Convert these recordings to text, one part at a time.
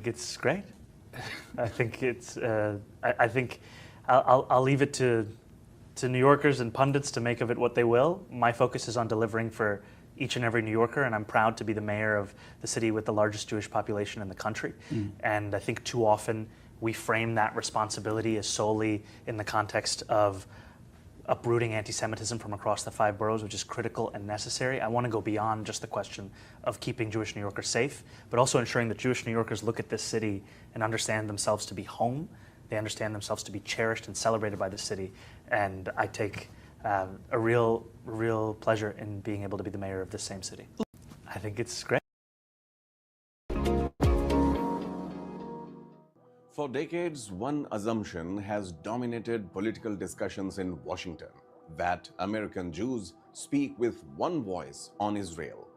it's great. I think it's. I think I'll leave it to New Yorkers and pundits to make of it what they will. My focus is on delivering for each and every New Yorker, and I'm proud to be the mayor of the city with the largest Jewish population in the country. And I think too often we frame that responsibility as solely in the context of uprooting anti-Semitism from across the 5 boroughs, which is critical and necessary. I want to go beyond just the question of keeping Jewish New Yorkers safe, but also ensuring that Jewish New Yorkers look at this city and understand themselves to be home. They understand themselves to be cherished and celebrated by the city. And I take a real pleasure in being able to be the mayor of this same city. I think it's great. For decades, one assumption has dominated political discussions in Washington, that American Jews speak with one voice on Israel,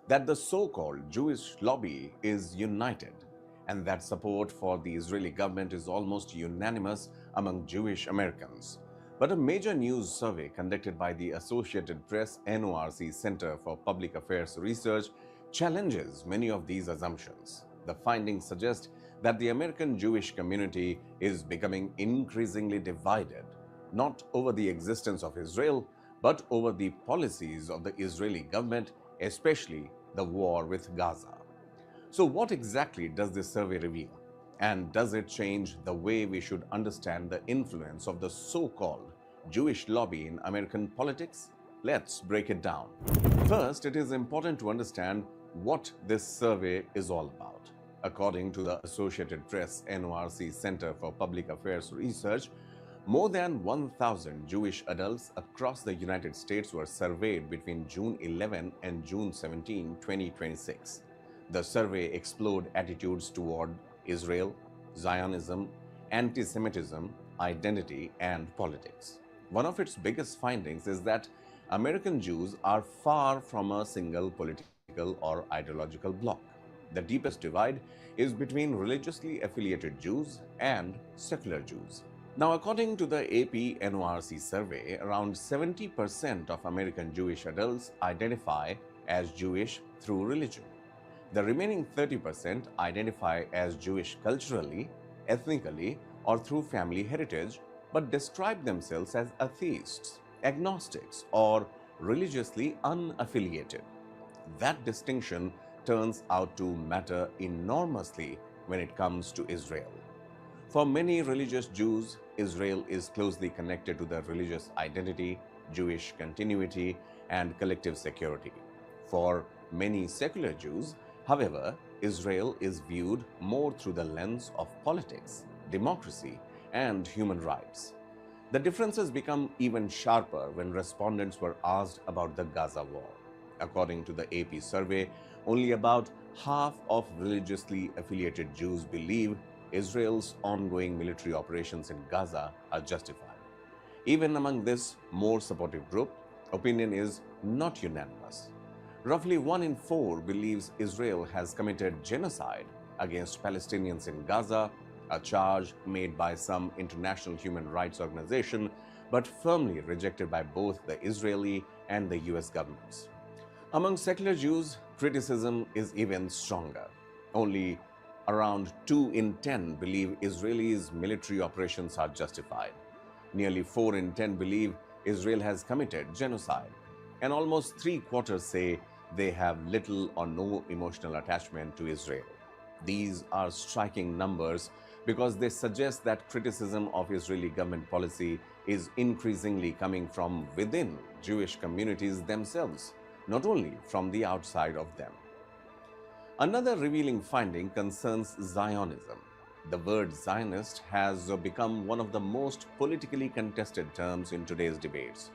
that the so-called Jewish lobby is united, and that support for the Israeli government is almost unanimous among Jewish Americans. But a major news survey conducted by the Associated Press NORC Center for Public Affairs Research challenges many of these assumptions. The findings suggest that the American Jewish community is becoming increasingly divided, not over the existence of Israel, but over the policies of the Israeli government, especially the war with Gaza. So what exactly does this survey reveal? And does it change the way we should understand the influence of the so-called Jewish lobby in American politics? Let's break it down. First, it is important to understand what this survey is all about. According to the Associated Press NORC Center for Public Affairs Research, more than 1,000 Jewish adults across the United States were surveyed between June 11 and June 17, 2026. The survey explored attitudes toward Israel, Zionism, anti-Semitism, identity, and politics. One of its biggest findings is that American Jews are far from a single political or ideological bloc. The deepest divide is between religiously affiliated Jews and secular Jews. Now, according to the AP-NORC survey, around 70% of American Jewish adults identify as Jewish through religion. The remaining 30% identify as Jewish culturally, ethnically, or through family heritage, but describe themselves as atheists, agnostics, or religiously unaffiliated. That distinction turns out to matter enormously when it comes to Israel. For many religious Jews, Israel is closely connected to their religious identity, Jewish continuity, and collective security. For many secular Jews, however, Israel is viewed more through the lens of politics, democracy, and human rights. The differences become even sharper when respondents were asked about the Gaza war. According to the AP survey, only about half of religiously affiliated Jews believe Israel's ongoing military operations in Gaza are justified. Even among this more supportive group, opinion is not unanimous. Roughly 1 in 4 believes Israel has committed genocide against Palestinians in Gaza, a charge made by some international human rights organization, but firmly rejected by both the Israeli and the US governments. Among secular Jews, criticism is even stronger. Only around 2 in 10 believe Israelis' military operations are justified. Nearly 4 in 10 believe Israel has committed genocide. And almost 3/4 say they have little or no emotional attachment to Israel. These are striking numbers because they suggest that criticism of Israeli government policy is increasingly coming from within Jewish communities themselves, not only from the outside of them. Another revealing finding concerns Zionism. The word Zionist has become one of the most politically contested terms in today's debates.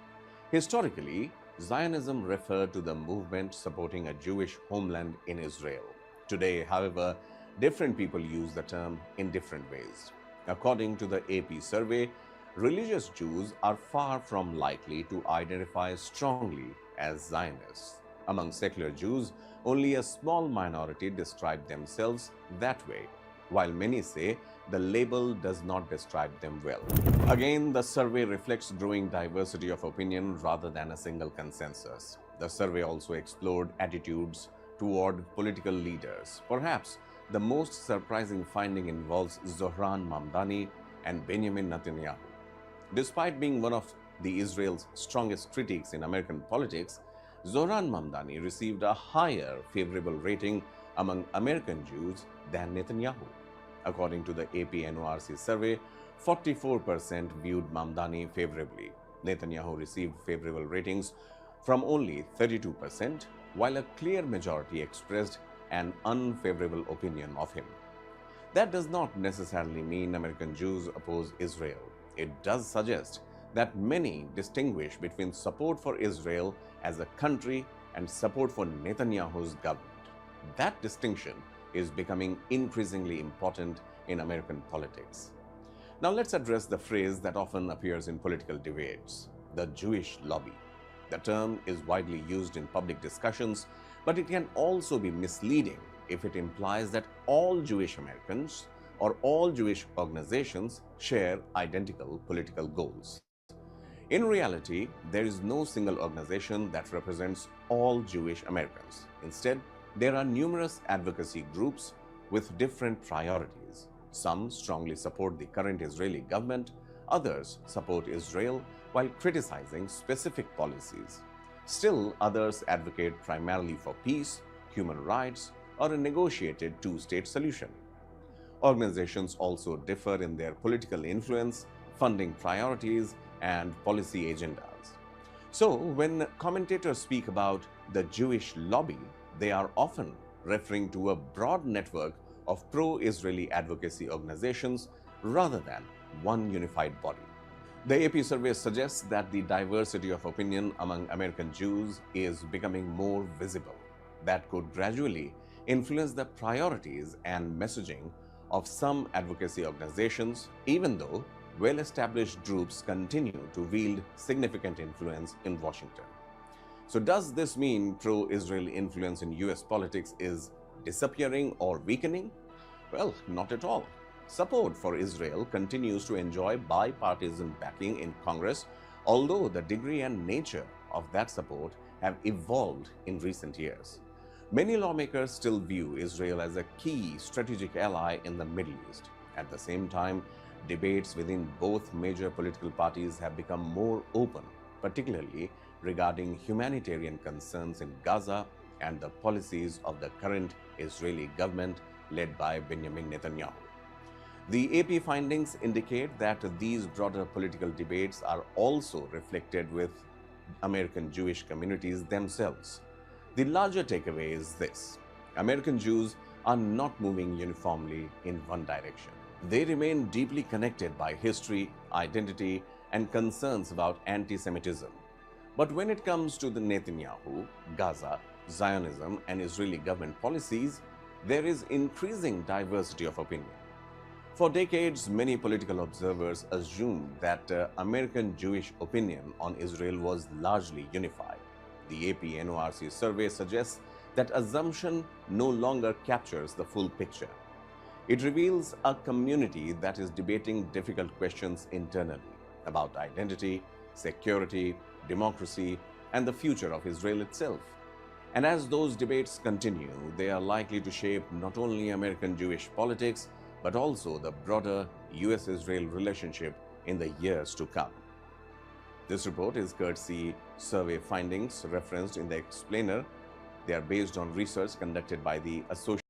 Historically, Zionism referred to the movement supporting a Jewish homeland in Israel. Today, however, different people use the term in different ways. According to the AP survey, religious Jews are far from likely to identify strongly as Zionists. Among secular Jews, only a small minority describe themselves that way, while many say the label does not describe them well. Again, the survey reflects growing diversity of opinion rather than a single consensus. The survey also explored attitudes toward political leaders. Perhaps the most surprising finding involves Zohran Mamdani and Benjamin Netanyahu. Despite being one of the Israel's strongest critics in American politics, Zohran Mamdani received a higher favorable rating among American Jews than Netanyahu. According to the AP-NORC survey, 44% viewed Mamdani favorably. Netanyahu received favorable ratings from only 32%, while a clear majority expressed an unfavorable opinion of him. That does not necessarily mean American Jews oppose Israel. It does suggest that many distinguish between support for Israel as a country and support for Netanyahu's government. That distinction is becoming increasingly important in American politics. Now let's address the phrase that often appears in political debates, the Jewish lobby. The term is widely used in public discussions, but it can also be misleading if it implies that all Jewish Americans or all Jewish organizations share identical political goals. In reality, there is no single organization that represents all Jewish Americans. Instead, there are numerous advocacy groups with different priorities. Some strongly support the current Israeli government, others support Israel while criticizing specific policies. Still, others advocate primarily for peace, human rights, or a negotiated two-state solution. Organizations also differ in their political influence, funding priorities, and policy agendas. So, when commentators speak about the Jewish lobby, they are often referring to a broad network of pro-Israeli advocacy organizations rather than one unified body. The AP survey suggests that the diversity of opinion among American Jews is becoming more visible. That could gradually influence the priorities and messaging of some advocacy organizations, even though well-established groups continue to wield significant influence in Washington. So does this mean pro-Israeli influence in US politics is disappearing or weakening? Well, not at all. Support for Israel continues to enjoy bipartisan backing in Congress, although the degree and nature of that support have evolved in recent years. Many lawmakers still view Israel as a key strategic ally in the Middle East. At the same time, debates within both major political parties have become more open, particularly regarding humanitarian concerns in Gaza and the policies of the current Israeli government led by Benjamin Netanyahu. The AP findings indicate that these broader political debates are also reflected with American Jewish communities themselves. The larger takeaway is this: American Jews are not moving uniformly in one direction. They remain deeply connected by history, identity, and concerns about anti-Semitism. But when it comes to the Netanyahu, Gaza, Zionism, and Israeli government policies, there is increasing diversity of opinion. For decades, many political observers assumed that American Jewish opinion on Israel was largely unified. The AP-NORC survey suggests that assumption no longer captures the full picture. It reveals a community that is debating difficult questions internally about identity, security, democracy, and the future of Israel itself. And as those debates continue, they are likely to shape not only American Jewish politics, but also the broader US-Israel relationship in the years to come. This report is courtesy survey findings referenced in the explainer. They are based on research conducted by the Association.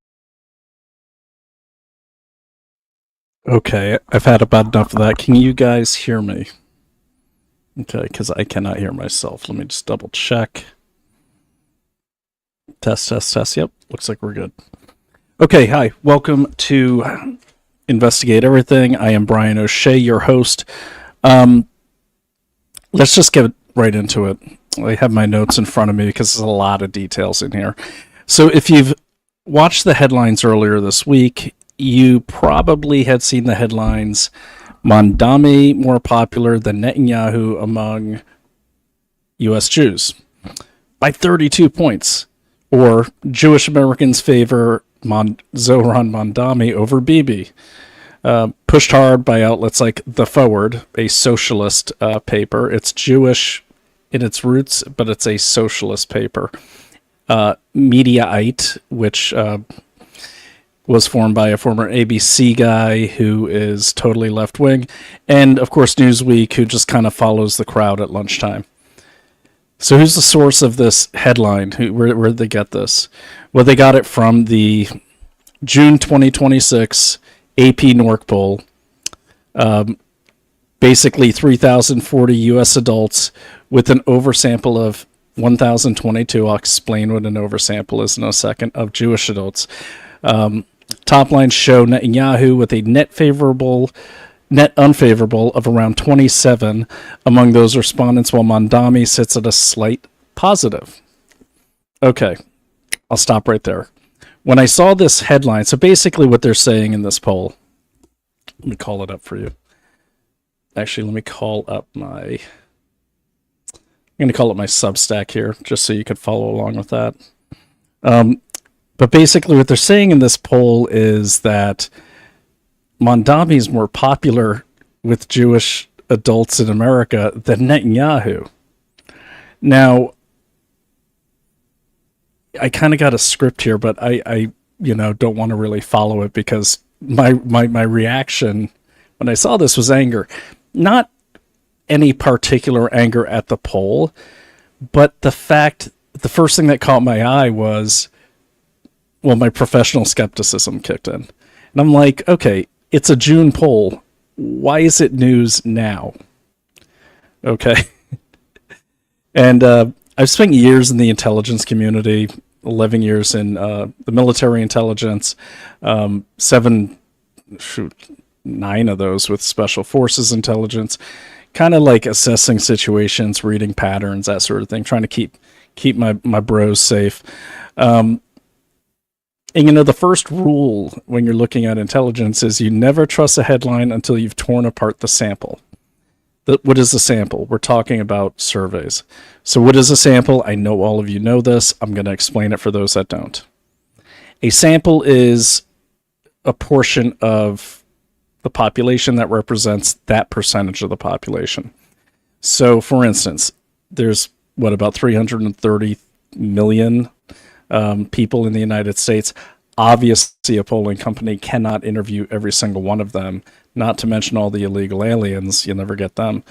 Okay, I've had about enough of that. Can you guys hear me? Okay, because I cannot hear myself. Let me just double check. Test, test, test. Yep, looks like we're good. Okay, hi. Welcome to Investigate Everything. I am Brian O'Shea, your host. Let's just get right into it. I have my notes in front of me because there's a lot of details in here. So if you've watched the headlines earlier this week, you probably had seen the headlines: Mamdani more popular than Netanyahu among U.S. Jews by 32 points, or Jewish Americans favor Zohran Mamdani over Bibi. Pushed hard by outlets like The Forward, a socialist paper. It's Jewish in its roots, but it's a socialist paper. Mediaite, which was formed by a former ABC guy who is totally left-wing, and, of course, Newsweek, who just kind of follows the crowd at lunchtime. So who's the source of this headline? Where did they get this? Well, they got it from the June 2026 AP-NORC poll. Basically 3,040 U.S. adults with an oversample of 1,022. I'll explain what an oversample is in a second, of Jewish adults. Top lines show Netanyahu with a net unfavorable of around 27 among those respondents, while Mamdani sits at a slight positive. Okay, I'll stop right there. When I saw this headline, so basically what they're saying in this poll, let me call it up for you. Actually, let me call up I'm going to call it my Substack here, just so you could follow along with that. But basically what they're saying in this poll is that Mamdani is more popular with Jewish adults in America than Netanyahu. Now, I kind of got a script here, but I don't want to really follow it, because my reaction when I saw this was anger. Not any particular anger at the poll, but the first thing that caught my eye was, well, my professional skepticism kicked in. And I'm like, okay, it's a June poll. Why is it news now? Okay. And I've spent years in the intelligence community, 11 years in the military intelligence, 9 of those with special forces intelligence, kind of like assessing situations, reading patterns, that sort of thing, trying to keep my bros safe. And the first rule when you're looking at intelligence is you never trust a headline until you've torn apart the sample. What is a sample? We're talking about surveys. So what is a sample? I know all of you know this. I'm going to explain it for those that don't. A sample is a portion of the population that represents that percentage of the population. So, for instance, there's, about 330 million people in the United States. Obviously, a polling company cannot interview every single one of them, not to mention all the illegal aliens. You'll never get them.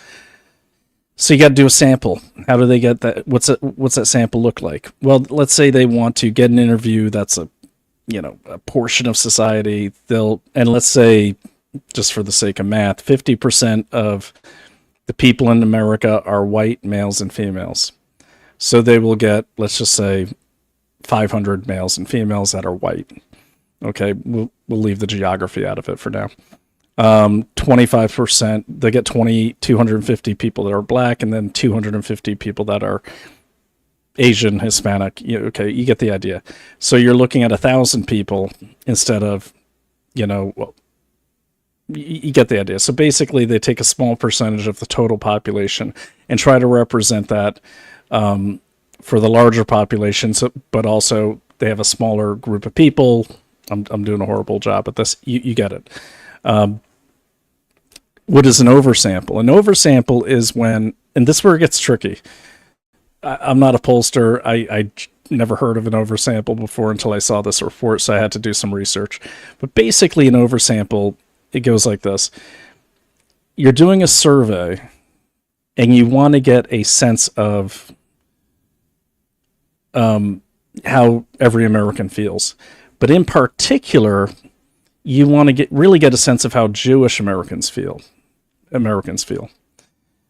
So you got to do a sample. How do they get that? What's that sample look like? Well, let's say they want to get an interview that's a portion of society. And let's say, just for the sake of math, 50% of the people in America are white males and females. So they will get, let's just say, 500 males and females that are white. Okay, we'll leave the geography out of it for now. 25%, they get 250 people that are black, and then 250 people that are Asian, Hispanic. Okay, you get the idea. So you're looking at 1,000 people instead of, you get the idea. So basically, they take a small percentage of the total population and try to represent that for the larger population. So, but also they have a smaller group of people. I'm doing a horrible job at this. You get it. What is an oversample? An oversample is when, and this is where it gets tricky. I'm not a pollster. I never heard of an oversample before until I saw this report, so I had to do some research. But basically, an oversample, it goes like this. You're doing a survey, and you want to get a sense of how every American feels. But in particular, you want to really get a sense of how Jewish Americans feel.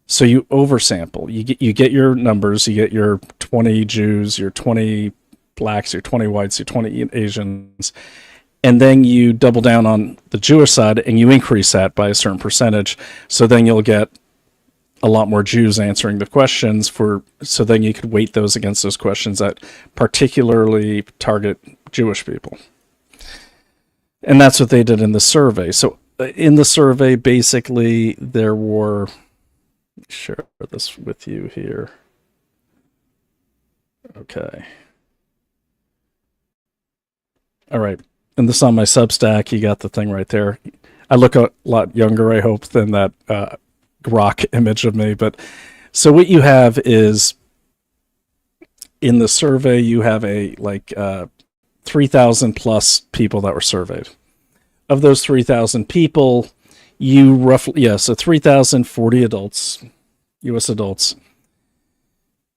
So you oversample. You get your numbers. You get your 20 Jews, your 20 blacks, your 20 whites, your 20 Asians, and then you double down on the Jewish side and you increase that by a certain percentage. So then you'll get a lot more Jews answering the questions so then you could weight those against those questions that particularly target Jewish people. And that's what they did in the survey. So in the survey, basically, there were, let me share this with you here. Okay. All right. And this on my Substack, you got the thing right there. I look a lot younger, I hope, than that rock image of me. But so what you have is, in the survey, you have 3,000 plus people that were surveyed. Of those 3,000 people, you roughly, so 3,040 adults, U.S. adults,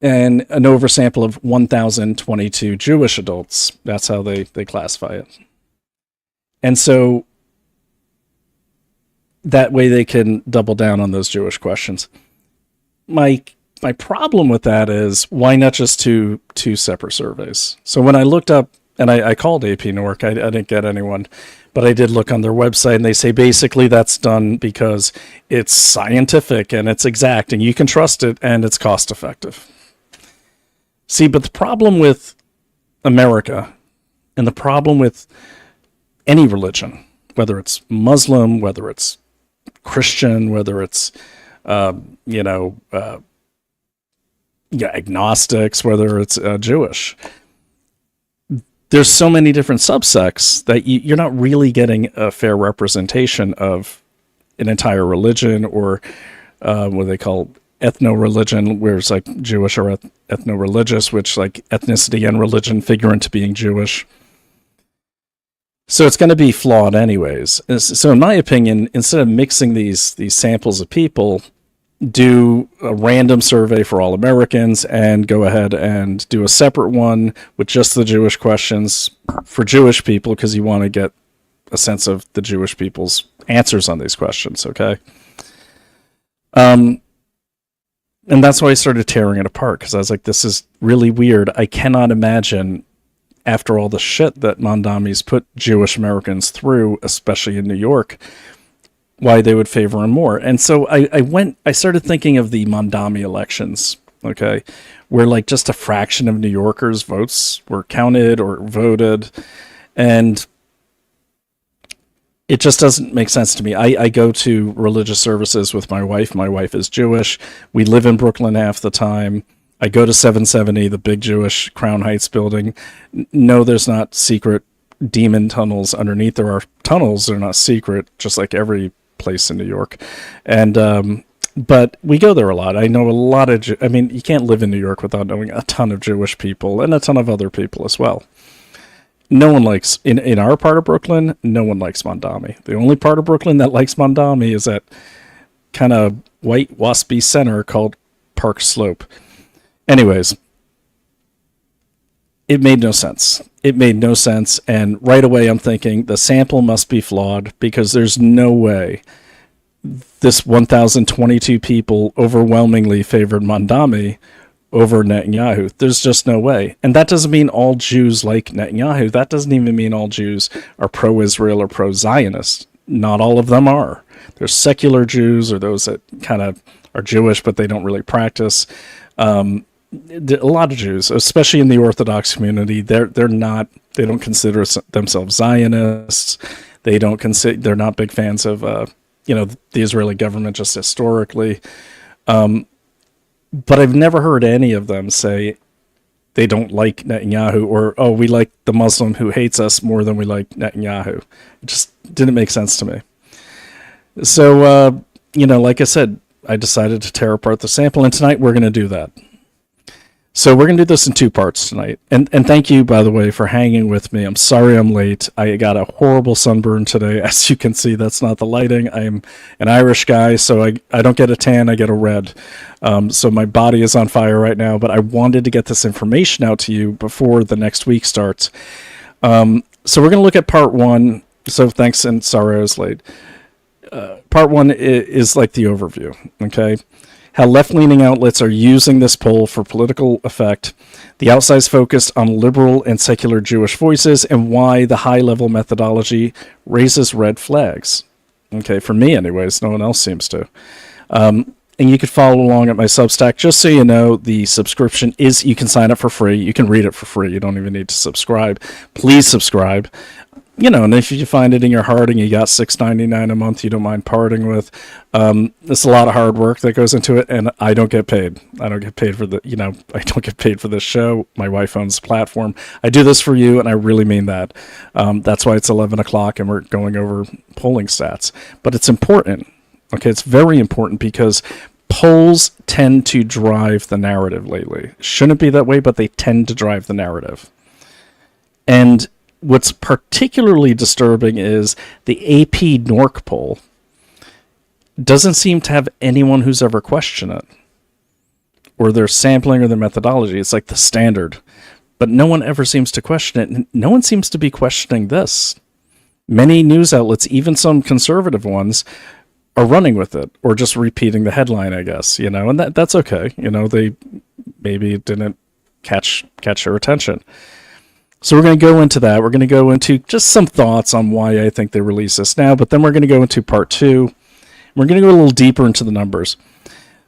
and an oversample of 1,022 Jewish adults. That's how they classify it. And so that way they can double down on those Jewish questions. My problem with that is, why not just two separate surveys? So when I looked up, and I called AP-NORC, I didn't get anyone, but I did look on their website, and they say basically that's done because it's scientific and it's exact and you can trust it and it's cost effective. See, but the problem with America and the problem with any religion, whether it's Muslim, whether it's Christian, whether it's, agnostics, whether it's Jewish, there's so many different subsects that you're not really getting a fair representation of an entire religion, or what they call ethno-religion, where it's like Jewish or ethno-religious, which like ethnicity and religion figure into being Jewish. So it's going to be flawed anyways. So in my opinion, instead of mixing these samples of people, do a random survey for all Americans and go ahead and do a separate one with just the Jewish questions for Jewish people, because you want to get a sense of the Jewish people's answers on these questions, okay? And that's why I started tearing it apart, because I was like, this is really weird. I cannot imagine, after all the shit that Mamdani's put Jewish Americans through, especially in New York, why they would favor him more. And so I started thinking of the Mamdani elections, okay, where like just a fraction of New Yorkers' votes were counted or voted, and it just doesn't make sense to me. I go to religious services with my wife. My wife is Jewish. We live in Brooklyn half the time. I go to 770, the big Jewish Crown Heights building. No, there's not secret demon tunnels underneath. There are tunnels. They're not secret, just like every place in New York. And but we go there a lot. I know a lot of you can't live in New York without knowing a ton of Jewish people and a ton of other people as well. No one likes, in our part of Brooklyn, no one likes Mamdani. The only part of Brooklyn that likes Mamdani is that kind of white waspy center called Park Slope. Anyways, it made no sense. It made no sense. And right away I'm thinking the sample must be flawed, because there's no way this 1,022 people overwhelmingly favored Mamdani over Netanyahu. There's just no way. And that doesn't mean all Jews like Netanyahu. That doesn't even mean all Jews are pro-Israel or pro-Zionist. Not all of them are. There's secular Jews, or those that kind of are Jewish but they don't really practice. A lot of Jews, especially in the Orthodox community, they don't consider themselves Zionists. They're not big fans of the Israeli government just historically. But I've never heard any of them say they don't like Netanyahu, or, oh, we like the Muslim who hates us more than we like Netanyahu. It just didn't make sense to me. So, like I said, I decided to tear apart the sample, and tonight we're going to do that. So we're going to do this in two parts tonight. And thank you, by the way, for hanging with me. I'm sorry I'm late. I got a horrible sunburn today. As you can see, that's not the lighting. I'm an Irish guy, so I don't get a tan, I get a red. So my body is on fire right now, but I wanted to get this information out to you before the next week starts. So we're going to look at part one. So thanks, and sorry I was late. Part one is like the overview, okay? How left-leaning outlets are using this poll for political effect, the outsized focus on liberal and secular Jewish voices, and why the high-level methodology raises red flags. Okay, for me anyways, no one else seems to. And you could follow along at my Substack. Just so you know, the subscription is, you can sign up for free. You can read it for free. You don't even need to subscribe. Please subscribe. And if you find it in your heart and you got $6.99 a month you don't mind parting with, it's a lot of hard work that goes into it, and I don't get paid. I don't get paid for I don't get paid for this show. My wife owns the platform. I do this for you, and I really mean that. That's why it's 11 o'clock and we're going over polling stats. But it's important. Okay, it's very important, because polls tend to drive the narrative lately. Shouldn't be that way, but they tend to drive the narrative. And what's particularly disturbing is the AP-NORC poll doesn't seem to have anyone who's ever questioned it, or their sampling or their methodology. It's like the standard, but no one ever seems to question it. And no one seems to be questioning this. Many news outlets, even some conservative ones, are running with it or just repeating the headline, I guess, and that's okay. They maybe didn't catch your attention. So we're going to go into that. We're going to go into just some thoughts on why I think they release this now, but then we're going to go into part 2. We're going to go a little deeper into the numbers.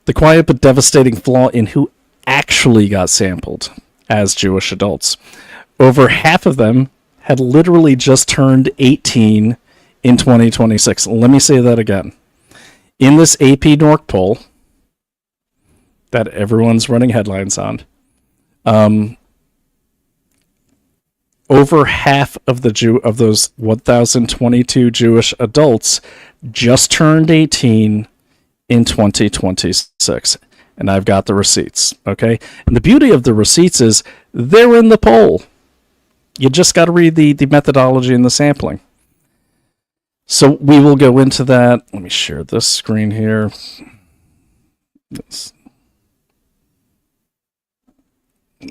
The quiet but devastating flaw in who actually got sampled as Jewish adults. Over half of them had literally just turned 18 in 2026. Let me say that again. In this AP-NORC poll that everyone's running headlines on, over half of those 1,022 Jewish adults just turned 18 in 2026. And I've got the receipts, okay? And the beauty of the receipts is they're in the poll. You just got to read the methodology and the sampling. So we will go into that. Let me share this screen here.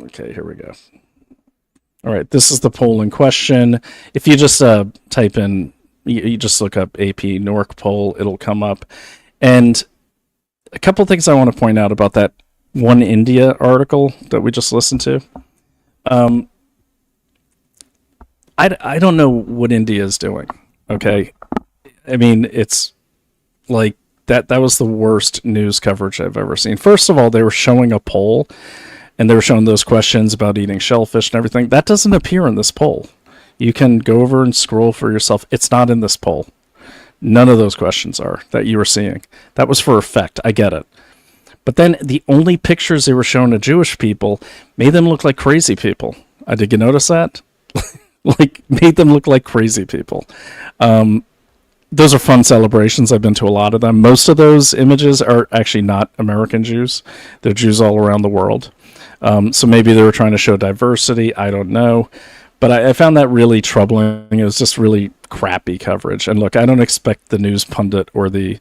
Okay, here we go. All right, this is the poll in question. If you just type in, you just look up AP-NORC poll, it'll come up. And a couple things I want to point out about that One India article that we just listened to. I don't know what India is doing, okay? I mean, it's like that was the worst news coverage I've ever seen. First of all, they were showing a poll, and they were showing those questions about eating shellfish and everything. That doesn't appear in this poll. You can go over and scroll for yourself. It's not in this poll. None of those questions are that you were seeing. That was for effect. I get it. But then the only pictures they were showing of Jewish people made them look like crazy people. Did you notice that? Made them look like crazy people. Those are fun celebrations. I've been to a lot of them. Most of those images are actually not American Jews. They're Jews all around the world. So maybe they were trying to show diversity. I don't know. But I found that really troubling. It was just really crappy coverage. And look, I don't expect the news pundit or the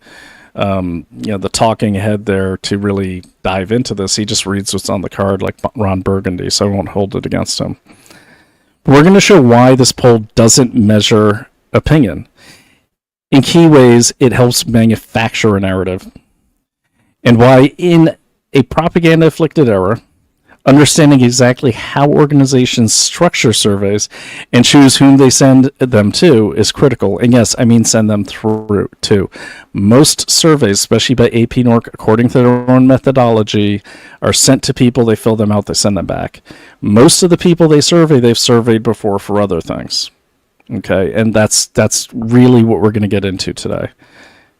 talking head there to really dive into this. He just reads what's on the card like Ron Burgundy, so I won't hold it against him. But we're going to show why this poll doesn't measure opinion. In key ways, it helps manufacture a narrative. And why, in a propaganda-afflicted era, understanding exactly how organizations structure surveys and choose whom they send them to is critical. And yes, I mean send them through to. Most surveys, especially by AP-NORC, according to their own methodology, are sent to people, they fill them out, they send them back. Most of the people they survey, they've surveyed before for other things. Okay, and that's really what we're going to get into today.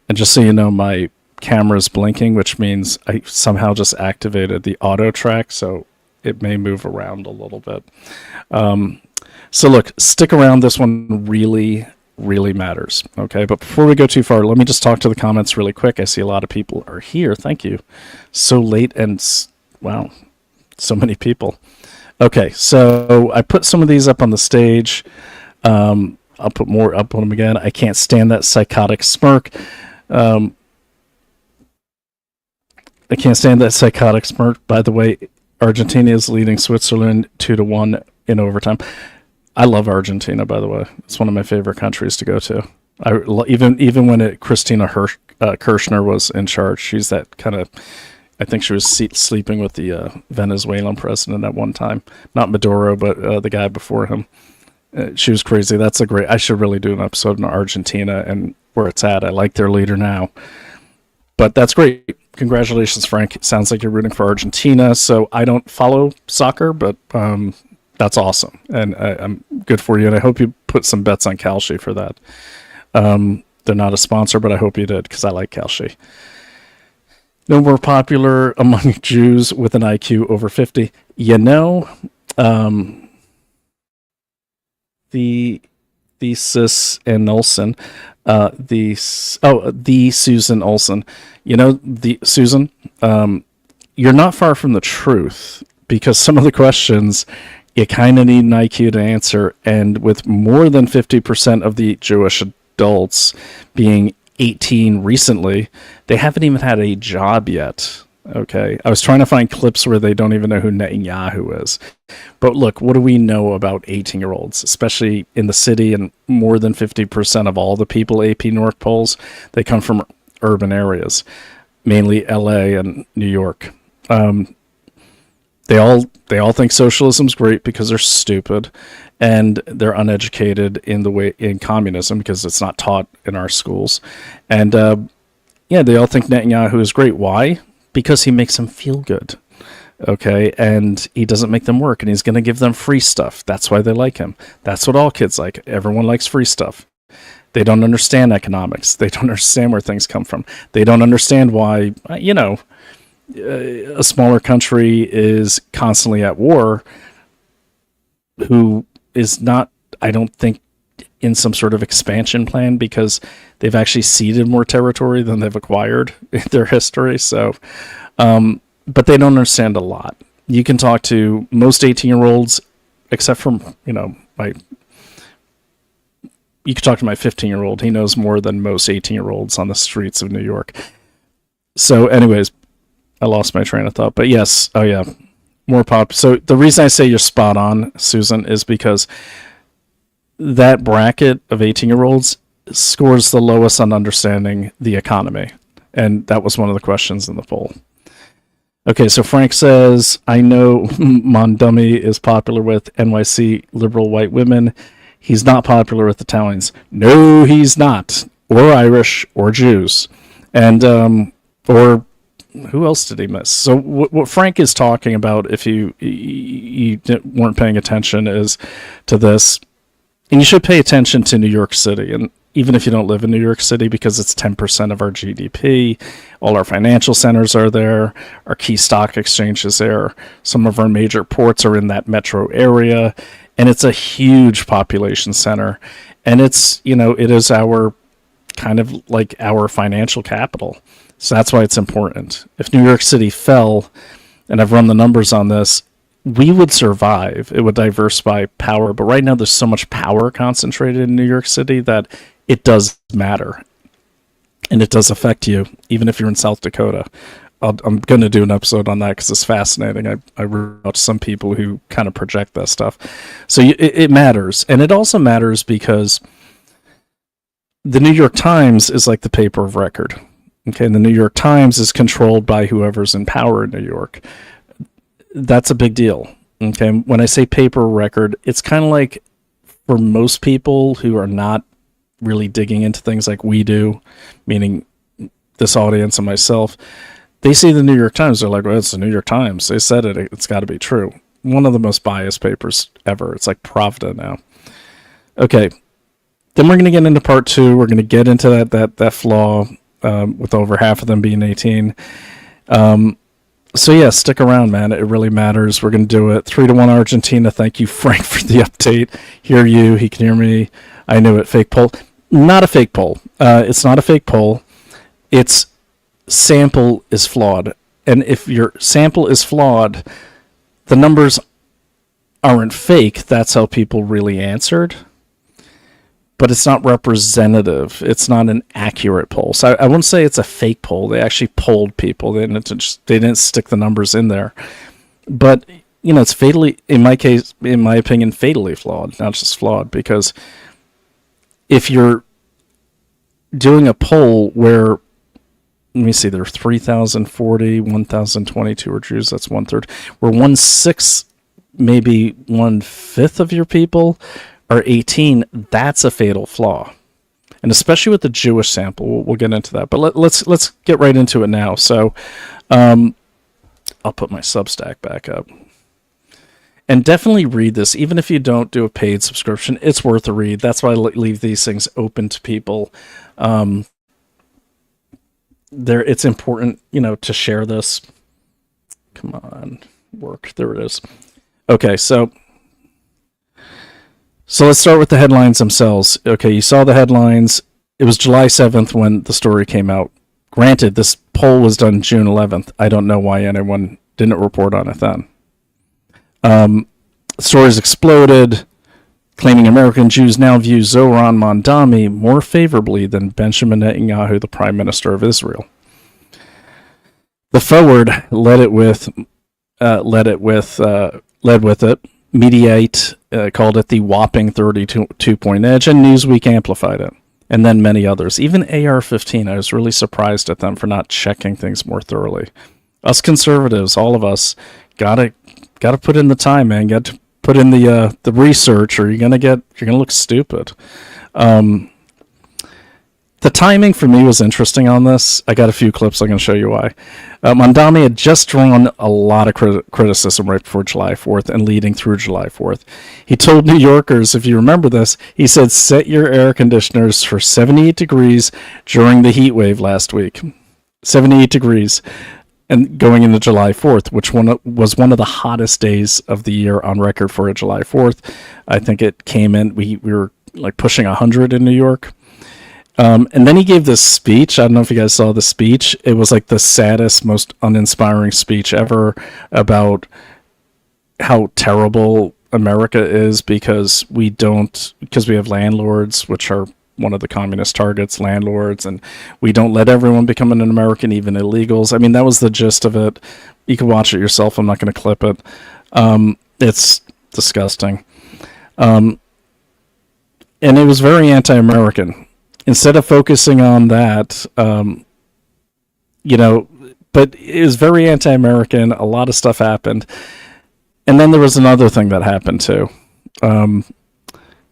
And just so you know, my camera's blinking, which means I somehow just activated the auto track, so it may move around a little bit. So look, stick around. This one really, really matters. Okay, but before we go too far, let me just talk to the comments really quick. I see a lot of people are here. Thank you. So late and, wow, so many people. Okay, so I put some of these up on the stage. I'll put more up on them again. I can't stand that psychotic smirk. I can't stand that psychotic smirk. By the way, Argentina is leading Switzerland 2-1 in overtime. I love Argentina, by the way. It's one of my favorite countries to go to. Even when Christina Kirchner was in charge, she's that kind of. I think she was sleeping with the Venezuelan president at one time. Not Maduro, but the guy before him. She was crazy. That's a great. I should really do an episode on Argentina and where it's at. I like their leader now. But that's great. Congratulations, Frank. It sounds like you're rooting for Argentina. So I don't follow soccer, but that's awesome. And I'm good for you. And I hope you put some bets on Kalshi for that. They're not a sponsor, but I hope you did because I like Kalshi. No more popular among Jews with an IQ over 50. The Susan Olsen. The Susan Olsen. Susan, you're not far from the truth because some of the questions you kind of need an IQ to answer. And with more than 50% of the Jewish adults being 18 recently, they haven't even had a job yet. Okay. I was trying to find clips where they don't even know who Netanyahu is. But look, what do we know about 18-year-olds, especially in the city? And more than 50% of all the people AP-NORC polls, they come from urban areas, mainly LA and New York. They all think socialism's great because they're stupid, and they're uneducated in communism because it's not taught in our schools. And they all think Netanyahu is great. Why? Because he makes them feel good. Okay, and he doesn't make them work, and he's going to give them free stuff. That's why they like him. That's what all kids like. Everyone likes free stuff. They don't understand economics. They don't understand where things come from. They don't understand why, a smaller country is constantly at war, who is not, I don't think, in some sort of expansion plan, because they've actually ceded more territory than they've acquired in their history. So, but they don't understand a lot. You can talk to most 18-year-olds, except for, you could talk to my 15-year-old. He knows more than most 18-year-olds on the streets of New York. So anyways, I lost my train of thought. But yes, more pop. So the reason I say you're spot on, Susan, is because that bracket of 18-year-olds scores the lowest on understanding the economy. And that was one of the questions in the poll. Okay, so Frank says, I know Mamdani is popular with NYC liberal white women. He's not popular with Italians. No, he's not. Or Irish, or Jews. And, or who else did he miss? So what Frank is talking about, if you weren't paying attention, is to this. And you should pay attention to New York City. And even if you don't live in New York City, because it's 10% of our GDP, all our financial centers are there, our key stock exchanges there, some of our major ports are in that metro area, and it's a huge population center. And it's, it is our kind of like our financial capital. So that's why it's important. If New York City fell, and I've run the numbers on this, we would survive. It would diversify power. But right now there's so much power concentrated in New York City that it does matter. And it does affect you, even if you're in South Dakota. I'm going to do an episode on that because it's fascinating. I watch some people who kind of project that stuff. So it matters. And it also matters because the New York Times is like the paper of record. Okay, and the New York Times is controlled by whoever's in power in New York. That's a big deal. Okay, when I say paper record, it's kind of like for most people who are not really digging into things like we do, meaning this audience and myself, they see the New York Times, they're like, well, it's the New York Times. They said it, it's got to be true. One of the most biased papers ever. It's like Pravda now. Okay, then we're going to get into part two. We're going to get into that flaw with over half of them being 18. So yeah, stick around, man. It really matters. We're going to do it. 3-1 Argentina. Thank you, Frank, for the update. Hear you. He can hear me. I knew it. Fake poll. Not a fake poll. It's not a fake poll. Its sample is flawed. And if your sample is flawed, the numbers aren't fake. That's how people really answered. But it's not representative. It's not an accurate poll. So I wouldn't say it's a fake poll. They actually polled people. They didn't stick the numbers in there. But, it's fatally, in my case, in my opinion, fatally flawed, not just flawed. Because if you're doing a poll where, let me see, there are 3,040, 1,022 are Jews, that's 1/3. Where 1/6, maybe 1/5 of your people are 18, that's a fatal flaw. And especially with the Jewish sample, we'll get into that. But let's get right into it now. So I'll put my Substack back up. And definitely read this. Even if you don't do a paid subscription, it's worth a read. That's why I leave these things open to people. It's important, to share this. Come on, work. There it is. Okay, so let's start with the headlines themselves. Okay, you saw the headlines. It was July 7th when the story came out. Granted, this poll was done June 11th. I don't know why anyone didn't report on it then. Stories exploded, claiming American Jews now view Zohran Mamdani more favorably than Benjamin Netanyahu, the Prime Minister of Israel. The Forward led with it. Mediaite called it the whopping 32-point edge, and Newsweek amplified it, and then many others. Even AR-15, I was really surprised at them for not checking things more thoroughly. Us conservatives, all of us, gotta put in the time, man. Got to put in the research, or you're gonna look stupid. The timing for me was interesting on this. I got a few clips. I'm going to show you why. Mamdani had just drawn a lot of criticism right before July 4th and leading through July 4th. He told New Yorkers, if you remember this, he said, set your air conditioners for 78 degrees during the heat wave last week. 78 degrees. And going into July 4th, which was one of the hottest days of the year on record for a July 4th. I think it came in, we were like pushing 100 in New York. And then he gave this speech. I don't know if you guys saw the speech. It was like the saddest, most uninspiring speech ever about how terrible America is because we have landlords, which are one of the communist targets, landlords, and we don't let everyone become an American, even illegals. I mean, that was the gist of it. You can watch it yourself. I'm not going to clip it. It's disgusting. And it was very anti-American. Instead of focusing on that, but it was very anti-American. A lot of stuff happened. And then there was another thing that happened too.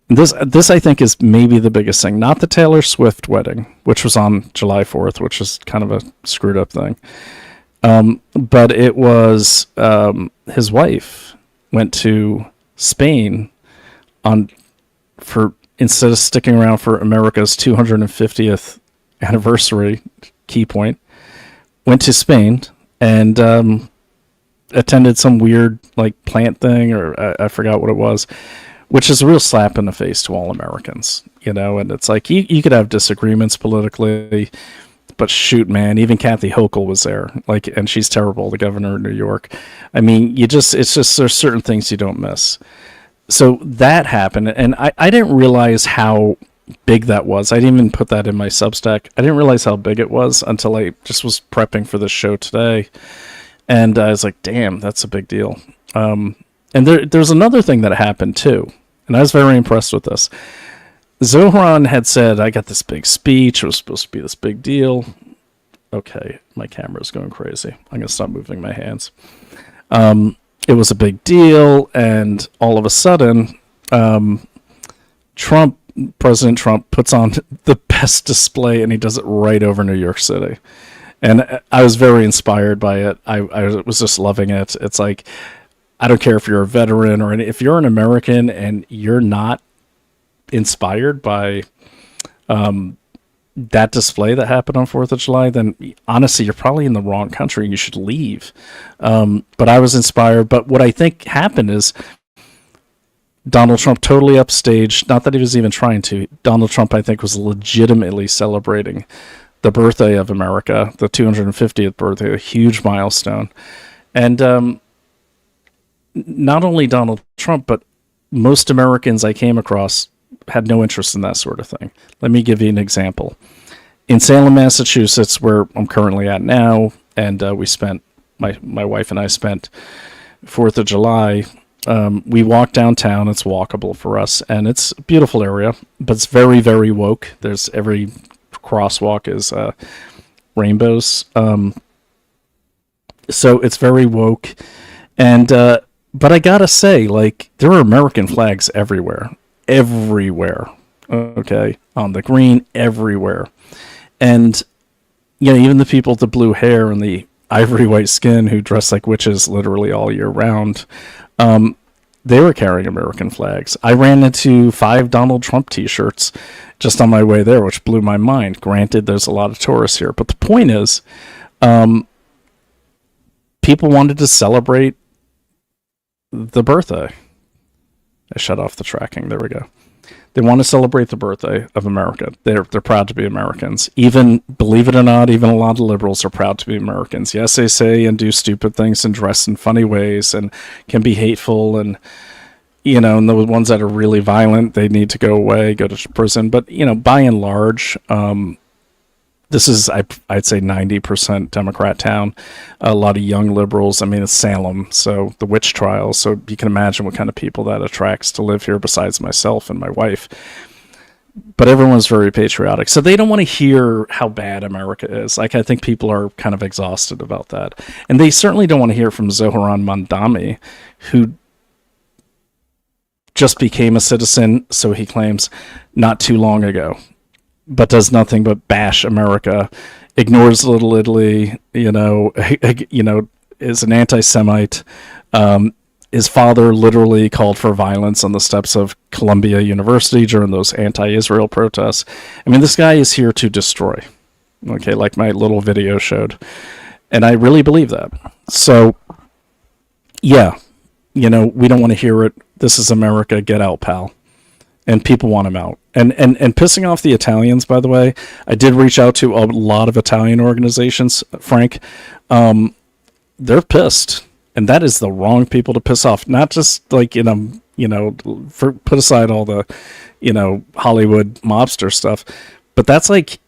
This I think is maybe the biggest thing. Not the Taylor Swift wedding, which was on July 4th, which is kind of a screwed up thing. But it was his wife went to Spain instead of sticking around for America's 250th anniversary, key point, went to Spain and attended some weird like plant thing, or I forgot what it was, which is a real slap in the face to all Americans, and it's like you could have disagreements politically, but shoot, man, even Kathy Hochul was there, and she's terrible, the governor of New York. I mean, it's just there's certain things you don't miss. So that happened, and I didn't realize how big that was. I didn't even put that in my Substack. I didn't realize how big it was until I just was prepping for this show today, and I was like, damn, that's a big deal. And there's another thing that happened too, and I was very impressed with this. Zohran had said, I got this big speech. It was supposed to be this big deal. Okay, my camera's going crazy. I'm going to stop moving my hands. It was a big deal, and all of a sudden, President Trump puts on the best display, and he does it right over New York City. And I was very inspired by it. I was just loving it. It's like, I don't care if you're a veteran or if you're an American and you're not inspired by that display that happened on 4th of July, then honestly, you're probably in the wrong country and you should leave. But I was inspired. But what I think happened is Donald Trump totally upstaged, not that he was even trying to. Donald Trump, I think, was legitimately celebrating the birthday of America, the 250th birthday, a huge milestone. And not only Donald Trump, but most Americans I came across had no interest in that sort of thing. Let me give you an example. In Salem, Massachusetts, where I'm currently at now, and we spent, my wife and I spent 4th of July, we walked downtown. It's walkable for us, and it's a beautiful area, but it's very, very woke. There's every crosswalk is rainbows. So it's very woke. And but I gotta say, there are American flags everywhere. Okay, on the green, everywhere. And even the people with the blue hair and the ivory white skin who dress like witches literally all year round, they were carrying American flags. I ran into 5 Donald Trump t-shirts just on my way there, which blew my mind. Granted, there's a lot of tourists here, but the point is, people wanted to celebrate the birthday. I shut off the tracking. There we go. They want to celebrate the birthday of America. They're proud to be Americans. Even, believe it or not, even a lot of liberals are proud to be Americans. Yes, they say and do stupid things and dress in funny ways and can be hateful and and the ones that are really violent, they need to go away, go to prison. But, by and large, this is, I'd say, 90% Democrat town. A lot of young liberals. I mean, it's Salem, so the witch trials. So you can imagine what kind of people that attracts to live here besides myself and my wife. But everyone's very patriotic. So they don't want to hear how bad America is. Like, I think people are kind of exhausted about that. And they certainly don't want to hear from Zohran Mamdani, who just became a citizen, so he claims, not too long ago, but does nothing but bash America, ignores Little Italy, is an anti-Semite. His father literally called for violence on the steps of Columbia University during those anti-Israel protests. I mean, this guy is here to destroy, okay, like my little video showed. And I really believe that. So, yeah, we don't want to hear it. This is America. Get out, pal. And people want him out. And pissing off the Italians, by the way, I did reach out to a lot of Italian organizations, Frank. They're pissed. And that is the wrong people to piss off. Not just like, put aside all the, Hollywood mobster stuff. But that's like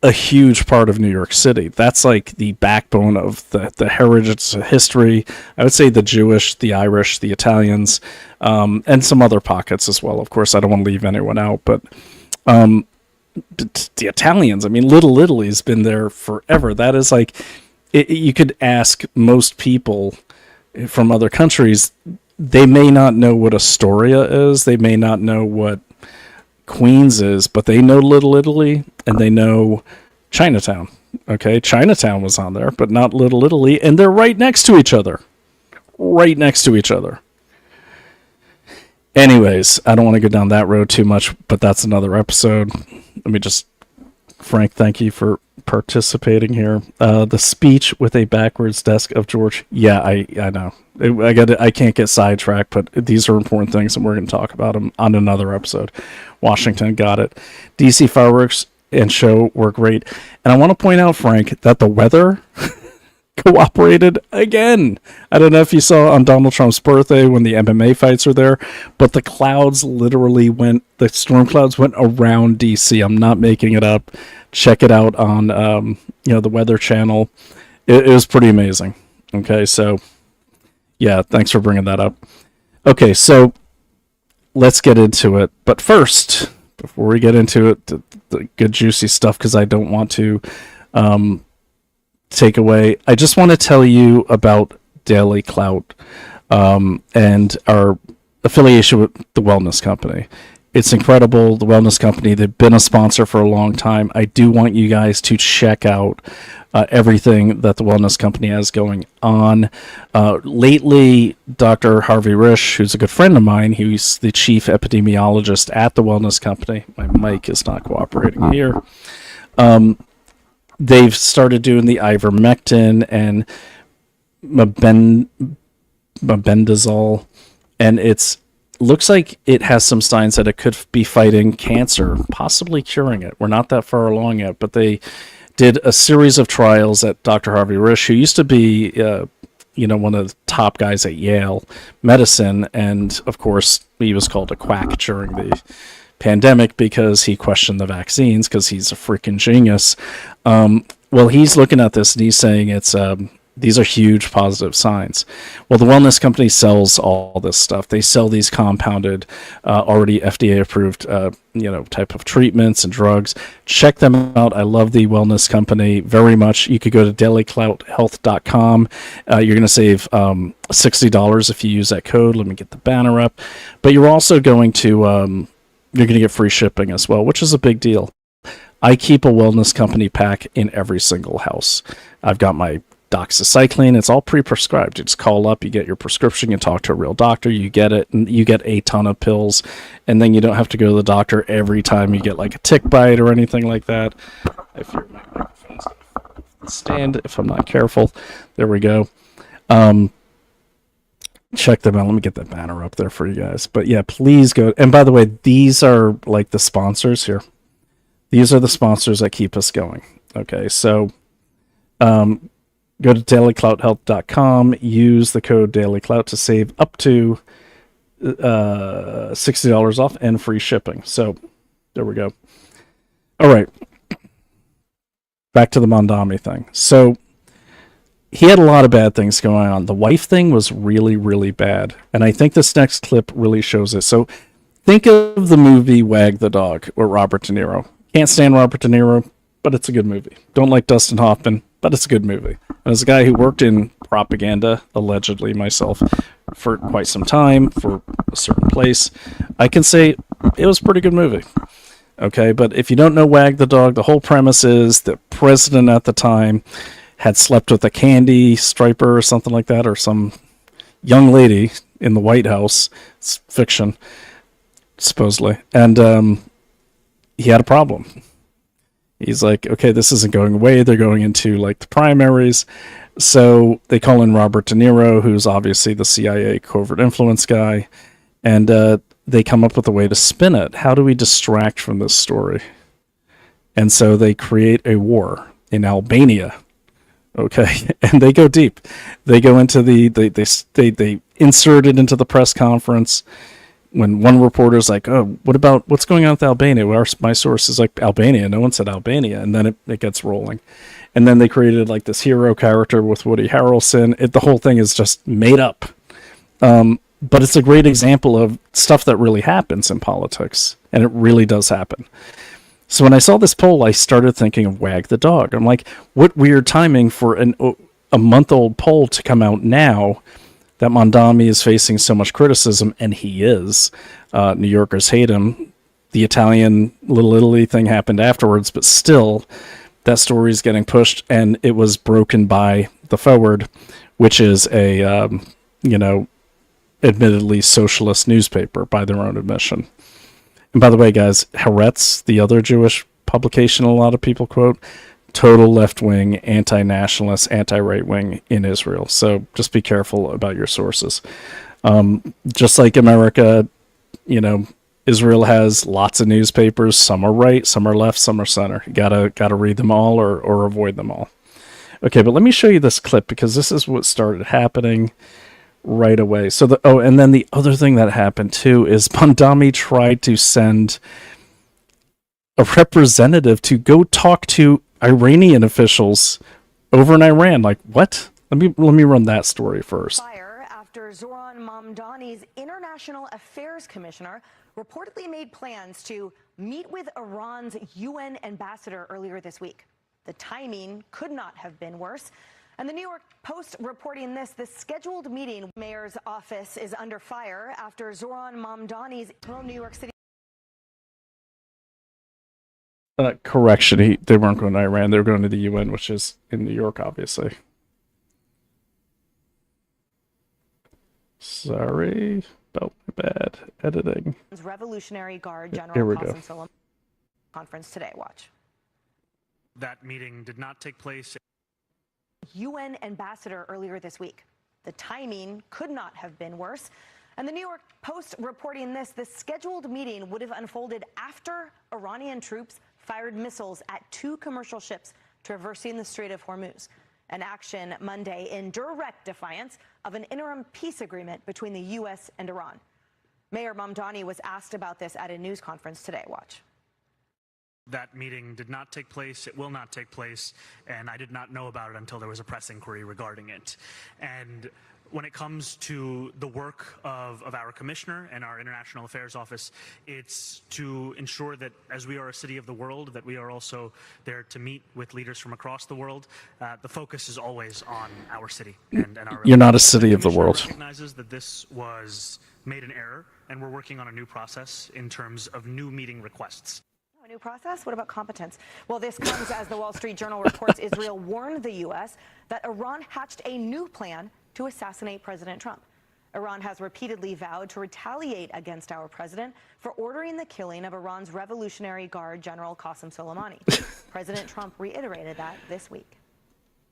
a huge part of New York City. That's like the backbone of the heritage history. I would say the Jewish, the Irish, the Italians, and some other pockets as well. Of course, I don't want to leave anyone out, but the Italians, I mean, Little Italy's been there forever. That is like, you could ask most people from other countries, they may not know what Astoria is. They may not know what Queens is, but they know Little Italy and they know Chinatown. Okay, Chinatown was on there, but not Little Italy, and they're right next to each other. Right next to each other. Anyways, I don't want to go down that road too much, but that's another episode. Frank, thank you for participating here. The speech with a backwards desk of George. Yeah, I know. I can't get sidetracked, but these are important things, and we're going to talk about them on another episode. Washington got it. DC fireworks and show were great. And I want to point out, Frank, that the weather cooperated again. I don't know if you saw on Donald Trump's birthday when the MMA fights are there, but the clouds literally the storm clouds went around DC. I'm not making it up. Check it out on, the Weather Channel. It was pretty amazing. Okay, so yeah, thanks for bringing that up. Okay, so let's get into it. But first, before we get into it, the good juicy stuff, because I don't want to take away, I just want to tell you about Daily Clout and our affiliation with the Wellness Company. It's incredible, the Wellness Company. They've been a sponsor for a long time. I do want you guys to check out everything that the Wellness Company has going on. Lately, Dr. Harvey Risch, who's a good friend of mine, he's the chief epidemiologist at the Wellness Company. My mic is not cooperating here. They've started doing the ivermectin and mebendazole, and looks like it has some signs that it could be fighting cancer, possibly curing it. We're not that far along yet, but they did a series of trials at Dr. Harvey Risch, who used to be, one of the top guys at Yale Medicine, and of course he was called a quack during the pandemic because he questioned the vaccines because he's a freaking genius. Well, he's looking at this and he's saying these are huge positive signs. Well, the Wellness Company sells all this stuff. They sell these compounded, already FDA-approved, type of treatments and drugs. Check them out. I love the Wellness Company very much. You could go to dailyclouthealth.com. You're going to save $60 if you use that code. Let me get the banner up. But you're also going to you're going to get free shipping as well, which is a big deal. I keep a Wellness Company pack in every single house. I've got my doxycycline. It's all pre-prescribed. You just call up, you get your prescription, you talk to a real doctor, you get it, and you get a ton of pills, and then you don't have to go to the doctor every time you get like a tick bite or anything like that. I fear my microphone's going to stand if I'm not careful. There we go. Check them out. Let me get that banner up there for you guys. But yeah, please go. And by the way, these are like the sponsors here. These are the sponsors that keep us going. Okay, so go to dailyclouthealth.com, use the code dailyclout to save up to $60 off and free shipping. So there we go. All right. Back to the Mamdani thing. So he had a lot of bad things going on. The wife thing was really, really bad. And I think this next clip really shows it. So think of the movie Wag the Dog with Robert De Niro. Can't stand Robert De Niro, but it's a good movie. Don't like Dustin Hoffman, but it's a good movie. And as a guy who worked in propaganda, allegedly myself, for quite some time for a certain place, I can say it was a pretty good movie. Okay, but if you don't know Wag the Dog, the whole premise is the president at the time had slept with a candy striper or something like that, or some young lady in the White House. It's fiction, supposedly. And he had a problem. He's like, okay, this isn't going away. They're going into like the primaries. So they call in Robert De Niro, who's obviously the CIA covert influence guy. And they come up with a way to spin it. How do we distract from this story? And so they create a war in Albania. Okay, and they go deep. They go into they insert it into the press conference. When one reporter's like, "Oh, what's going on with Albania?" Well, my source is like, "Albania." No one said Albania, and then it gets rolling. And then they created like this hero character with Woody Harrelson. The whole thing is just made up. But it's a great example of stuff that really happens in politics, and it really does happen. So when I saw this poll, I started thinking of Wag the Dog. I'm like, what weird timing for a month-old poll to come out now that Mamdani is facing so much criticism, and he is. New Yorkers hate him. The Italian Little Italy thing happened afterwards, but still, that story is getting pushed, and it was broken by The Forward, which is a, admittedly socialist newspaper by their own admission. And by the way, guys, Haaretz, the other Jewish publication a lot of people quote, total left-wing, anti-nationalist, anti-right-wing in Israel. So just be careful about your sources. Just like America, Israel has lots of newspapers. Some are right, some are left, some are center. You gotta read them all or avoid them all. Okay, but let me show you this clip because this is what started happening right away. So and then the other thing that happened too is Mamdani tried to send a representative to go talk to Iranian officials over in Iran. Like, what? Let me run that story first. Fire after Zohran Mamdani's International Affairs Commissioner reportedly made plans to meet with Iran's UN ambassador earlier this week. The timing could not have been worse. And the New York Post reporting this, the scheduled meeting, mayor's office is under fire after Zohran Mamdani's New York City. Correction, they weren't going to Iran, they were going to the UN, which is in New York, obviously. Sorry about my bad editing. Revolutionary Guard General Here we Qasem go. Soleimani conference today. Watch. That meeting did not take place. UN ambassador earlier this week. The timing could not have been worse. And the New York Post reporting this, the scheduled meeting would have unfolded after Iranian troops fired missiles at 2 commercial ships traversing the Strait of Hormuz. An action Monday in direct defiance of an interim peace agreement between the U.S. and Iran. Mayor Mamdani was asked about this at a news conference today. Watch. That meeting did not take place. It will not take place. And I did not know about it until there was a press inquiry regarding it. And when it comes to the work of our commissioner and our international affairs office, it's to ensure that as we are a city of the world, that we are also there to meet with leaders from across the world. The focus is always on our city and our. You're not a city of the world. Recognizes that this was made an error, and we're working on a new process in terms of new meeting requests. New process? What about competence? Well, this comes as the Wall Street Journal reports Israel warned the U.S. that Iran hatched a new plan to assassinate President Trump. Iran has repeatedly vowed to retaliate against our president for ordering the killing of Iran's Revolutionary Guard General Qasem Soleimani. President Trump reiterated that this week.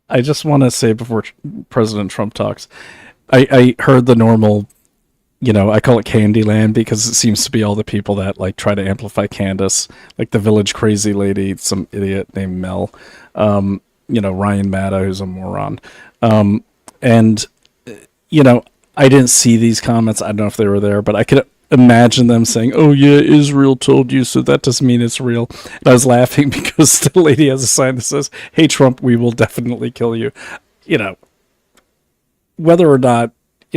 I just want to say before President Trump talks, I heard the normal, I call it Candyland because it seems to be all the people that like try to amplify Candace, like the village crazy lady, some idiot named Mel, Ryan Matta, who's a moron. I didn't see these comments. I don't know if they were there, but I could imagine them saying, "Oh yeah, Israel told you, so that doesn't mean it's real." And I was laughing because the lady has a sign that says, "Hey Trump, we will definitely kill you." You know, whether or not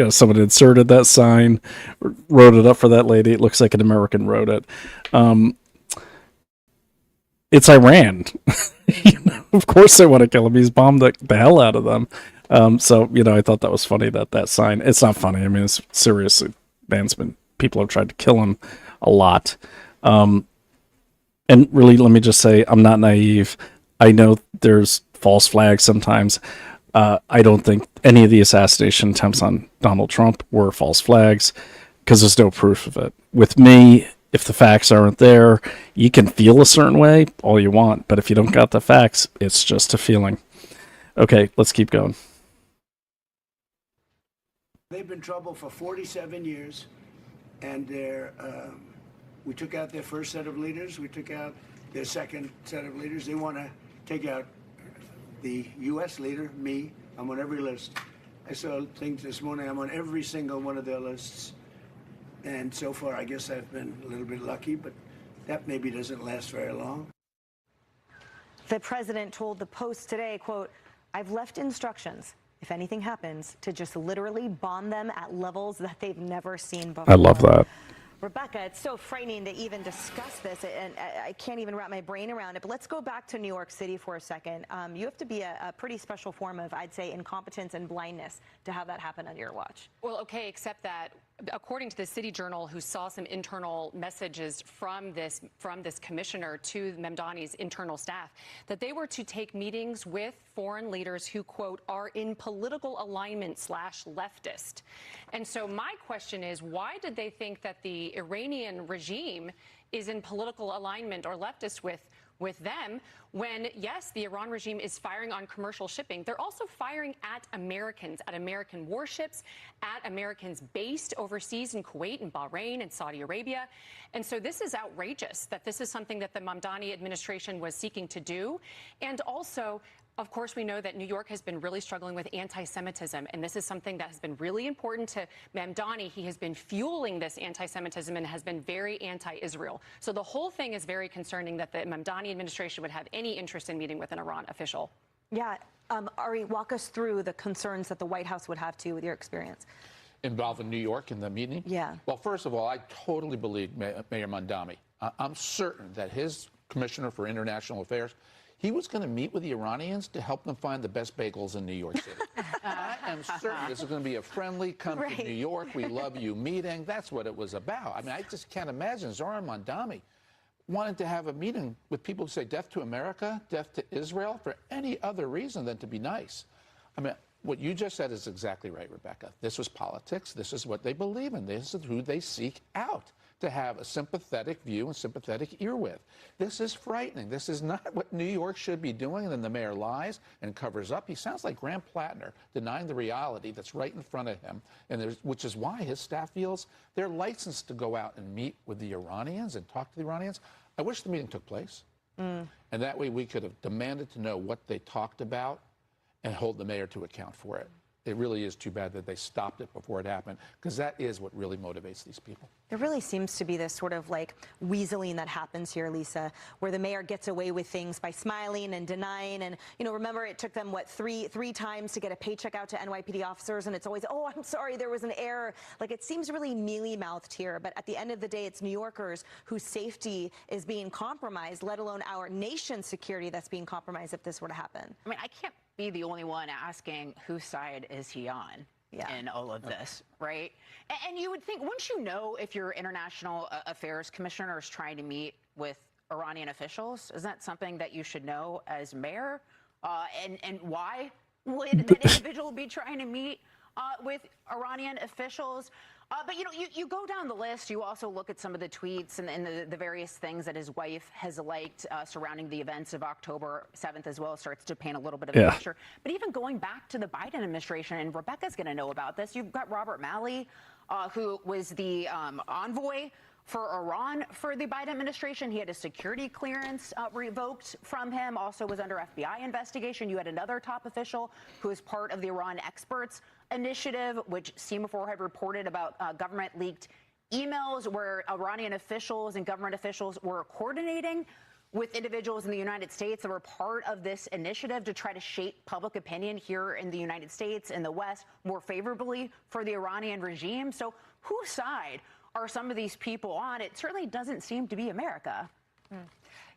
someone inserted that sign, wrote it up for that lady, it looks like an American wrote it. It's Iran. Of course they want to kill him. He's bombed the hell out of them. So I thought that was funny that sign. It's not funny. I mean, it's serious advancement. People have tried to kill him a lot. And really, let me just say, I'm not naive. I know there's false flags sometimes. I don't think any of the assassination attempts on Donald Trump were false flags because there's no proof of it. With me, if the facts aren't there, you can feel a certain way all you want, but if you don't got the facts, it's just a feeling. Okay, let's keep going. They've been in trouble for 47 years, and we took out their first set of leaders. We took out their second set of leaders. They want to take out the U.S. leader, me. I'm on every list. I saw things this morning. I'm on every single one of their lists. And so far, I guess I've been a little bit lucky, but that maybe doesn't last very long. The president told the Post today, quote, "I've left instructions, if anything happens, to just literally bomb them at levels that they've never seen before." I love that. Rebecca, it's so frightening to even discuss this, and I can't even wrap my brain around it. But let's go back to New York City for a second. You have to be a pretty special form of, I'd say, incompetence and blindness to have that happen under your watch. Well, okay, except that according to the City Journal, who saw some internal messages from this commissioner to Mamdani's internal staff, that they were to take meetings with foreign leaders who, quote, are in political alignment / leftist. And so my question is, why did they think that the Iranian regime is in political alignment or leftist with them when, yes, the Iran regime is firing on commercial shipping? They're also firing at Americans, at American warships, at Americans based overseas in Kuwait and Bahrain and Saudi Arabia. And so this is outrageous that this is something that the Mamdani administration was seeking to do. And also, of course, we know that New York has been really struggling with anti-Semitism, and this is something that has been really important to Mamdani. He has been fueling this anti-Semitism and has been very anti-Israel. So the whole thing is very concerning that the Mamdani administration would have any interest in meeting with an Iran official. Yeah. Ari, walk us through the concerns that the White House would have to with your experience. Involving New York in the meeting? Yeah. Well, first of all, I totally believe Mayor Mamdani. I'm certain that his Commissioner for International Affairs, he was going to meet with the Iranians to help them find the best bagels in New York City. I am certain this is going to be a friendly, come to New York, we love you meeting. That's what it was about. I mean, I just can't imagine Zohran Mamdani wanted to have a meeting with people who say death to America, death to Israel, for any other reason than to be nice. I mean, what you just said is exactly right, Rebecca. This was politics. This is what they believe in. This is who they seek out to have a sympathetic view and sympathetic ear with. This is frightening. This is not what New York should be doing. And then the mayor lies and covers up. He sounds like Graham Plattner, denying the reality that's right in front of him, and which is why his staff feels they're licensed to go out and meet with the Iranians and talk to the Iranians. I wish the meeting took place. And that way we could have demanded to know what they talked about and hold the mayor to account for it. It really is too bad that they stopped it before it happened, because that is what really motivates these people. There really seems to be this sort of like weaseling that happens here, Lisa, where the mayor gets away with things by smiling and denying. And, remember, it took them, what, three times to get a paycheck out to NYPD officers. And it's always, oh, I'm sorry, there was an error. Like, it seems really mealy-mouthed here. But at the end of the day, it's New Yorkers whose safety is being compromised, let alone our nation's security that's being compromised if this were to happen. I mean, I can't be the only one asking whose side is he on in all of this, right? And you would think, wouldn't you know if your international affairs commissioner is trying to meet with Iranian officials? Isn't that something that you should know as mayor? And why would an individual be trying to meet with Iranian officials? But, you go down the list. You also look at some of the tweets and the various things that his wife has liked surrounding the events of October 7th as well. Starts to paint a little bit of a picture. But even going back to the Biden administration, and Rebecca's going to know about this, you've got Robert Malley, who was the envoy for Iran for the Biden administration. He had his security clearance revoked from him, also was under FBI investigation. You had another top official who is part of the Iran Experts Initiative, which Semaphore had reported about government leaked emails where Iranian officials and government officials were coordinating with individuals in the United States that were part of this initiative to try to shape public opinion here in the United States and the West more favorably for the Iranian regime. So whose side are some of these people on? It certainly doesn't seem to be America.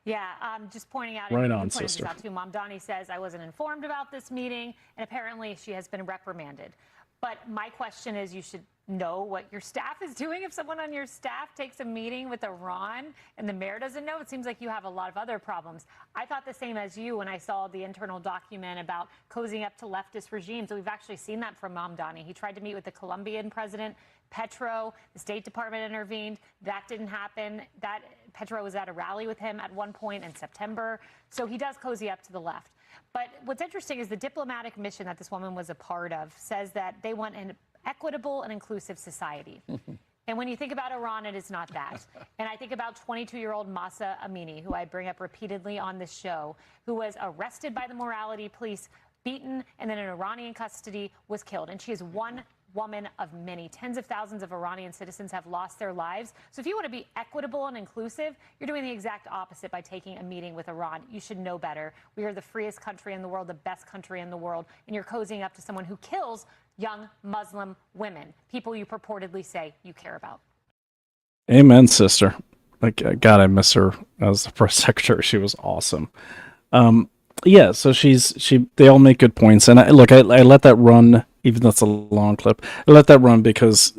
Yeah, just pointing out. Right you on, pointed sister. This out too. Mamdani says, I wasn't informed about this meeting, and apparently she has been reprimanded. But my question is, you should know what your staff is doing. If someone on your staff takes a meeting with Iran and the mayor doesn't know, it seems like you have a lot of other problems. I thought the same as you when I saw the internal document about cozying up to leftist regimes. We've actually seen that from Mamdani. He tried to meet with the Colombian president, Petro. The State Department intervened. That didn't happen. Petro was at a rally with him at one point in September. So he does cozy up to the left. But what's interesting is the diplomatic mission that this woman was a part of says that they want an equitable and inclusive society. And when you think about Iran, it is not that. And I think about 22-year-old Mahsa Amini, who I bring up repeatedly on this show, who was arrested by the morality police, beaten, and then in Iranian custody was killed. And she is one woman of many. Tens of thousands of Iranian citizens have lost their lives. So if you want to be equitable and inclusive, you're doing the exact opposite by taking a meeting with Iran. You should know better. We are the freest country in the world, the best country in the world, and you're cozying up to someone who kills young Muslim women, people you purportedly say you care about. Amen, sister. Like, God, I miss her as the press secretary. She was awesome. Yeah, so they all make good points. And I let that run, even though it's a long clip. I let that run because,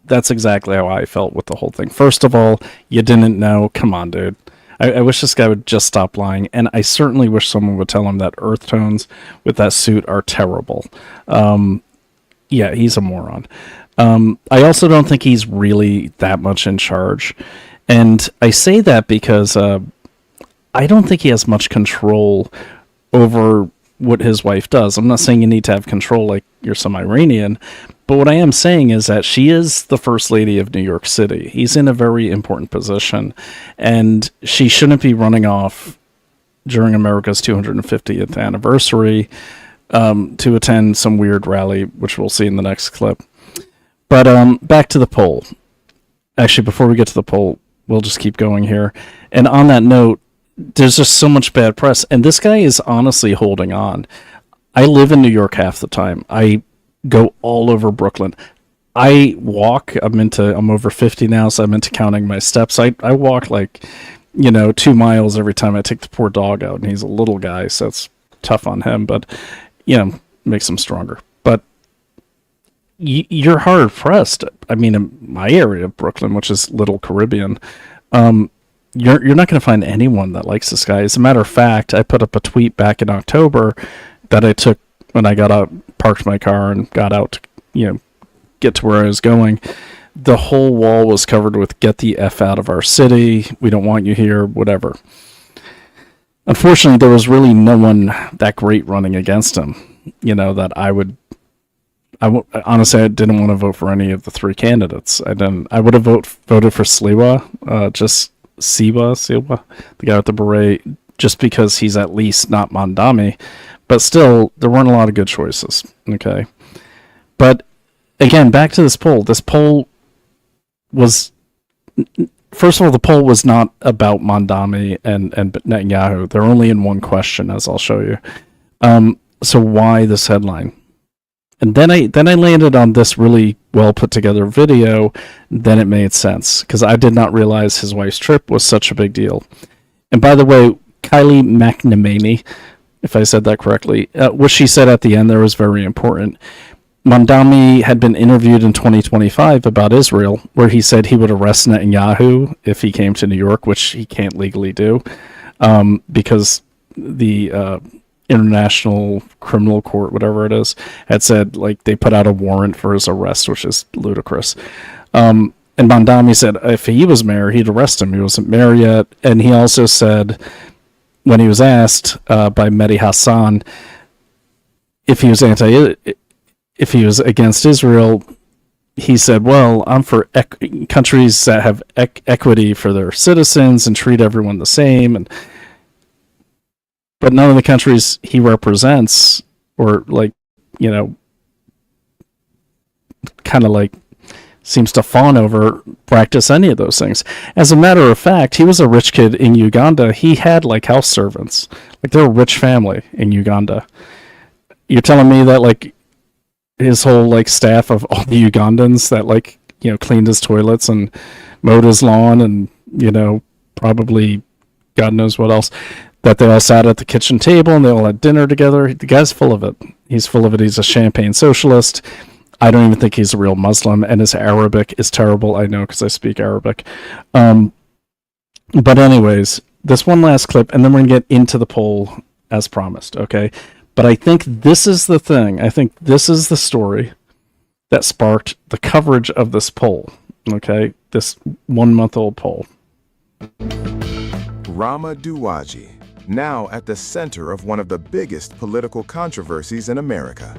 that's exactly how I felt with the whole thing. First of all, you didn't know. Come on, dude. I wish this guy would just stop lying. And I certainly wish someone would tell him that earth tones with that suit are terrible. Yeah, he's a moron. I also don't think he's really that much in charge. And I say that because I don't think he has much control over what his wife does. I'm not saying you need to have control like you're some Iranian, but what I am saying is that she is the first lady of New York City. He's in a very important position, and she shouldn't be running off during America's 250th anniversary to attend some weird rally, which we'll see in the next clip. But back to the poll. Actually, before we get to the poll, we'll just keep going here. And on that note, there's just so much bad press, and this guy is honestly holding on. I live in New York half the time. I go all over Brooklyn. I walk. I'm over 50 now, so I'm into counting my steps. I walk 2 miles every time I take the poor dog out, and he's a little guy, so it's tough on him, but makes him stronger. But you're hard pressed. I mean, in my area of Brooklyn, which is Little Caribbean, you're not going to find anyone that likes this guy. As a matter of fact, I put up a tweet back in October that I took when I got out, parked my car, and got out to get to where I was going. The whole wall was covered with "Get the F out of our city. We don't want you here." Whatever. Unfortunately, there was really no one that great running against him. That honestly, I didn't want to vote for any of the three candidates. I would have voted for Sliwa, just Siwa, the guy with the beret, just because he's at least not Mamdani. But still, there weren't a lot of good choices. Okay, but again, back to this poll. This poll was, first of all, the poll was not about Mamdani and Netanyahu. They're only in one question, as I'll show you. So why this headline? And then I landed on this really well put together video. Then it made sense because I did not realize his wife's trip was such a big deal. And by the way, Kylie McNamee, if I said that correctly, what she said at the end there was very important. Mamdani had been interviewed in 2025 about Israel, where he said he would arrest Netanyahu if he came to New York, which he can't legally do because the International Criminal Court, whatever it is, had said they put out a warrant for his arrest, which is ludicrous. And Mamdani said if he was mayor, he'd arrest him. He wasn't mayor yet. And he also said, when he was asked by Mehdi Hassan if he was against Israel, he said, well, I'm for countries that have equity for their citizens and treat everyone the same. But none of the countries he represents, or kind of seems to fawn over, practice any of those things. As a matter of fact, he was a rich kid in Uganda. He had house servants. They're a rich family in Uganda. You're telling me that his whole staff of all the Ugandans that cleaned his toilets and mowed his lawn and probably God knows what else, that they all sat at the kitchen table and they all had dinner together. The guy's full of it. He's full of it. He's a champagne socialist. I don't even think he's a real Muslim, and his Arabic is terrible. I know because I speak Arabic. But anyways, this one last clip, and then we're going to get into the poll as promised, okay? But I think this is the thing. I think this is the story that sparked the coverage of this poll, okay? This 1-month-old poll. Rama Douaji, now at the center of one of the biggest political controversies in America.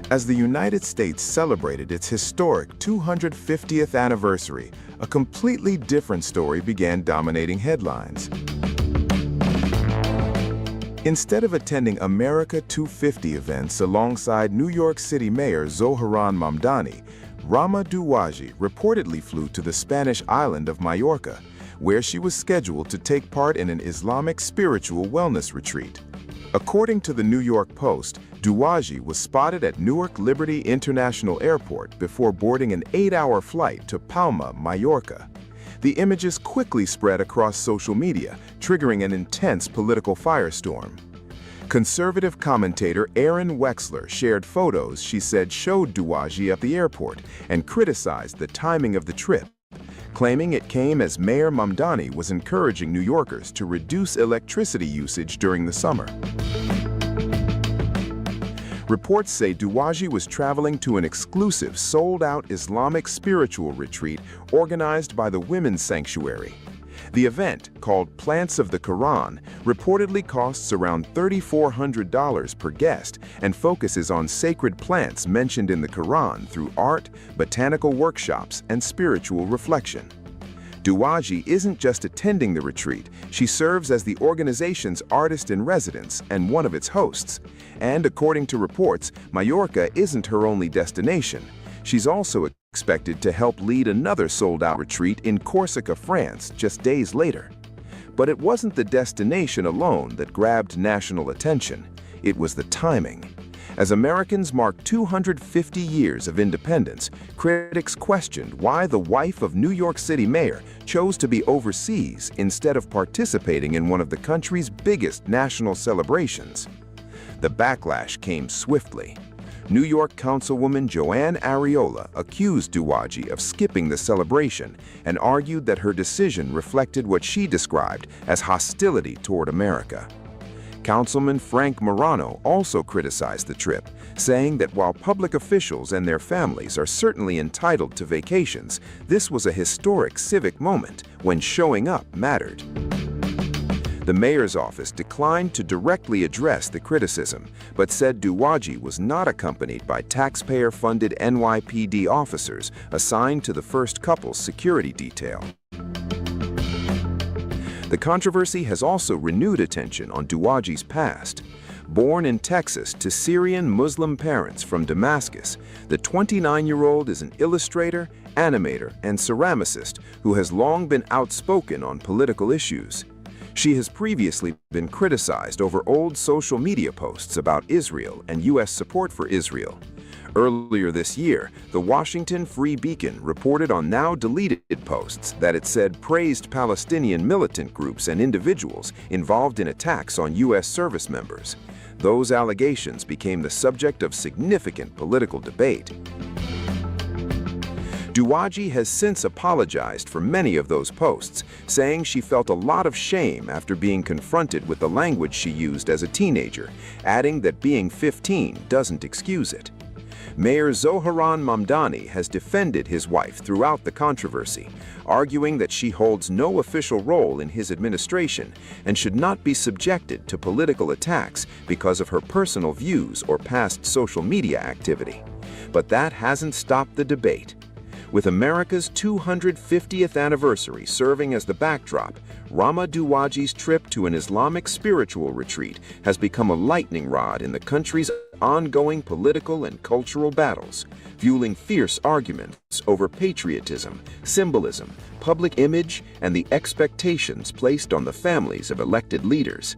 As the United States celebrated its historic 250th anniversary, a completely different story began dominating headlines. Instead of attending America 250 events alongside New York City Mayor Zohran Mamdani, Rama Douaji reportedly flew to the Spanish island of Majorca, where she was scheduled to take part in an Islamic spiritual wellness retreat. According to the New York Post, Douaji was spotted at Newark Liberty International Airport before boarding an 8-hour flight to Palma, Majorca. The images quickly spread across social media, triggering an intense political firestorm. Conservative commentator Aaron Wexler shared photos she said showed Douaji at the airport and criticized the timing of the trip, claiming it came as Mayor Mamdani was encouraging New Yorkers to reduce electricity usage during the summer. Reports say Douaji was traveling to an exclusive, sold-out Islamic spiritual retreat organized by the Women's Sanctuary. The event, called Plants of the Quran, reportedly costs around $3,400 per guest and focuses on sacred plants mentioned in the Quran through art, botanical workshops, and spiritual reflection. Douaji isn't just attending the retreat, she serves as the organization's artist-in-residence and one of its hosts. And according to reports, Majorca isn't her only destination. She's also expected to help lead another sold-out retreat in Corsica, France, just days later. But it wasn't the destination alone that grabbed national attention. It was the timing. As Americans marked 250 years of independence, critics questioned why the wife of New York City mayor chose to be overseas instead of participating in one of the country's biggest national celebrations. The backlash came swiftly. New York Councilwoman Joanne Ariola accused Douaji of skipping the celebration and argued that her decision reflected what she described as hostility toward America. Councilman Frank Morano also criticized the trip, saying that while public officials and their families are certainly entitled to vacations, this was a historic civic moment when showing up mattered. The mayor's office declined to directly address the criticism, but said Douaji was not accompanied by taxpayer-funded NYPD officers assigned to the first couple's security detail. The controversy has also renewed attention on Douaji's past. Born in Texas to Syrian Muslim parents from Damascus, the 29-year-old is an illustrator, animator, and ceramicist who has long been outspoken on political issues. She has previously been criticized over old social media posts about Israel and U.S. support for Israel. Earlier this year, the Washington Free Beacon reported on now-deleted posts that it said praised Palestinian militant groups and individuals involved in attacks on U.S. service members. Those allegations became the subject of significant political debate. Douaji has since apologized for many of those posts, saying she felt a lot of shame after being confronted with the language she used as a teenager, adding that being 15 doesn't excuse it. Mayor Zohran Mamdani has defended his wife throughout the controversy, arguing that she holds no official role in his administration and should not be subjected to political attacks because of her personal views or past social media activity. But that hasn't stopped the debate. With America's 250th anniversary serving as the backdrop, Rama Duwaji's trip to an Islamic spiritual retreat has become a lightning rod in the country's ongoing political and cultural battles, fueling fierce arguments over patriotism, symbolism, public image, and the expectations placed on the families of elected leaders.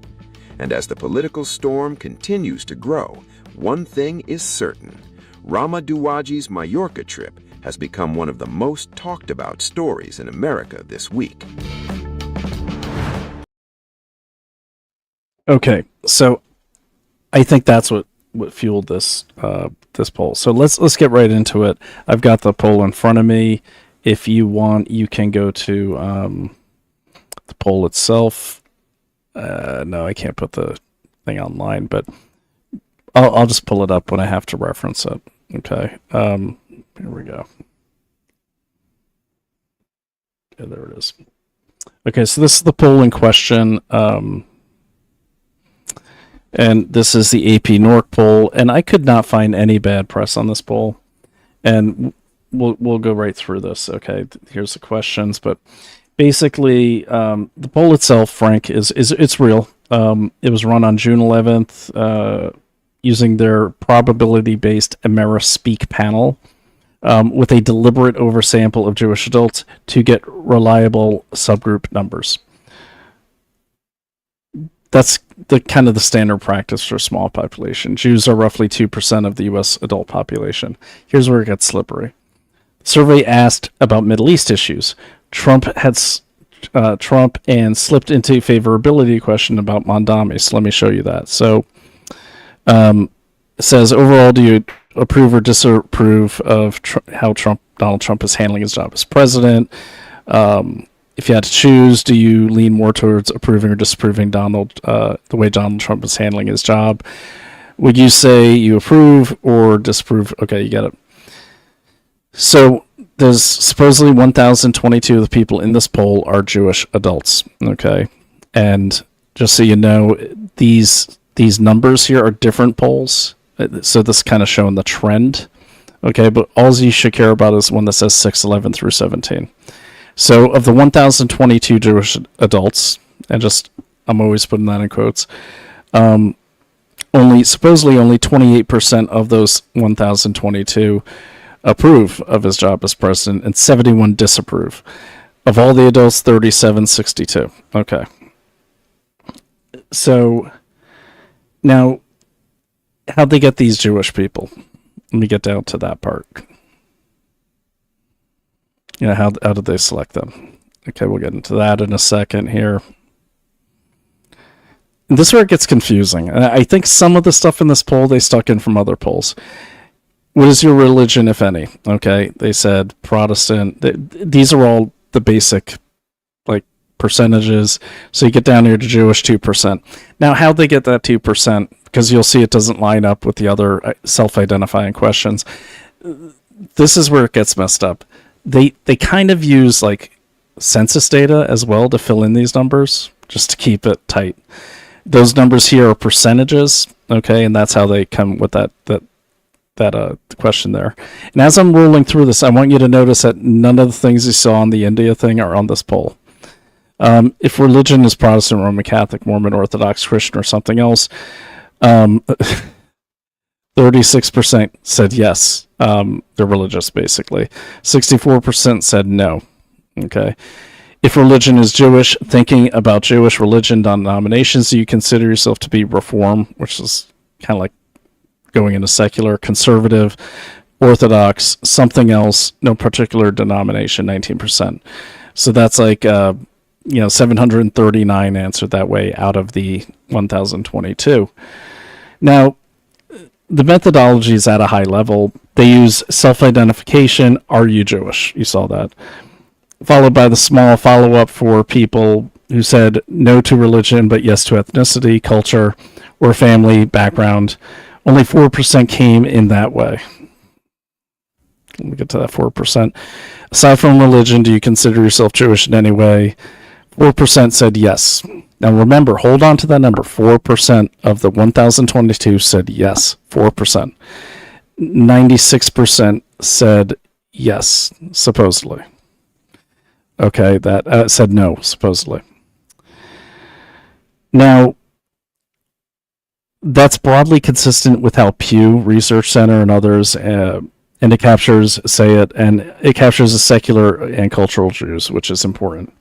And as the political storm continues to grow, one thing is certain: Rama Duwaji's Mallorca trip has become one of the most talked about stories in America this week. Okay, so I think that's what fueled this this poll. So let's get right into it. I've got the poll in front of me. If you want, you can go to the poll itself. No, I can't put the thing online, but I'll just pull it up when I have to reference it. Okay. Here we go. Okay, there it is. Okay, so this is the poll in question. And this is the AP-NORC poll, and I could not find any bad press on this poll. And we'll go right through this. Okay, here's the questions, but basically, the poll itself, Frank, is it's real. It was run on June 11th using their probability-based Amerispeak panel with a deliberate oversample of Jewish adults to get reliable subgroup numbers. That's the kind of the standard practice for a small population. Jews are roughly 2% of the U.S. adult population. Here's where it gets slippery. The survey asked about Middle East issues. Trump and slipped into favorability question about Mamdani. So let me show you that. So it says, overall, do you approve or disapprove of how Donald Trump is handling his job as president? If you had to choose, do you lean more towards approving or disapproving the way Donald Trump is handling his job? Would you say you approve or disapprove? Okay, you get it. So there's supposedly 1,022 of the people in this poll are Jewish adults. Okay, and just so you know, these numbers here are different polls. So this is kind of showing the trend. Okay, but all you should care about is one that says 6/11 through 17. So of the 1,022 Jewish adults, and I'm always putting that in quotes, supposedly only 28% of those 1,022 approve of his job as president, and 71 disapprove. Of all the adults, 37/62. Okay. So now, how'd they get these Jewish people? Let me get down to that part. You know, how did they select them? Okay, we'll get into that in a second here. And this is where it gets confusing. I think some of the stuff in this poll they stuck in from other polls. What is your religion, if any? Okay, they said Protestant. These are all the basic, percentages. So you get down here to Jewish, 2%. Now, how'd they get that 2%? Because you'll see it doesn't line up with the other self-identifying questions. This is where it gets messed up. They kind of use census data as well to fill in these numbers, just to keep it tight. Those numbers here are percentages, okay, and that's how they come with that question there. And as I'm rolling through this, I want you to notice that none of the things you saw on the India thing are on this poll. If religion is Protestant, Roman Catholic, Mormon, Orthodox, Christian, or something else, 36% said yes, they're religious, basically. 64% said no. Okay. If religion is Jewish, thinking about Jewish religion denominations, do you consider yourself to be Reform, which is kind of like going into secular, conservative, Orthodox, something else, no particular denomination, 19%. So that's 739 answered that way out of the 1,022. Now, the methodology is at a high level. They use self-identification. Are you Jewish? You saw that. Followed by the small follow-up for people who said no to religion, but yes to ethnicity, culture, or family background. Only 4% came in that way. Let me get to that 4%. Aside from religion, do you consider yourself Jewish in any way? 4% said yes. Now remember, hold on to that number. 4% of the 1,022 said yes. 4%. 96% said yes, supposedly. Okay, that said no, supposedly. Now, that's broadly consistent with how Pew Research Center and others, and it captures, say it, and it captures the secular and cultural Jews, which is important.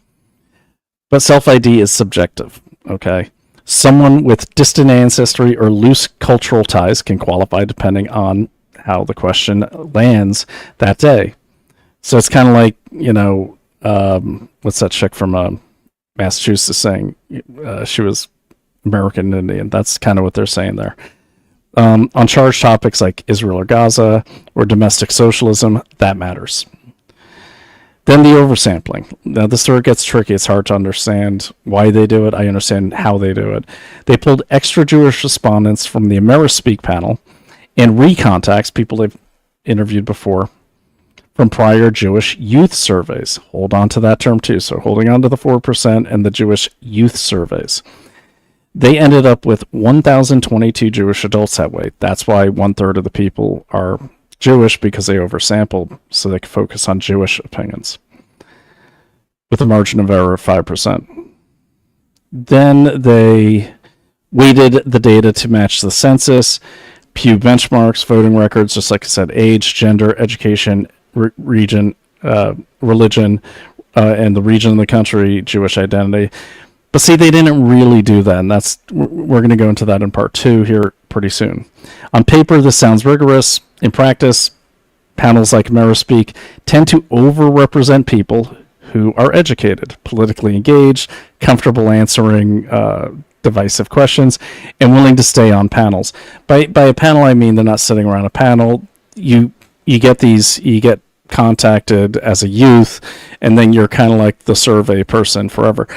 But self-ID is subjective, okay? Someone with distant ancestry or loose cultural ties can qualify depending on how the question lands that day. So it's kind of like, what's that chick from Massachusetts saying? She was American Indian. That's kind of what they're saying there. On charged topics like Israel or Gaza or domestic socialism, that matters. Then the oversampling. Now, this sort of gets tricky. It's hard to understand why they do it. I understand how they do it. They pulled extra Jewish respondents from the AmeriSpeak panel and recontacts, people they've interviewed before, from prior Jewish youth surveys. Hold on to that term, too. So holding on to the 4% and the Jewish youth surveys. They ended up with 1,022 Jewish adults that way. That's why 1/3 of the people are Jewish, because they oversampled so they could focus on Jewish opinions with a margin of error of 5%. Then they weighted the data to match the census, Pew benchmarks, voting records, just like I said, age, gender, education, region, religion, and the region of the country, Jewish identity. But see, they didn't really do that, and we're going to go into that in part 2 here pretty soon. On paper, this sounds rigorous. In practice, panels like AmeriSpeak tend to overrepresent people who are educated, politically engaged, comfortable answering divisive questions, and willing to stay on panels. By a panel, I mean they're not sitting around a panel. You get contacted as a youth, and then you're kind of like the survey person forever.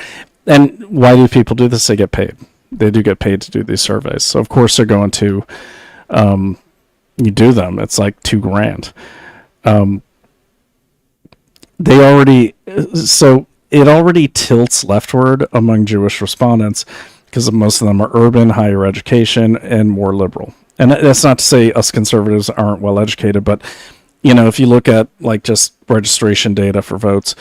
And why do people do this? They get paid. They do get paid to do these surveys. So of course they're going to, you do them. It's like $2,000. It already tilts leftward among Jewish respondents because most of them are urban, higher education, and more liberal. And that's not to say us conservatives aren't well educated, but if you look at like just registration data for votes,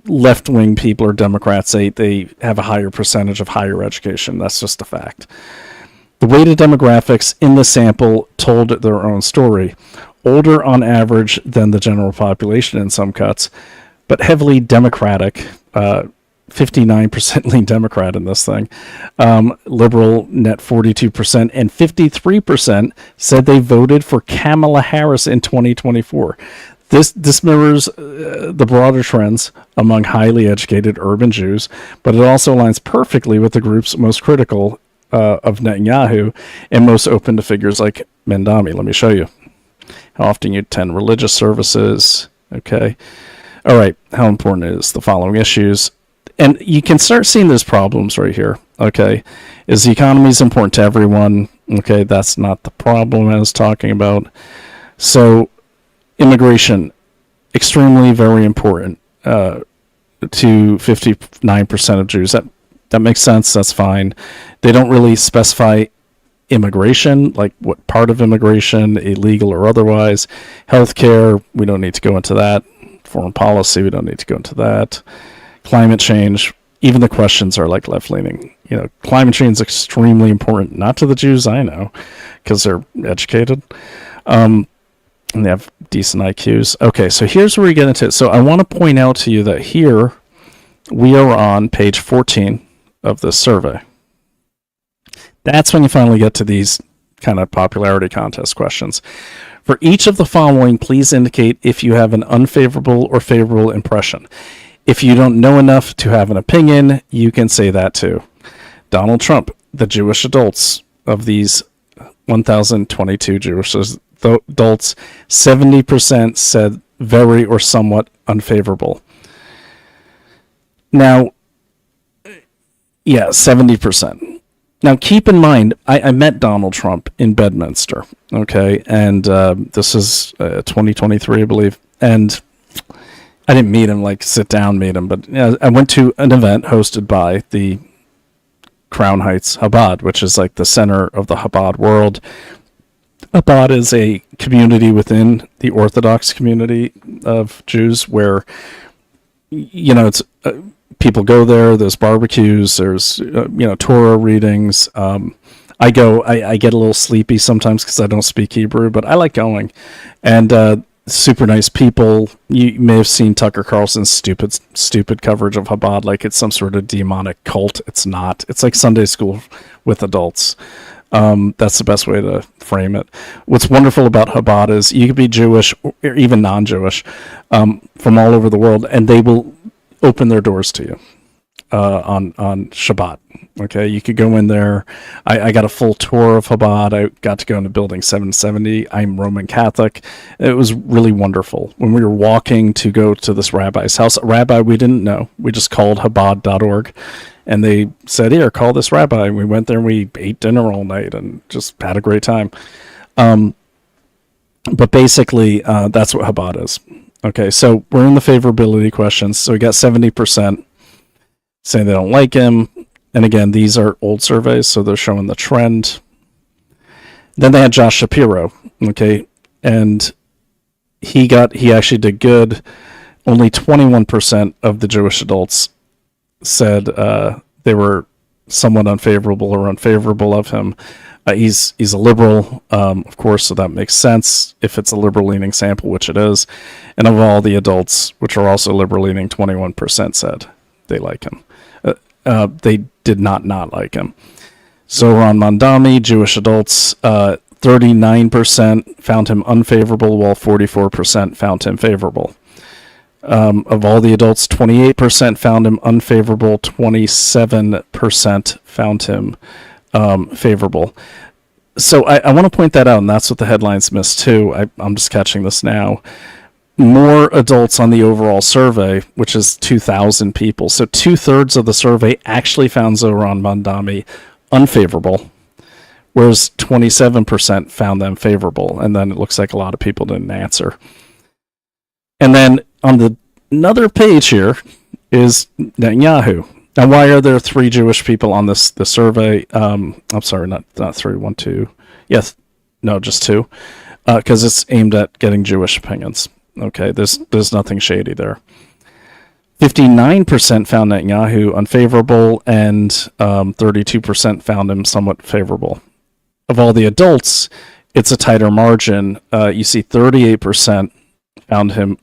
left-wing people or Democrats, they have a higher percentage of higher education. That's just a fact. The weighted demographics in the sample told their own story. Older on average than the general population in some cuts, but heavily Democratic, 59% lean Democrat in this thing. Liberal net 42%, and 53% said they voted for Kamala Harris in 2024. This mirrors the broader trends among highly educated urban Jews, but it also aligns perfectly with the groups most critical of Netanyahu and most open to figures like Mamdani. Let me show you how often you attend religious services. Okay. All right. How important is the following issues? And you can start seeing those problems right here. Okay. Is the economy is important to everyone? Okay. That's not the problem I was talking about. So, immigration, extremely very important to 59% of Jews. That makes sense. That's fine. They don't really specify immigration, like what part of immigration, illegal or otherwise. Healthcare, we don't need to go into that. Foreign policy, we don't need to go into that. Climate change, even the questions are like left-leaning. Climate change is extremely important, not to the Jews I know, because they're educated. And they have decent IQs. Okay, so here's where we get into it. So I want to point out to you that here we are on page 14 of this survey. That's when you finally get to these kind of popularity contest questions. For each of the following, please indicate if you have an unfavorable or favorable impression. If you don't know enough to have an opinion, you can say that too. Donald Trump, the Jewish adults of these 1,022 Jewish adults, 70% said very or somewhat unfavorable. Now, yeah, 70%. Now, keep in mind, I met Donald Trump in Bedminster, okay? And this is 2023, I believe. And I didn't meet him, like sit down, meet him. But I went to an event hosted by the Crown Heights Chabad, which is like the center of the Chabad world. Chabad is a community within the Orthodox community of Jews where, it's people go there. There's barbecues. There's Torah readings. I get a little sleepy sometimes because I don't speak Hebrew, but I like going. And super nice people. You may have seen Tucker Carlson's stupid coverage of Chabad like it's some sort of demonic cult. It's not. It's like Sunday school with adults. That's the best way to frame it. What's wonderful about Chabad is you could be Jewish or even non-Jewish from all over the world, and they will open their doors to you on Shabbat. Okay, you could go in there. I got a full tour of Chabad. I got to go into Building 770. I'm Roman Catholic. It was really wonderful. When we were walking to go to this rabbi's house, a rabbi we didn't know. We just called Chabad.org. And they said, here, call this rabbi. And we went there and we ate dinner all night and just had a great time. But basically, that's what Chabad is. Okay, so we're in the favorability questions. So we got 70% saying they don't like him. And again, these are old surveys, so they're showing the trend. Then they had Josh Shapiro, okay, and he actually did good. Only 21% of the Jewish adults said they were somewhat unfavorable or unfavorable of him. He's a liberal, of course, so that makes sense if it's a liberal-leaning sample, which it is. And of all the adults, which are also liberal-leaning, 21% said they like him. They did not like him. Zohran Mamdani, Jewish adults, 39% found him unfavorable, while 44% found him favorable. Of all the adults, 28% found him unfavorable, 27% found him favorable. So I want to point that out, and that's what the headlines missed too. I'm just catching this now. More adults on the overall survey, which is 2,000 people. So 2/3 of the survey actually found Zohran Mamdani unfavorable, whereas 27% found them favorable. And then it looks like a lot of people didn't answer. And then on another page here is Netanyahu. Now, why are there 3 Jewish people on the survey? I'm sorry, not 3, 1, 2. Yes, no, just 2, because it's aimed at getting Jewish opinions. Okay, there's nothing shady there. 59% found Netanyahu unfavorable, and 32% found him somewhat favorable. Of all the adults, it's a tighter margin. You see 38% found him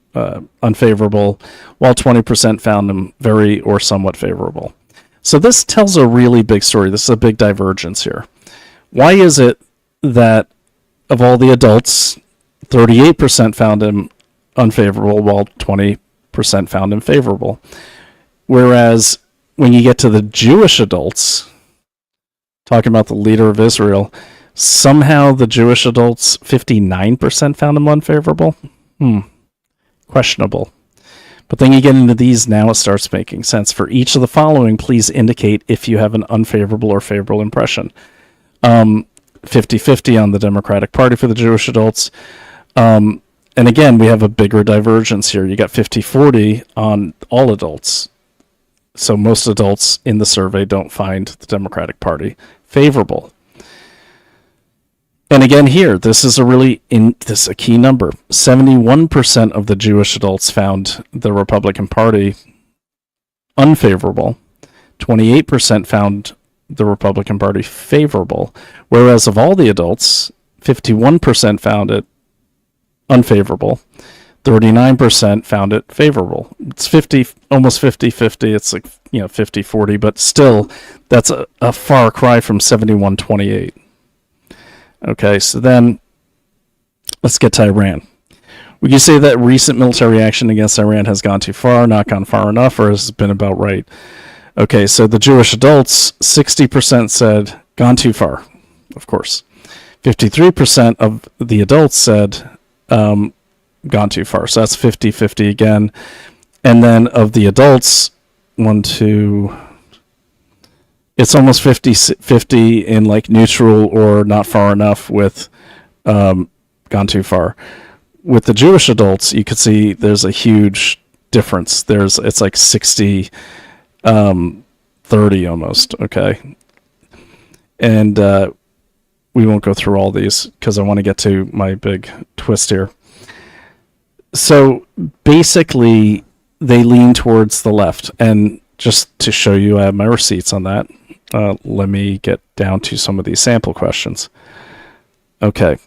unfavorable, while 20% found him very or somewhat favorable. So this tells a really big story. This is a big divergence here. Why is it that of all the adults, 38% found him unfavorable, while 20% found him favorable? Whereas when you get to the Jewish adults, talking about the leader of Israel, somehow the Jewish adults, 59% found him unfavorable? Questionable. But then you get into these, now it starts making sense. For each of the following, please indicate if you have an unfavorable or favorable impression. 50-50 on the Democratic Party for the Jewish adults. And again, we have a bigger divergence here. You got 50-40 on all adults. So most adults in the survey don't find the Democratic Party favorable. And again here, this is a key number. 71% of the Jewish adults found the Republican Party unfavorable. 28% found the Republican Party favorable. Whereas of all the adults, 51% found it unfavorable. 39% found it favorable. It's almost 50-50. It's like, 50-40, but still, that's a far cry from 71-28. Okay, so then let's get to Iran. Would you say that recent military action against Iran has gone too far, not gone far enough, or has it been about right? Okay, so the Jewish adults, 60% said gone too far, of course. 53% of the adults said gone too far. So that's 50-50 again. And then of the adults, it's almost 50-50 in like neutral or not far enough with gone too far. With the Jewish adults, you could see there's a huge difference. It's like 60-30 almost, okay? And we won't go through all these because I want to get to my big twist here. So basically, they lean towards the left. And just to show you, I have my receipts on that. Let me get down to some of these sample questions. Okay.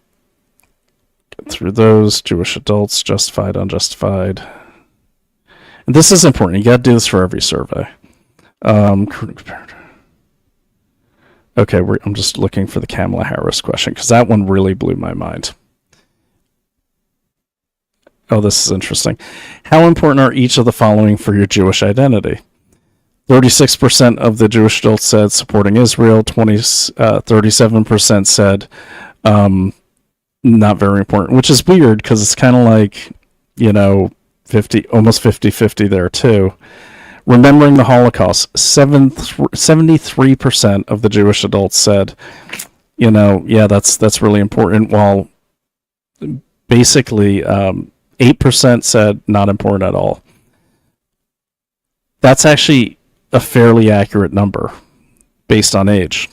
Get through those. Jewish adults, justified, unjustified. And this is important. You got to do this for every survey. Okay, I'm just looking for the Kamala Harris question because that one really blew my mind. Oh, this is interesting. How important are each of the following for your Jewish identity? 36% of the Jewish adults said supporting Israel. 37% said not very important, which is weird because it's kind of like, almost 50-50 there too. Remembering the Holocaust, 73% of the Jewish adults said, that's really important, while basically 8% said not important at all. That's actually a fairly accurate number based on age.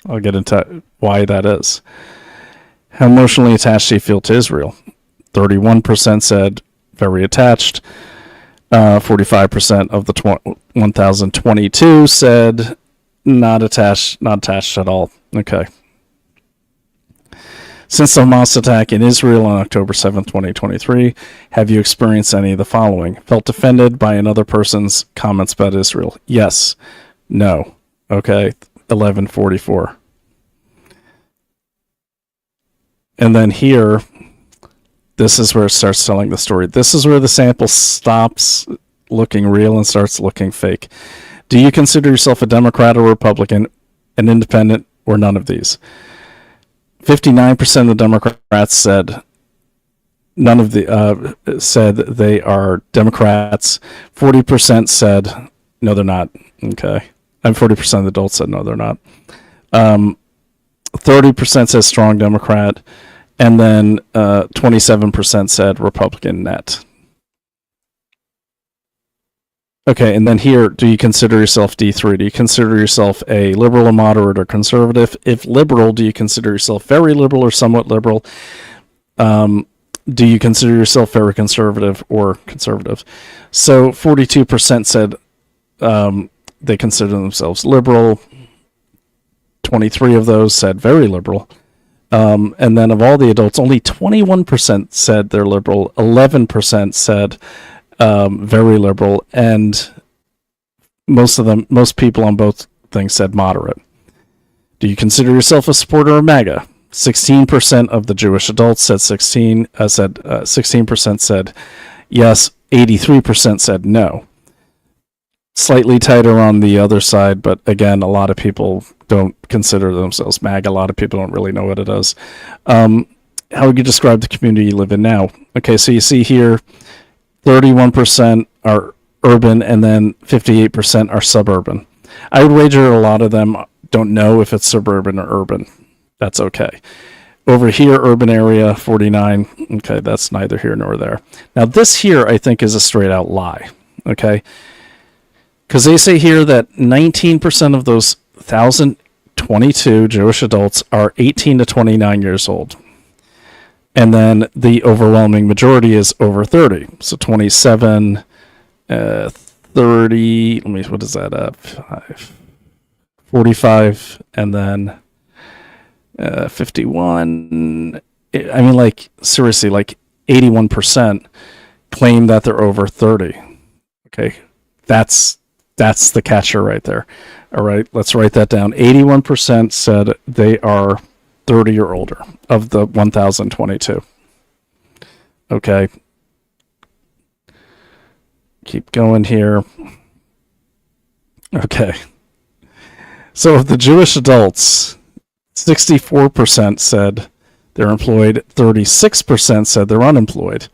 I'll get into why that is. How emotionally attached do you feel to Israel? 31% said very attached. 45% of the 1,022 said not attached at all. Okay. Since the Hamas attack in Israel on October 7th, 2023, have you experienced any of the following? Felt offended by another person's comments about Israel? Yes. No. Okay. 1144. And then here, this is where it starts telling the story. This is where the sample stops looking real and starts looking fake. Do you consider yourself a Democrat or Republican, an independent, or none of these? 59% of the Democrats said none of the said they are Democrats. 40% said no, they're not. Okay, and 40% of the adults said no, they're not. 30% says strong Democrat, and then 27% said Republican net. Okay, and then here, do you consider yourself D3? Do you consider yourself a liberal, a moderate, or conservative? If liberal, do you consider yourself very liberal or somewhat liberal? Do you consider yourself very conservative or conservative? So 42% said they consider themselves liberal. 23 of those said very liberal. And then of all the adults, only 21% said they're liberal. 11% said very liberal, and most people on both things said moderate. Do you consider yourself a supporter of MAGA? 16% of the Jewish adults said 16% said yes. 83% said no. Slightly tighter on the other side, but again, a lot of people don't consider themselves MAGA. A lot of people don't really know what it is. How would you describe the community you live in now? Okay, so you see here, 31% are urban, and then 58% are suburban. I would wager a lot of them don't know if it's suburban or urban. That's okay. Over here, urban area, 49. Okay, that's neither here nor there. Now, this here, I think, is a straight-out lie. Okay? Because they say here that 19% of those 1,022 Jewish adults are 18 to 29 years old. And then the overwhelming majority is over 30. So 27, 30, what is that? 45, and then 51. I mean, like, seriously, like 81% claim that they're over 30. Okay, that's the catcher right there. All right, let's write that down. 81% said they are 30 or older of the 1,022. Okay. Keep going here. Okay. So of the Jewish adults, 64% said they're employed, 36% said they're unemployed.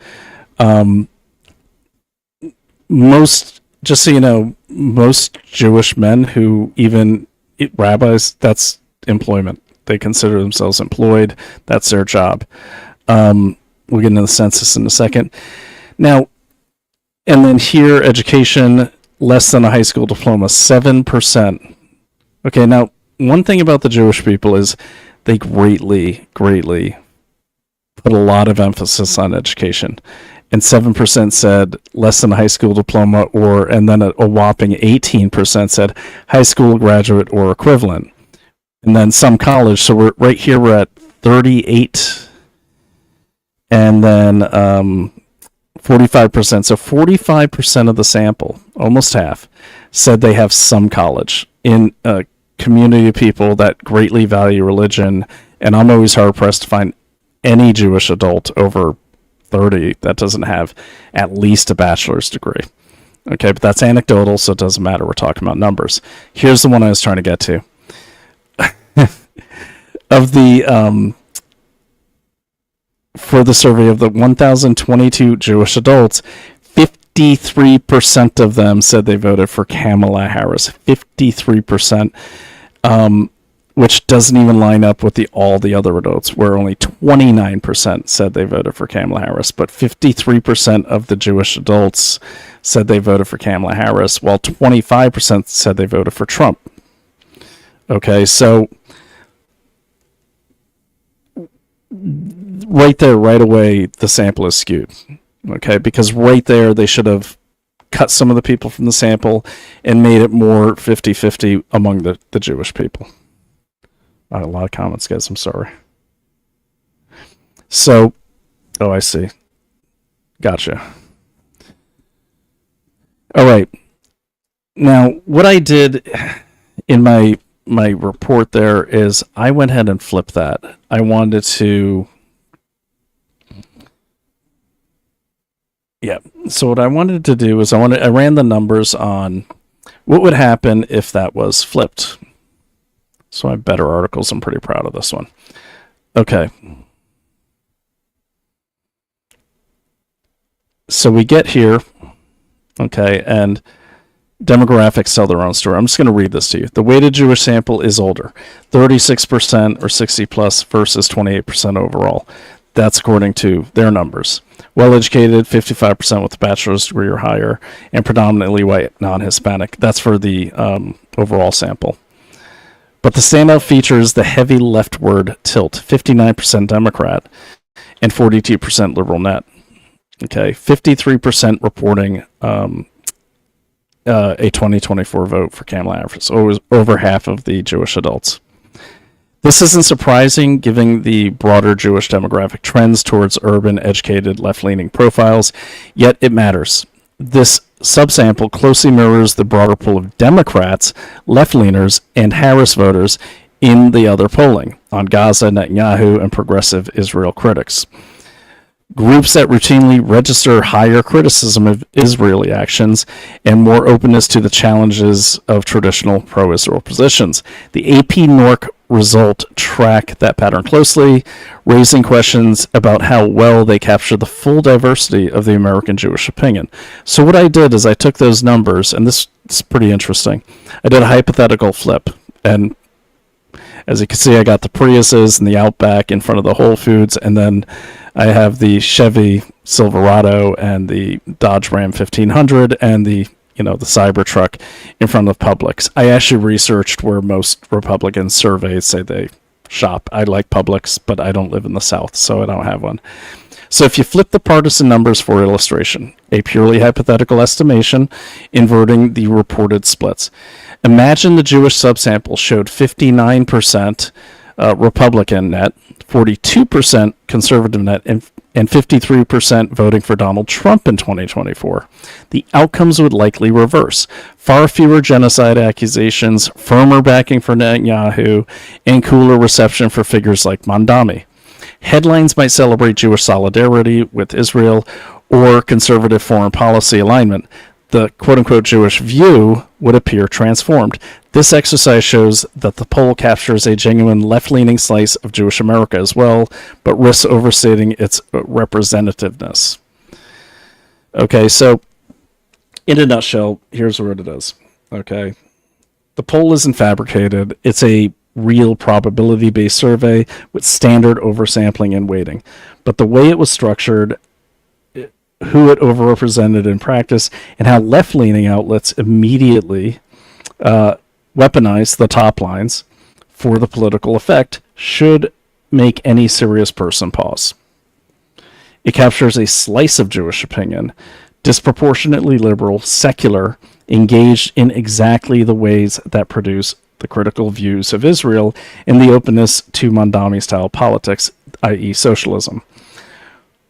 Just so you know, most Jewish men who even rabbis, that's employment. They consider themselves employed. That's their job. We'll get into the census in a second. Now, and then here, education, less than a high school diploma, 7%. Okay, now, one thing about the Jewish people is they greatly put a lot of emphasis on education. And 7% said less than a high school diploma, and then a whopping 18% said high school graduate or equivalent. And then some college. So we're right here, we're at 38, and then 45%. So 45% of the sample, almost half, said they have some college in a community of people that greatly value religion. And I'm always hard pressed to find any Jewish adult over 30 that doesn't have at least a bachelor's degree. Okay, but that's anecdotal, so it doesn't matter. We're talking about numbers. Here's the one I was trying to get to. Of the for the survey of the 1,022 Jewish adults, 53% of them said they voted for Kamala Harris. 53%, which doesn't even line up with all the other adults, where only 29% said they voted for Kamala Harris. But 53% of the Jewish adults said they voted for Kamala Harris, while 25% said they voted for Trump. Okay, so right there, right away, the sample is skewed. Okay, because right there, they should have cut some of the people from the sample and made it more 50-50 among the Jewish people. A lot of comments, guys. I'm sorry. So, oh, I see. Gotcha. All right. Now, what I did in my report there is I went ahead and flipped that. I wanted to... Yeah. So what I wanted to do is I ran the numbers on what would happen if that was flipped. So I have better articles. I'm pretty proud of this one. Okay. So we get here. Okay. And demographics tell their own story. I'm just going to read this to you. The weighted Jewish sample is older, 36% or 60 plus versus 28% overall. That's according to their numbers. Well-educated, 55% with a bachelor's degree or higher, and predominantly white, non-Hispanic. That's for the overall sample. But the standout feature is the heavy leftward tilt, 59% Democrat and 42% liberal net. Okay, 53% reporting a 2024 vote for Kamala Harris, so over half of the Jewish adults. This isn't surprising, given the broader Jewish demographic trends towards urban, educated, left-leaning profiles, yet it matters. This subsample closely mirrors the broader pool of Democrats, left-leaners, and Harris voters in the other polling on Gaza, Netanyahu, and progressive Israel critics. Groups that routinely register higher criticism of Israeli actions and more openness to the challenges of traditional pro-Israel positions. The AP-NORC result track that pattern closely, raising questions about how well they capture the full diversity of the American Jewish opinion. So what I did is I took those numbers, and this is pretty interesting. I did a hypothetical flip, and as you can see, I got the Priuses and the Outback in front of the Whole Foods, and then I have the Chevy Silverado and the Dodge Ram 1500 and the Cybertruck in front of Publix. I actually researched where most Republican surveys say they shop. I like Publix, but I don't live in the South, so I don't have one. So if you flip the partisan numbers for illustration, a purely hypothetical estimation inverting the reported splits. Imagine the Jewish subsample showed 59% Republican net, 42% conservative net, and 53% voting for Donald Trump in 2024. The outcomes would likely reverse. Far fewer genocide accusations, firmer backing for Netanyahu, and cooler reception for figures like Mamdani. Headlines might celebrate Jewish solidarity with Israel or conservative foreign policy alignment. The quote-unquote Jewish view would appear transformed. This exercise shows that the poll captures a genuine left-leaning slice of Jewish America as well, but risks overstating its representativeness. Okay, so in a nutshell, here's what it is. Okay, the poll isn't fabricated. It's a real probability-based survey with standard oversampling and weighting. But the way it was structured, who it overrepresented in practice, and how left-leaning outlets immediately weaponized the top lines for the political effect should make any serious person pause. It captures a slice of Jewish opinion, disproportionately liberal, secular, engaged in exactly the ways that produce the critical views of Israel and the openness to Mamdani-style politics, i.e. socialism.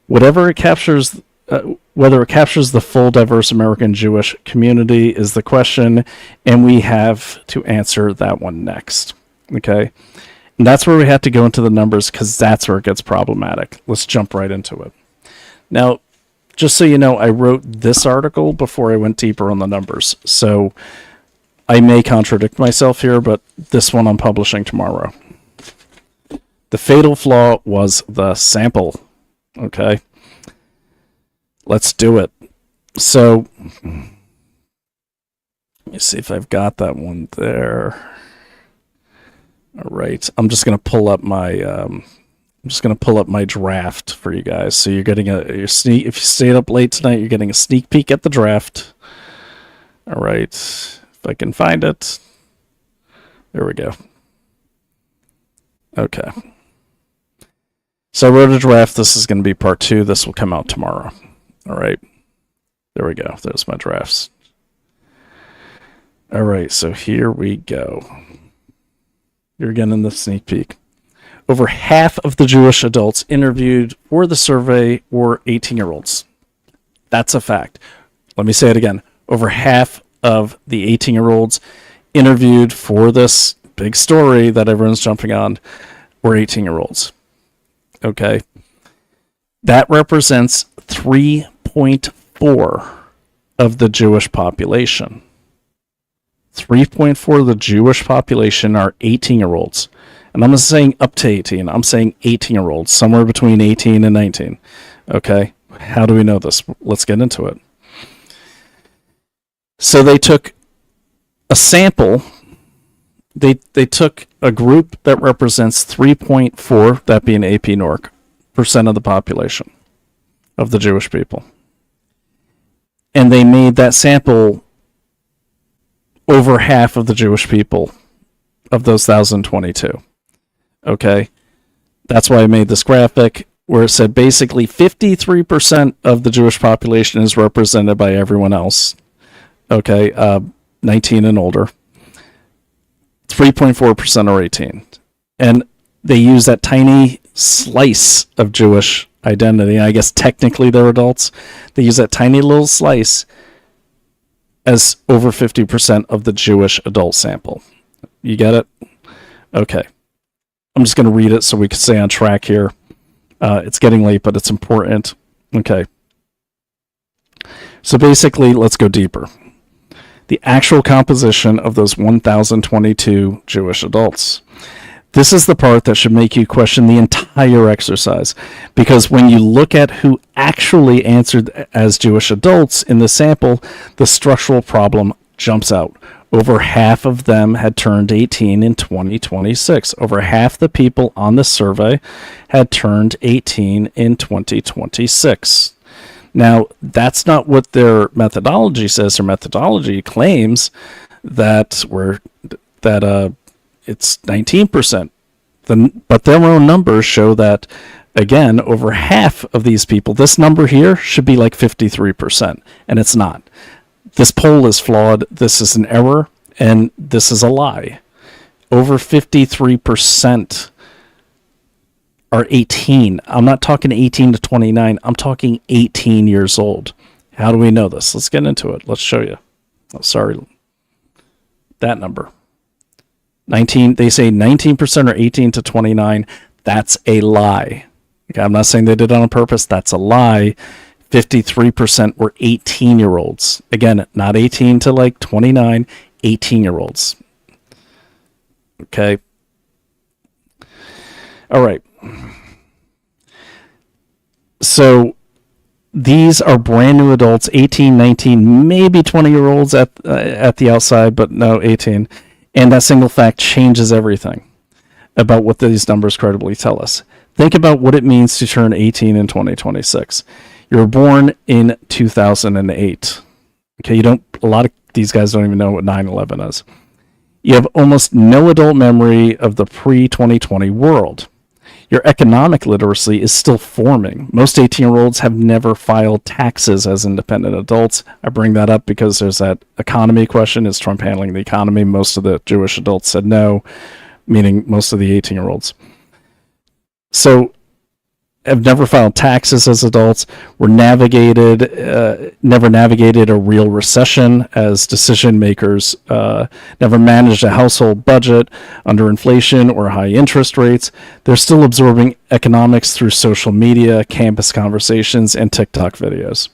Whether it captures the full diverse American Jewish community is the question, and we have to answer that one next. Okay? And that's where we have to go into the numbers, because that's where it gets problematic. Let's jump right into it. Now, just so you know, I wrote this article before I went deeper on the numbers, so I may contradict myself here, but this one I'm publishing tomorrow. The fatal flaw was the sample. Okay? Let's do it. So, let me see if I've got that one there. All right. I'm just going to pull up my draft for you guys. So you're getting if you stayed up late tonight, you're getting a sneak peek at the draft. All right. If I can find it. There we go. Okay. So I wrote a draft. This is going to be part 2. This will come out tomorrow. All right. There we go. There's my drafts. All right. So here we go. You're getting the sneak peek. Over half of the Jewish adults interviewed for the survey were 18-year-olds. That's a fact. Let me say it again. Over half of the 18-year-olds interviewed for this big story that everyone's jumping on were 18-year-olds. Okay? That represents 3.4 of the Jewish population. 3.4 of the Jewish population are 18-year-olds. And I'm not saying up to 18. I'm saying 18-year-olds, somewhere between 18 and 19. Okay? How do we know this? Let's get into it. So they took a sample. They took a group that represents 3.4, that being AP-NORC, % of the population of the Jewish people. And they made that sample over half of the Jewish people of those 1,022. Okay? That's why I made this graphic where it said basically 53% of the Jewish population is represented by everyone else. Okay? 19 and older. 3.4% are 18. And they use that tiny slice of Jewish identity. I guess technically they're adults. They use that tiny little slice as over 50% of the Jewish adult sample. You get it? Okay. I'm just going to read it so we can stay on track here. It's getting late, but it's important. Okay. So basically, let's go deeper. The actual composition of those 1,022 Jewish adults. This is the part that should make you question the entire exercise, because when you look at who actually answered as Jewish adults in the sample, the structural problem jumps out. Over half of them had turned 18 in 2026. Over half the people on the survey had turned 18 in 2026. Now, that's not what their methodology says. Their methodology claims that it's 19%. But their own numbers show that, again, over half of these people, this number here should be like 53%, and it's not. This poll is flawed, this is an error, and this is a lie. Over 53% are 18. I'm not talking 18 to 29. I'm talking 18 years old. How do we know this? Let's get into it. Let's show you. Oh, sorry. That number. 19. They say 19% are 18 to 29. That's a lie. Okay, I'm not saying they did it on purpose. That's a lie. 53% were 18-year-olds. Again, not 18 to like 29, 18-year-olds. Okay. All right. So these are brand new adults, 18, 19, maybe 20-year-olds at the outside, but no, 18. And that single fact changes everything about what these numbers credibly tell us. Think about what it means to turn 18 in 2026. You were born in 2008. Okay, a lot of these guys don't even know what 9/11 is. You have almost no adult memory of the pre-2020 world. Your economic literacy is still forming. Most 18-year-olds have never filed taxes as independent adults. I bring that up because there's that economy question. Is Trump handling the economy? Most of the Jewish adults said no, meaning most of the 18-year-olds. So, have never filed taxes as adults, never navigated a real recession as decision makers, never managed a household budget under inflation or high interest rates. They're still absorbing economics through social media, campus conversations, and TikTok videos.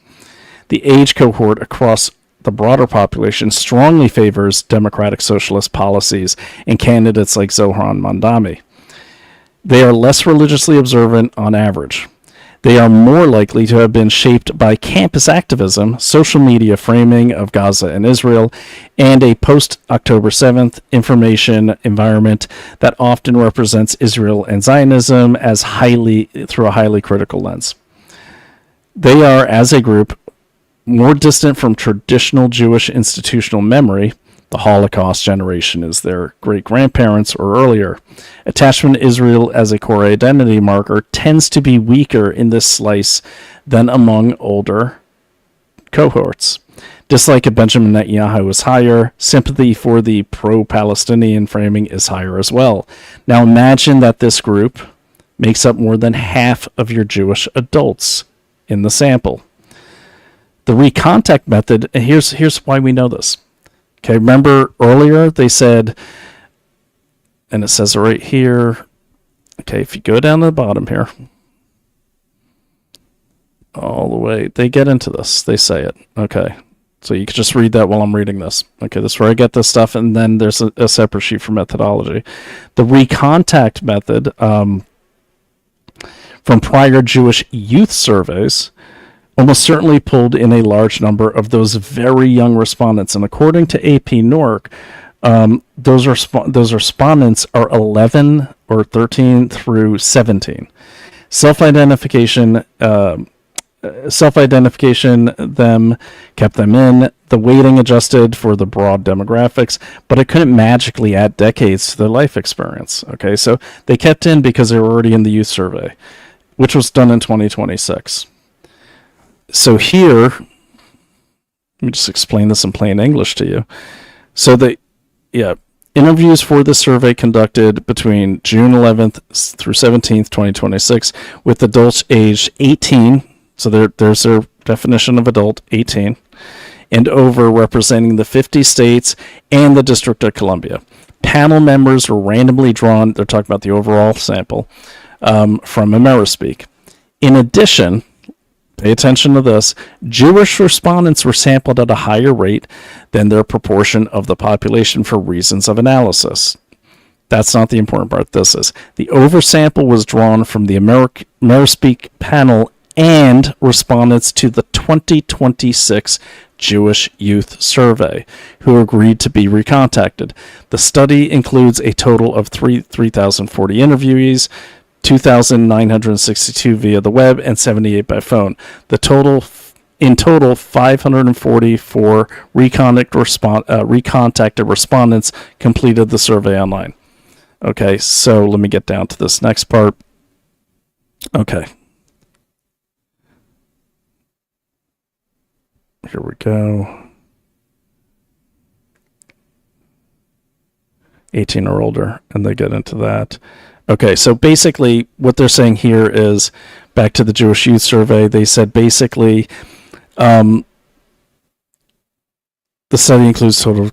The age cohort across the broader population strongly favors democratic socialist policies and candidates like Zohran Mamdani. They are less religiously observant on average. They are more likely to have been shaped by campus activism, social media framing of Gaza and Israel, and a post-October 7th information environment that often represents Israel and Zionism as through a highly critical lens. They are, as a group, more distant from traditional Jewish institutional memory. The Holocaust generation is their great-grandparents or earlier. Attachment to Israel as a core identity marker tends to be weaker in this slice than among older cohorts. Dislike of Benjamin Netanyahu is higher. Sympathy for the pro-Palestinian framing is higher as well. Now imagine that this group makes up more than half of your Jewish adults in the sample. The recontact method, and here's why we know this. Okay, remember earlier they said, and it says it right here. Okay, if you go down to the bottom here, all the way, they get into this. They say it. Okay, so you can just read that while I'm reading this. Okay, this is where I get this stuff, and then there's a separate sheet for methodology. The recontact method from prior Jewish youth surveys almost certainly pulled in a large number of those very young respondents. And according to AP-NORC, those respondents are 11 or 13 through 17. Self-identification them kept them in. The weighting adjusted for the broad demographics, but it couldn't magically add decades to their life experience. Okay, so they kept in because they were already in the youth survey, which was done in 2026. So here, let me just explain this in plain English to you. So interviews for the survey conducted between June 11th through 17th, 2026, with adults aged 18, so there's their definition of adult, 18, and over, representing the 50 states and the District of Columbia. Panel members were randomly drawn, they're talking about the overall sample, from Amerispeak. In addition, pay attention to this, Jewish respondents were sampled at a higher rate than their proportion of the population for reasons of analysis. That's not the important part. This is. The oversample was drawn from the Amerispeak panel and respondents to the 2026 Jewish Youth Survey, who agreed to be recontacted. The study includes a total of 3,040 interviewees, 2,962 via the web, and 78 by phone. In total, 544 recontacted respondents completed the survey online. Okay, so let me get down to this next part. Okay. Here we go. 18 or older, and they get into that. Okay, so basically what they're saying here is, back to the Jewish Youth Survey, they said basically the study includes total...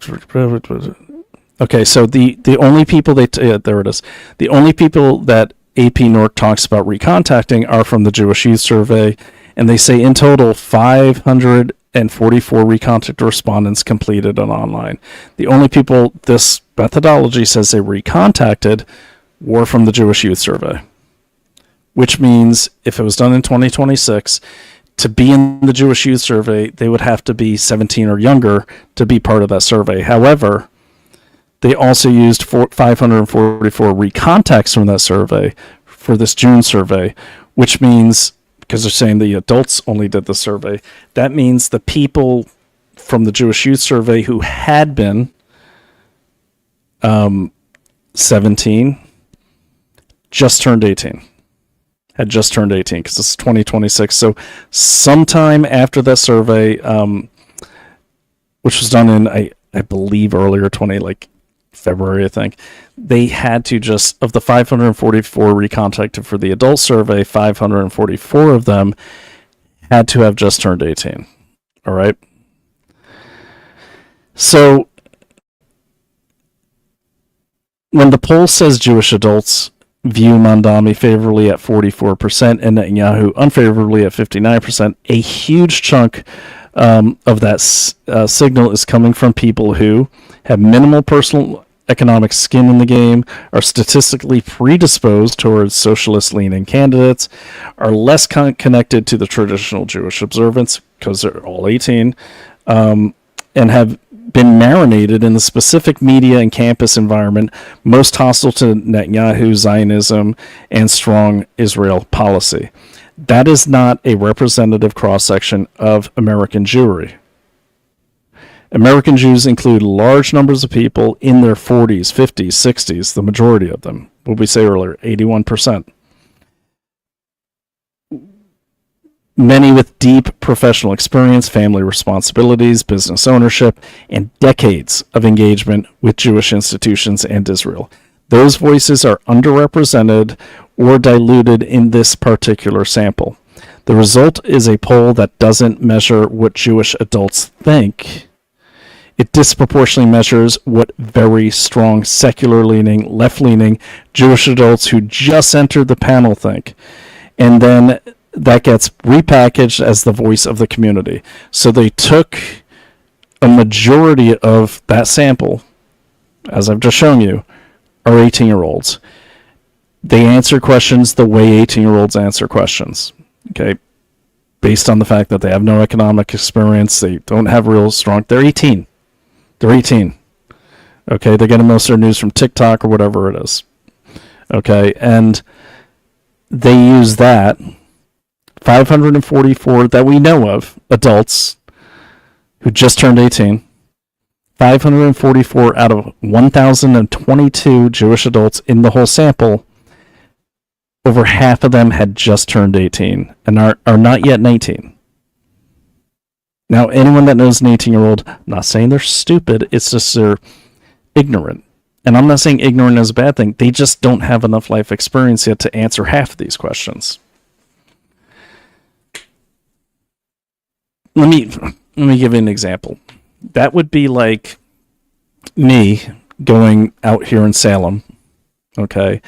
Okay, so the only people there it is. The only people that AP-NORC talks about recontacting are from the Jewish Youth Survey, and they say in total 544 recontacted respondents completed an online. The only people this methodology says they recontacted were from the Jewish Youth Survey, which means if it was done in 2026, to be in the Jewish Youth Survey, they would have to be 17 or younger to be part of that survey. However, they also used 544 recontacts from that survey for this June survey, which means, because they're saying the adults only did the survey, that means the people from the Jewish Youth Survey who had been 17, just turned 18. Had just turned 18 because it's 2026. So sometime after that survey, which was done in, I believe earlier, February, I think, they had to just, of the 544 recontacted for the adult survey, 544 of them had to have just turned 18. All right. So when the poll says Jewish adults view Mamdani favorably at 44% and Netanyahu unfavorably at 59%, a huge chunk of that signal is coming from people who have minimal personal economic skin in the game, are statistically predisposed towards socialist-leaning candidates, are less connected to the traditional Jewish observance because they're all 18, and have been marinated in the specific media and campus environment most hostile to Netanyahu, Zionism, and strong Israel policy. That is not a representative cross-section of American Jewry. American Jews include large numbers of people in their 40s, 50s, 60s, the majority of them. What we say earlier, 81%. Many with deep professional experience, family responsibilities, business ownership, and decades of engagement with Jewish institutions and Israel. Those voices are underrepresented or diluted in this particular sample. The result is a poll that doesn't measure what Jewish adults think. It disproportionately measures what very strong, secular-leaning, left-leaning Jewish adults who just entered the panel think. And then that gets repackaged as the voice of the community. So they took a majority of that sample, as I've just shown you, are 18-year-olds. They answer questions the way 18-year-olds answer questions, okay? Based on the fact that they have no economic experience, they don't have real strong... They're 18. They're 18. Okay, they're getting most of their news from TikTok or whatever it is. Okay, and they use that... 544 that we know of, adults who just turned 18. 544 out of 1,022 Jewish adults in the whole sample, over half of them had just turned 18 and are not yet 19. Now, anyone that knows an 18-year-old, I'm not saying they're stupid, it's just they're ignorant. And I'm not saying ignorant is a bad thing. They just don't have enough life experience yet to answer half of these questions. Let me give you an example. That would be like me going out here in Salem, okay,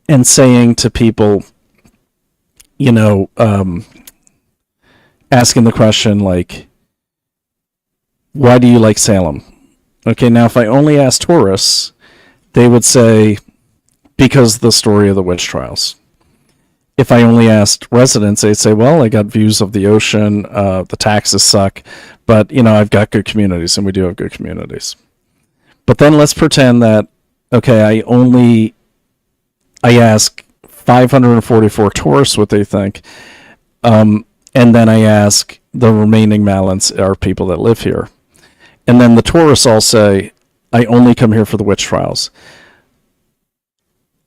and saying to people, asking the question like, why do you like Salem? Okay, now if I only ask tourists, they would say, because of the story of the witch trials. If I only asked residents, they'd say, well, I got views of the ocean, the taxes suck, but, I've got good communities, and we do have good communities. But then let's pretend that, okay, I ask 544 tourists what they think, and then I ask the remaining balance are people that live here. And then the tourists all say, I only come here for the witch trials.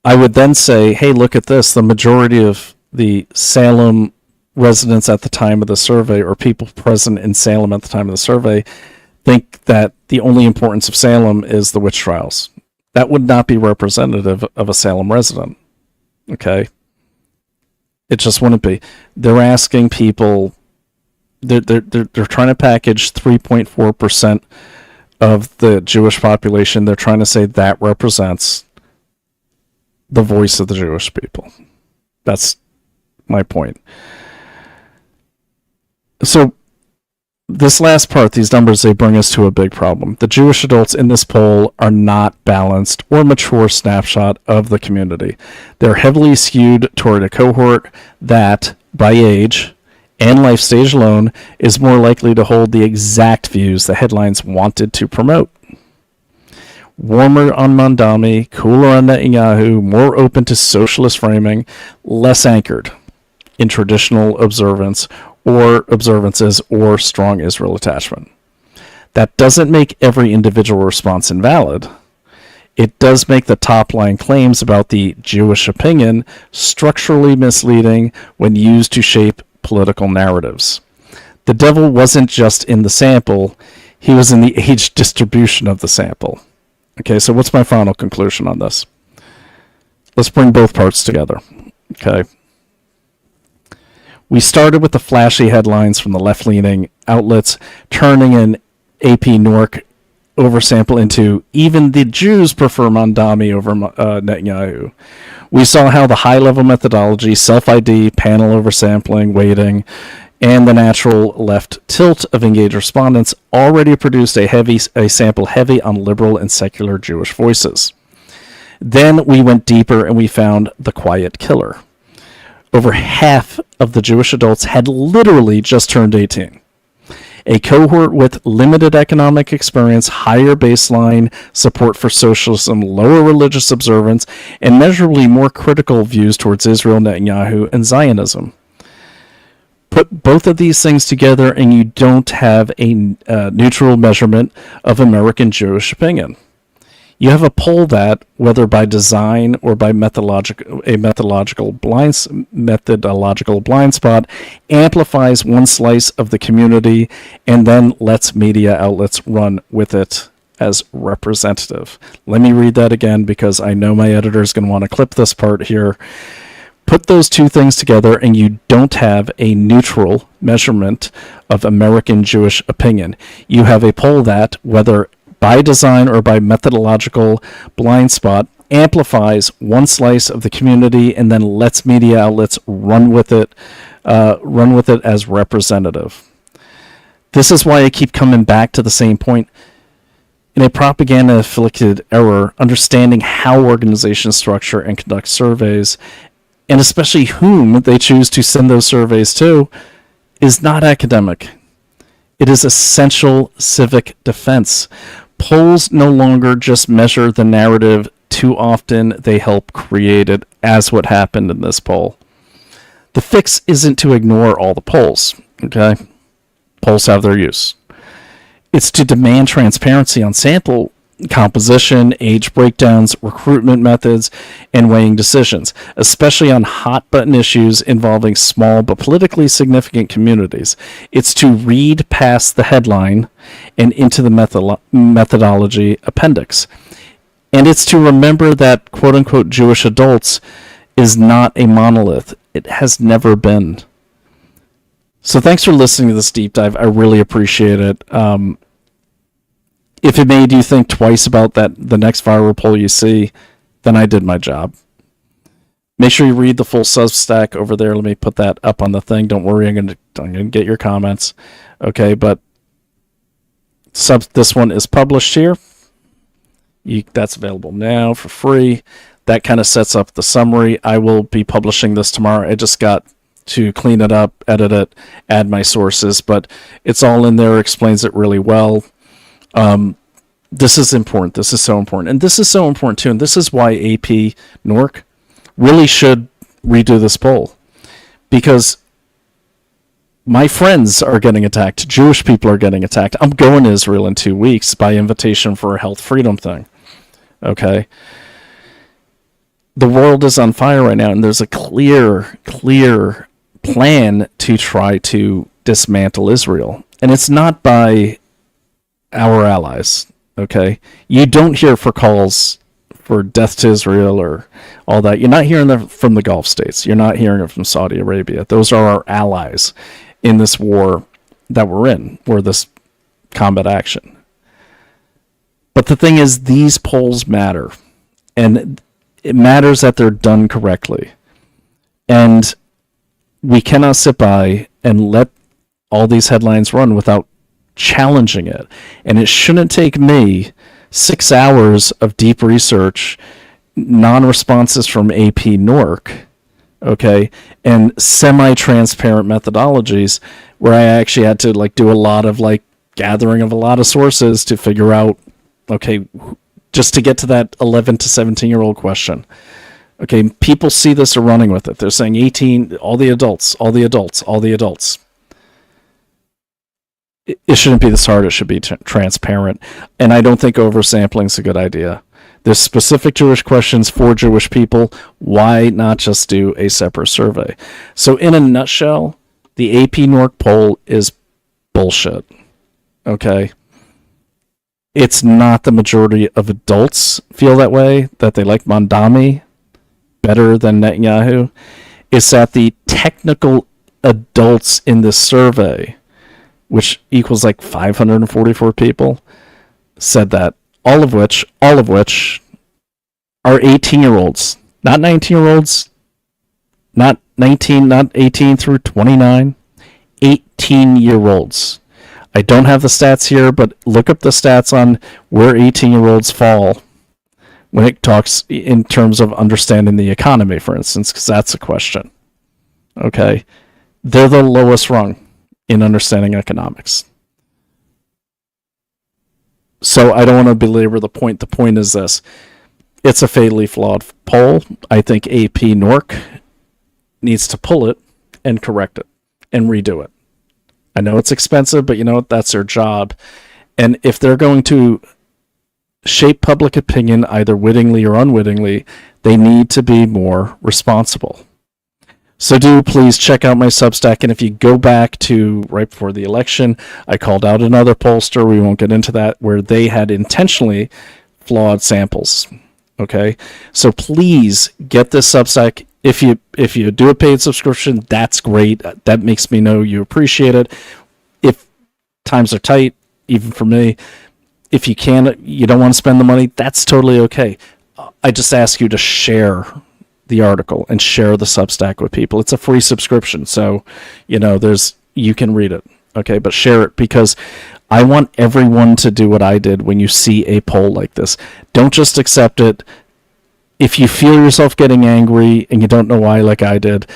I would then say, hey, look at this. The majority of the Salem residents at the time of the survey, or people present in Salem at the time of the survey, think that the only importance of Salem is the witch trials. That would not be representative of a Salem resident. Okay? It just wouldn't be. They're asking people, they're trying to package 3.4% of the Jewish population. They're trying to say that represents the voice of the Jewish people. That's my point. So this last part, these numbers, they bring us to a big problem. The Jewish adults in this poll are not balanced or mature snapshot of the community. They're heavily skewed toward a cohort that, by age and life stage alone, is more likely to hold the exact views the headlines wanted to promote. Warmer on Mamdani, cooler on Netanyahu, more open to socialist framing, less anchored in traditional observances or strong Israel attachment. That doesn't make every individual response invalid. it does make the top-line claims about the Jewish opinion structurally misleading when used to shape political narratives. The devil wasn't just in the sample, he was in the age distribution of the sample. Okay, so what's my final conclusion on this? Let's bring both parts together. Okay. We started with the flashy headlines from the left-leaning outlets, turning an AP-NORC oversample into even the Jews prefer Mamdani over Netanyahu. We saw how the high-level methodology, self-ID, panel oversampling, weighting, and the natural left tilt of engaged respondents already produced a sample heavy on liberal and secular Jewish voices. Then we went deeper and we found the quiet killer. Over half of the Jewish adults had literally just turned 18. A cohort with limited economic experience, higher baseline support for socialism, lower religious observance, and measurably more critical views towards Israel, Netanyahu, and Zionism. Put both of these things together and you don't have a neutral measurement of American Jewish opinion. You have a poll that, whether by design or by methodological blind spot, amplifies one slice of the community and then lets media outlets run with it as representative. Let me read that again because I know my editor is going to want to clip this part here. Put those two things together and you don't have a neutral measurement of American Jewish opinion. You have a poll that, whether by design or by methodological blind spot, amplifies one slice of the community and then lets media outlets run with it as representative. This is why I keep coming back to the same point. In a propaganda-afflicted era, understanding how organizations structure and conduct surveys, and especially whom they choose to send those surveys to, is not academic. It is essential civic defense. Polls no longer just measure the narrative. Too often they help create it, as what happened in this poll. The fix isn't to ignore all the polls, okay? Polls have their use. It's to demand transparency on sample composition, age breakdowns, recruitment methods, and weighing decisions, especially on hot-button issues involving small but politically significant communities. It's to read past the headline and into the methodology appendix. And it's to remember that quote-unquote Jewish adults is not a monolith. It has never been. So thanks for listening to this deep dive. I really appreciate it. If it made you think twice about the next viral poll you see, then I did my job. Make sure you read the full Substack over there. Let me put that up on the thing. Don't worry, I'm gonna get your comments. Okay, but this one is published here. That's available now for free. That kind of sets up the summary. I will be publishing this tomorrow. I just got to clean it up, edit it, add my sources, but it's all in there. Explains it really well. This is important. This is so important. And this is so important too. And this is why AP-NORC really should redo this poll. Because my friends are getting attacked. Jewish people are getting attacked. I'm going to Israel in 2 weeks by invitation for a health freedom thing. Okay? The world is on fire right now, and there's a clear plan to try to dismantle Israel. And it's not by our allies, okay? You don't hear for calls for death to Israel or all that. You're not hearing that from the Gulf states. You're not hearing it from Saudi Arabia. Those are our allies in this war that we're in, or this combat action. But the thing is, these polls matter. And it matters that they're done correctly. And we cannot sit by and let all these headlines run without challenging it. And it shouldn't take me 6 hours of deep research, non-responses from AP-NORC, okay, and semi-transparent methodologies where I actually had to do a lot of gathering of a lot of sources to figure out, okay, just to get to that 11 to 17-year-old question. Okay, people see this, are running with it. They're saying 18, all the adults. It shouldn't be this hard. It should be transparent. And I don't think oversampling is a good idea. There's specific Jewish questions for Jewish people. Why not just do a separate survey? So in a nutshell, the AP-NORC poll is bullshit. Okay? It's not the majority of adults feel that way, that they like Mamdani better than Netanyahu. It's that the technical adults in this survey, which equals like 544 people, said that, all of which are 18-year-olds, not 19-year-olds, not 18 through 29, 18-year-olds. I don't have the stats here, but look up the stats on where 18-year-olds fall when it talks in terms of understanding the economy, for instance, because that's a question. Okay? They're the lowest rung in understanding economics. So I don't want to belabor the point. The point is this. It's a fatally flawed poll. I think AP-NORC needs to pull it and correct it and redo it. I know it's expensive, but you know what? That's their job. And if they're going to shape public opinion, either wittingly or unwittingly, they need to be more responsible. So do please check out my Substack. And if you go back to right before the election, I called out another pollster, we won't get into that, where they had intentionally flawed samples. Okay? So please get this Substack. If you do a paid subscription, that's great. That makes me know you appreciate it. If times are tight, even for me, if you don't want to spend the money, that's totally okay. I just ask you to share the article and share the Substack with people. It's a free subscription, so you can read it. Okay, but share it, because I want everyone to do what I did when you see a poll like this. Don't just accept it. If you feel yourself getting angry and you don't know why, like I did,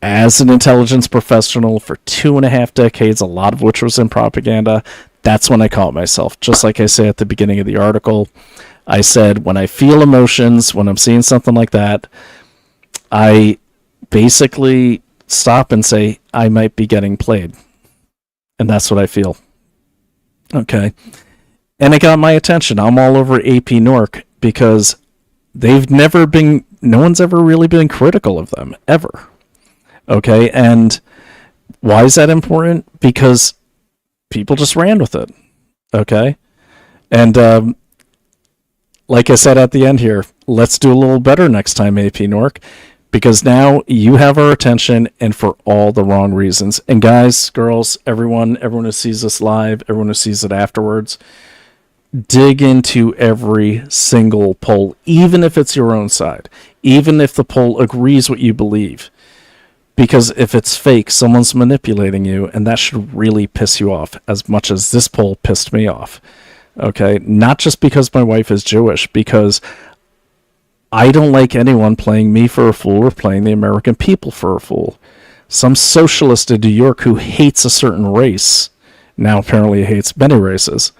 as an intelligence professional for 2.5 decades, a lot of which was in propaganda, that's when I caught myself. Just like I say at the beginning of the article, I said, when I feel emotions, when I'm seeing something like that, I basically stop and say, I might be getting played. And that's what I feel. Okay. And it got my attention. I'm all over AP-NORC because no one's ever really been critical of them, ever. Okay, and why is that important? Because people just ran with it. Okay, and like I said at the end here, let's do a little better next time, AP-NORC, because now you have our attention, and for all the wrong reasons. And guys, girls, everyone who sees this live, everyone who sees it afterwards, dig into every single poll, even if it's your own side, even if the poll agrees what you believe. Because if it's fake, someone's manipulating you, and that should really piss you off as much as this poll pissed me off. Okay? Not just because my wife is Jewish, because I don't like anyone playing me for a fool or playing the American people for a fool. Some socialist in New York who hates a certain race, now apparently hates many races,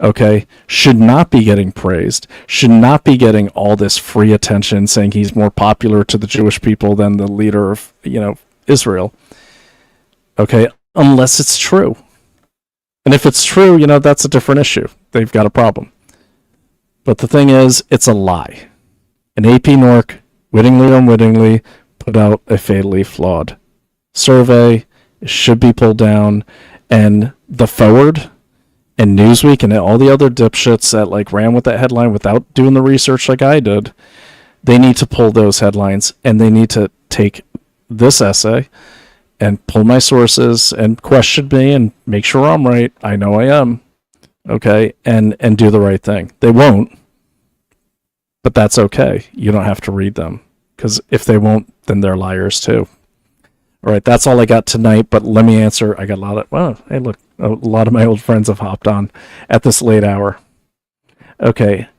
okay, should not be getting praised, should not be getting all this free attention, saying he's more popular to the Jewish people than the leader of, Israel. Okay, unless it's true. And if it's true, that's a different issue. They've got a problem. But the thing is, it's a lie. And AP-NORC, wittingly or unwittingly, put out a fatally flawed survey. It should be pulled down. And the Forward and Newsweek and all the other dipshits that ran with that headline without doing the research like I did, they need to pull those headlines, and they need to take this essay and pull my sources and question me and make sure I'm right. I know I am. Okay, and do the right thing. They won't, but that's okay. You don't have to read them, because if they won't, then they're liars too. All right, that's all I got tonight, but let me answer. I got hey, look, a lot of my old friends have hopped on at this late hour. Okay,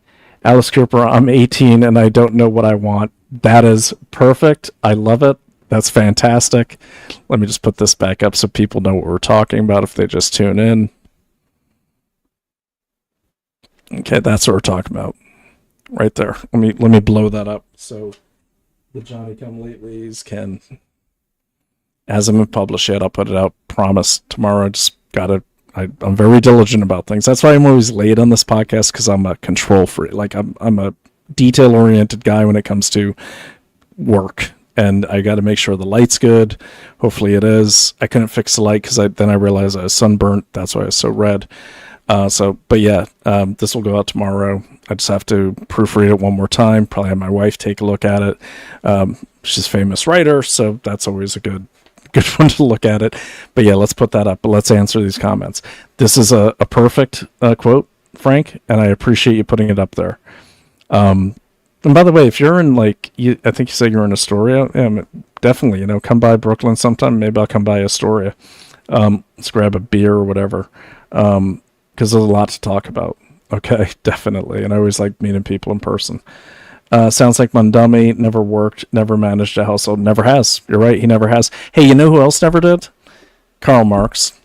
Alice Cooper, I'm 18 and I don't know what I want. That is perfect. I love it. That's fantastic. Let me just put this back up so people know what we're talking about if they just tune in. Okay, that's what we're talking about. Right there. Let me blow that up so the Johnny Come Latelys hasn't been published yet. I'll put it out. Promise. Tomorrow. I just got to I'm very diligent about things. That's why I'm always late on this podcast, because I'm a control freak. Like I'm a detail-oriented guy when it comes to work, and I got to make sure the light's good. Hopefully it is. I couldn't fix the light because then I realized I was sunburnt. That's why I was so red. But yeah, this will go out tomorrow. I just have to proofread it one more time. Probably have my wife take a look at it. She's a famous writer, so that's always a good one to look at it. But yeah, let's put that up. But let's answer these comments. This is a perfect quote, Frank, and I appreciate you putting it up there. And by the way, if you're in I think you said you're in Astoria. Yeah, definitely. Come by Brooklyn sometime. Maybe I'll come by Astoria. Let's grab a beer or whatever. Because there's a lot to talk about. Okay, definitely. And I always like meeting people in person. Sounds like Mamdani never worked, never managed a household, never has. You're right, he never has. Hey, you know who else never did? Karl Marx.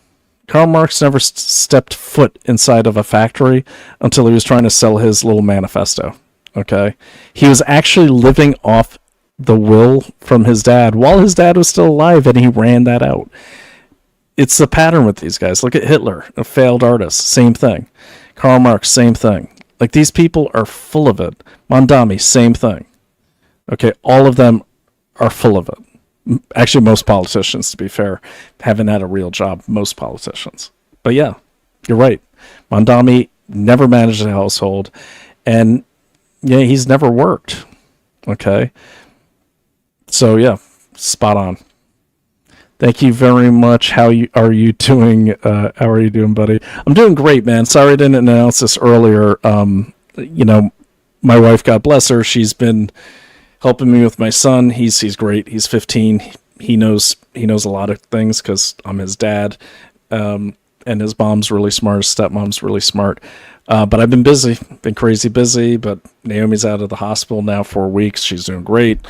Karl Marx never stepped foot inside of a factory until he was trying to sell his little manifesto. Okay? He was actually living off the will from his dad while his dad was still alive, and he ran that out. It's the pattern with these guys. Look at Hitler, a failed artist. Same thing. Karl Marx, same thing. Like, these people are full of it. Mamdani, same thing. Okay, all of them are full of it. Actually, most politicians, to be fair, haven't had a real job. Most politicians. But yeah, you're right. Mamdani never managed a household, and yeah, he's never worked. Okay? So yeah, spot on. Thank you very much. How are you doing? How are you doing, buddy? I'm doing great, man. Sorry I didn't announce this earlier. My wife, God bless her, she's been helping me with my son. He's great. He's 15. He knows a lot of things because I'm his dad. And his mom's really smart. His stepmom's really smart. But I've been busy, been crazy busy. But Naomi's out of the hospital now 4 weeks. She's doing great.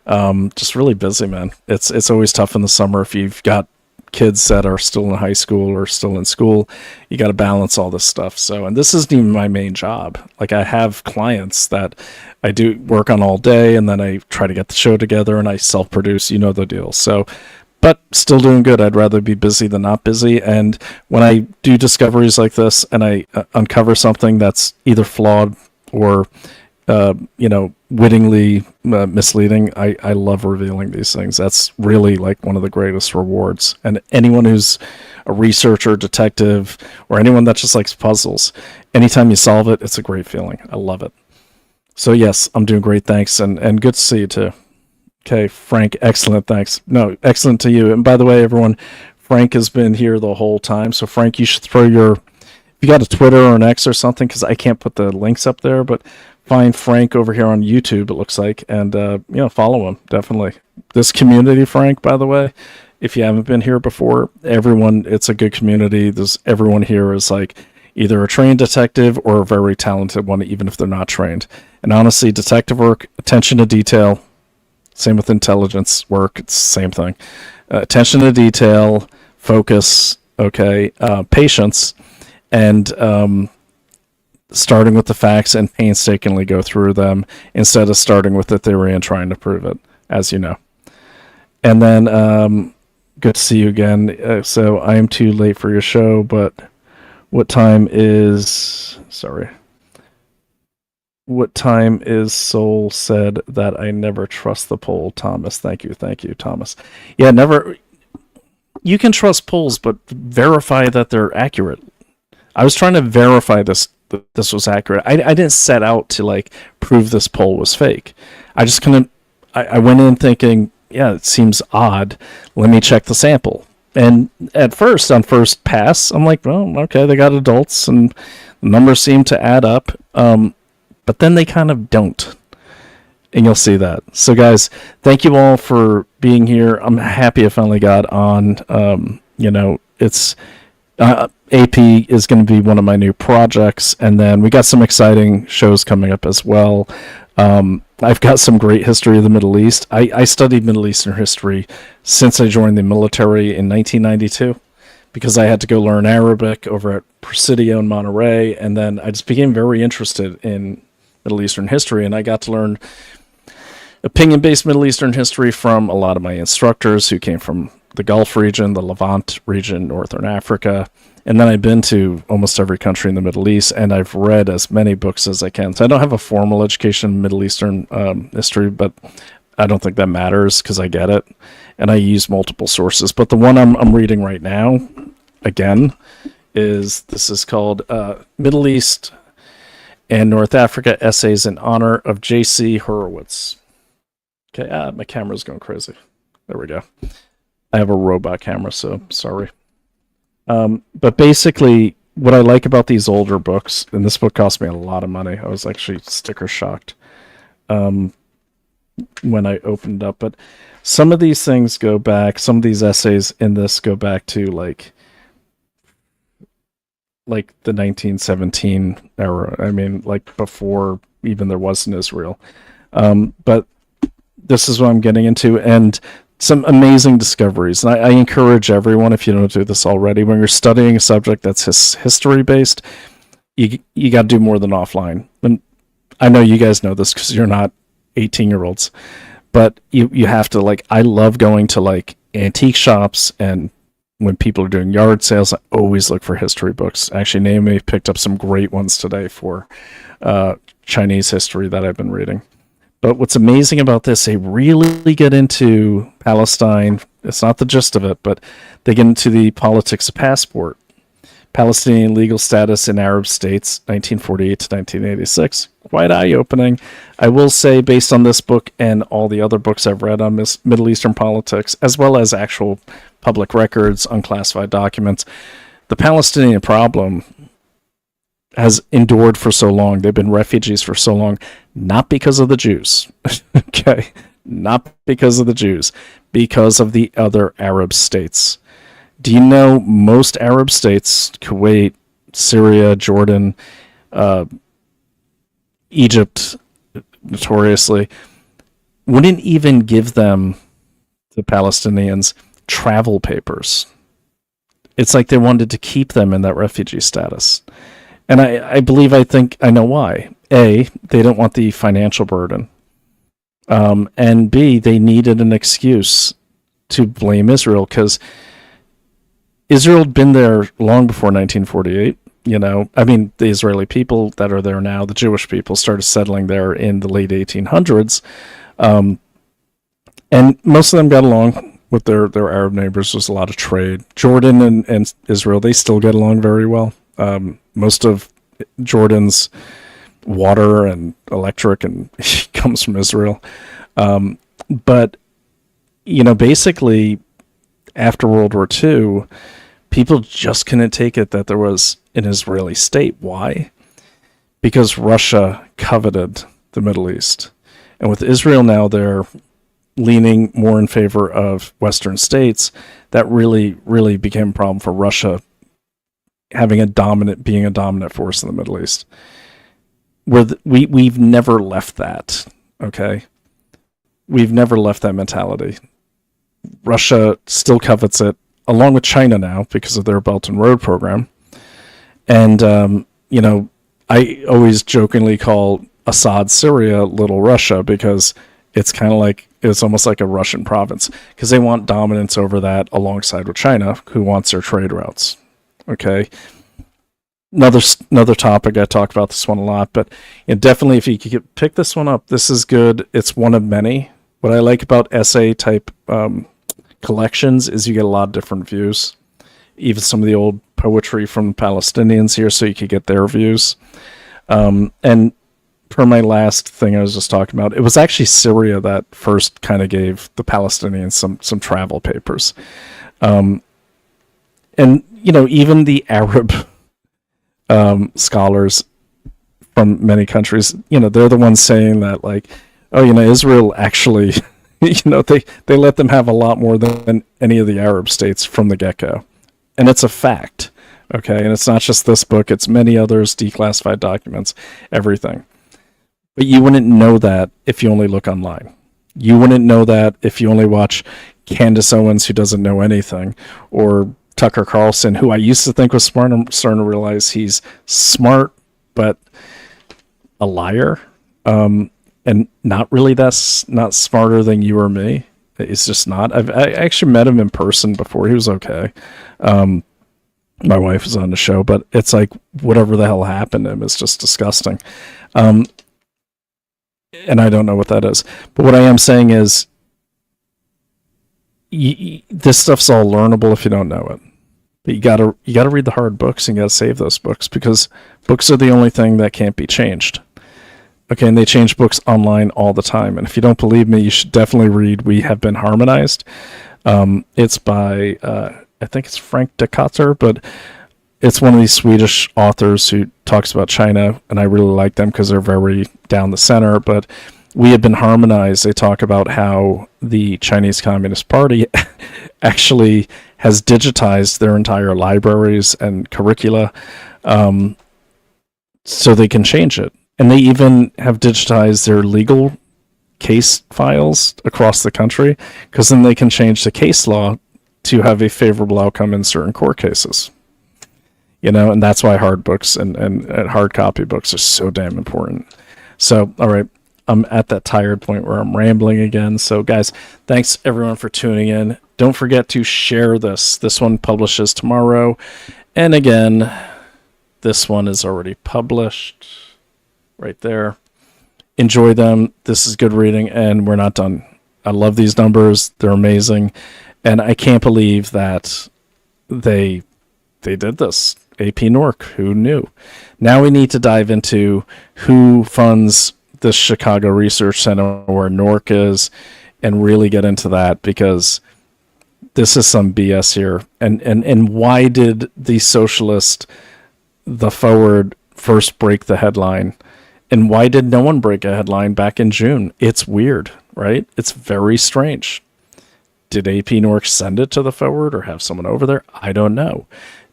Just really busy, man. It's always tough in the summer if you've got kids that are still in high school or still in school. You got to balance all this stuff. So, and this isn't even my main job. Like, I have clients that I do work on all day, and then I try to get the show together, and I self-produce. You know the deal. So, but still doing good. I'd rather be busy than not busy. And when I do discoveries like this, and I uncover something that's either flawed or wittingly misleading, I love revealing these things. That's really like one of the greatest rewards. And anyone who's a researcher, detective, or anyone that just likes puzzles, anytime you solve it, it's a great feeling. I love it. So yes, I'm doing great. Thanks. And good to see you too. Okay, Frank, excellent. Thanks. No, excellent to you. And by the way, everyone, Frank has been here the whole time. So Frank, you should throw if you got a Twitter or an X or something, because I can't put the links up there, but find Frank over here on YouTube, it looks like, and follow him, definitely. This community, Frank, by the way, if you haven't been here before, it's a good community. Everyone here is like either a trained detective or a very talented one, even if they're not trained. And honestly, detective work, attention to detail, same with intelligence work, it's the same thing. Attention to detail, focus, patience, and starting with the facts and painstakingly go through them instead of starting with the theory and trying to prove it, as you know. And then, good to see you again. So I am too late for your show, but what time is Soul said that I never trust the poll, Thomas? Thank you, Thomas. Yeah, never. You can trust polls, but verify that they're accurate. I was trying to verify this was accurate. I didn't set out to prove this poll was fake. I just I went in thinking, yeah, it seems odd. Let me check the sample. And at first, on first pass, I'm like, well, okay, they got adults and the numbers seem to add up. But then they kind of don't. And you'll see that. So guys, thank you all for being here. I'm happy I finally got on. It's AP is going to be one of my new projects, and then we got some exciting shows coming up as well. I've got some great history of the Middle East. I studied Middle Eastern history since I joined the military in 1992 because I had to go learn Arabic over at Presidio in Monterey, and then I just became very interested in Middle Eastern history, and I got to learn opinion-based Middle Eastern history from a lot of my instructors who came from the Gulf region, the Levant region, Northern Africa, And then I've been to almost every country in the Middle East, and I've read as many books as I can. So I don't have a formal education in Middle Eastern history, but I don't think that matters because I get it. And I use multiple sources. But the one I'm reading right now, again, this is called Middle East and North Africa Essays in Honor of J.C. Horowitz. Okay, my camera's going crazy. There we go. I have a robot camera, so sorry. But basically, what I like about these older books, and this book cost me a lot of money. I was actually sticker shocked when I opened it up. But some of these things go back, some of these essays in this go back to like the 1917 era. I mean, like before even there was an Israel. But this is what I'm getting into, and some amazing discoveries. And I encourage everyone, if you don't do this already, when you're studying a subject that's history-based, you got to do more than offline. And I know you guys know this because you're not 18-year-olds, but you have to, like, I love going to, like, antique shops, and when people are doing yard sales, I always look for history books. Actually, Naomi picked up some great ones today for Chinese history that I've been reading. But what's amazing about this, they really get into Palestine. It's not the gist of it, but they get into the politics of passport. Palestinian legal status in Arab states, 1948 to 1986. Quite eye-opening. I will say, based on this book and all the other books I've read on Middle Eastern politics, as well as actual public records, unclassified documents, the Palestinian problem has endured for so long. They've been refugees for so long, not because of the Jews. Okay? Not because of the Jews, because of the other Arab states. Do you know most Arab states, Kuwait, Syria, Jordan, Egypt, notoriously, wouldn't even give them, the Palestinians, travel papers. It's like they wanted to keep them in that refugee status. And I think I know why. A, they don't want the financial burden. And B, they needed an excuse to blame Israel, because Israel had been there long before 1948. You know, I mean, the Israeli people that are there now, the Jewish people, started settling there in the late 1800s. And most of them got along with their Arab neighbors. There's a lot of trade. Jordan and Israel, they still get along very well. Most of Jordan's water and electric and comes from Israel. But, you know, basically, after World War II, people just couldn't take it that there was an Israeli state. Why? Because Russia coveted the Middle East. And with Israel now, they're leaning more in favor of Western states. That really, really became a problem for Russia being a dominant force in the Middle East. We've never left that, okay? We've never left that mentality. Russia still covets it, along with China now, because of their Belt and Road program. And, you know, I always jokingly call Assad Syria Little Russia, because it's kind of like, it's almost like a Russian province, because they want dominance over that alongside with China, who wants their trade routes. Okay. Another topic, I talk about this one a lot, but definitely if you could pick this one up, this is good. It's one of many. What I like about essay type collections is you get a lot of different views. Even some of the old poetry from Palestinians here, so you could get their views. And per my last thing I was just talking about, it was actually Syria that first kind of gave the Palestinians some travel papers. And, you know, even the Arab scholars from many countries, you know, they're the ones saying that, like, oh, you know, Israel actually, you know, they let them have a lot more than any of the Arab states from the get-go. And it's a fact, okay? And it's not just this book, it's many others, declassified documents, everything. But you wouldn't know that if you only look online. You wouldn't know that if you only watch Candace Owens, who doesn't know anything, or Tucker Carlson, who I used to think was smart. I'm starting to realize he's smart, but a liar. And not really, that's not smarter than you or me. It's just not. I actually met him in person before. He was okay. My wife is on the show, but it's like whatever the hell happened to him is just disgusting. And I don't know what that is. But what I am saying is this stuff's all learnable if you don't know it. But you gotta read the hard books and you gotta save those books, because books are the only thing that can't be changed. Okay, and they change books online all the time. And if you don't believe me, you should definitely read We Have Been Harmonized. It's by I think it's Frank de Katter, but it's one of these Swedish authors who talks about China, and I really like them because they're very down the center. But We Have Been Harmonized, they talk about how the Chinese Communist Party actually has digitized their entire libraries and curricula so they can change it. And they even have digitized their legal case files across the country, because then they can change the case law to have a favorable outcome in certain court cases. And that's why hard books and hard copy books are so damn important. So, all right, I'm at that tired point where I'm rambling again. So, guys, thanks everyone for tuning in. Don't forget to share this. This one publishes tomorrow. And again, this one is already published right there. Enjoy them. This is good reading, and we're not done. I love these numbers. They're amazing. And I can't believe that they did this. AP-NORC, who knew? Now we need to dive into who funds the Chicago Research Center, where NORC is, and really get into that, because this is some BS here. And why did the socialist, the Forward, first break the headline? And why did no one break a headline back in June? It's weird, right? It's very strange. Did AP-NORC send it to the Forward or have someone over there? I don't know.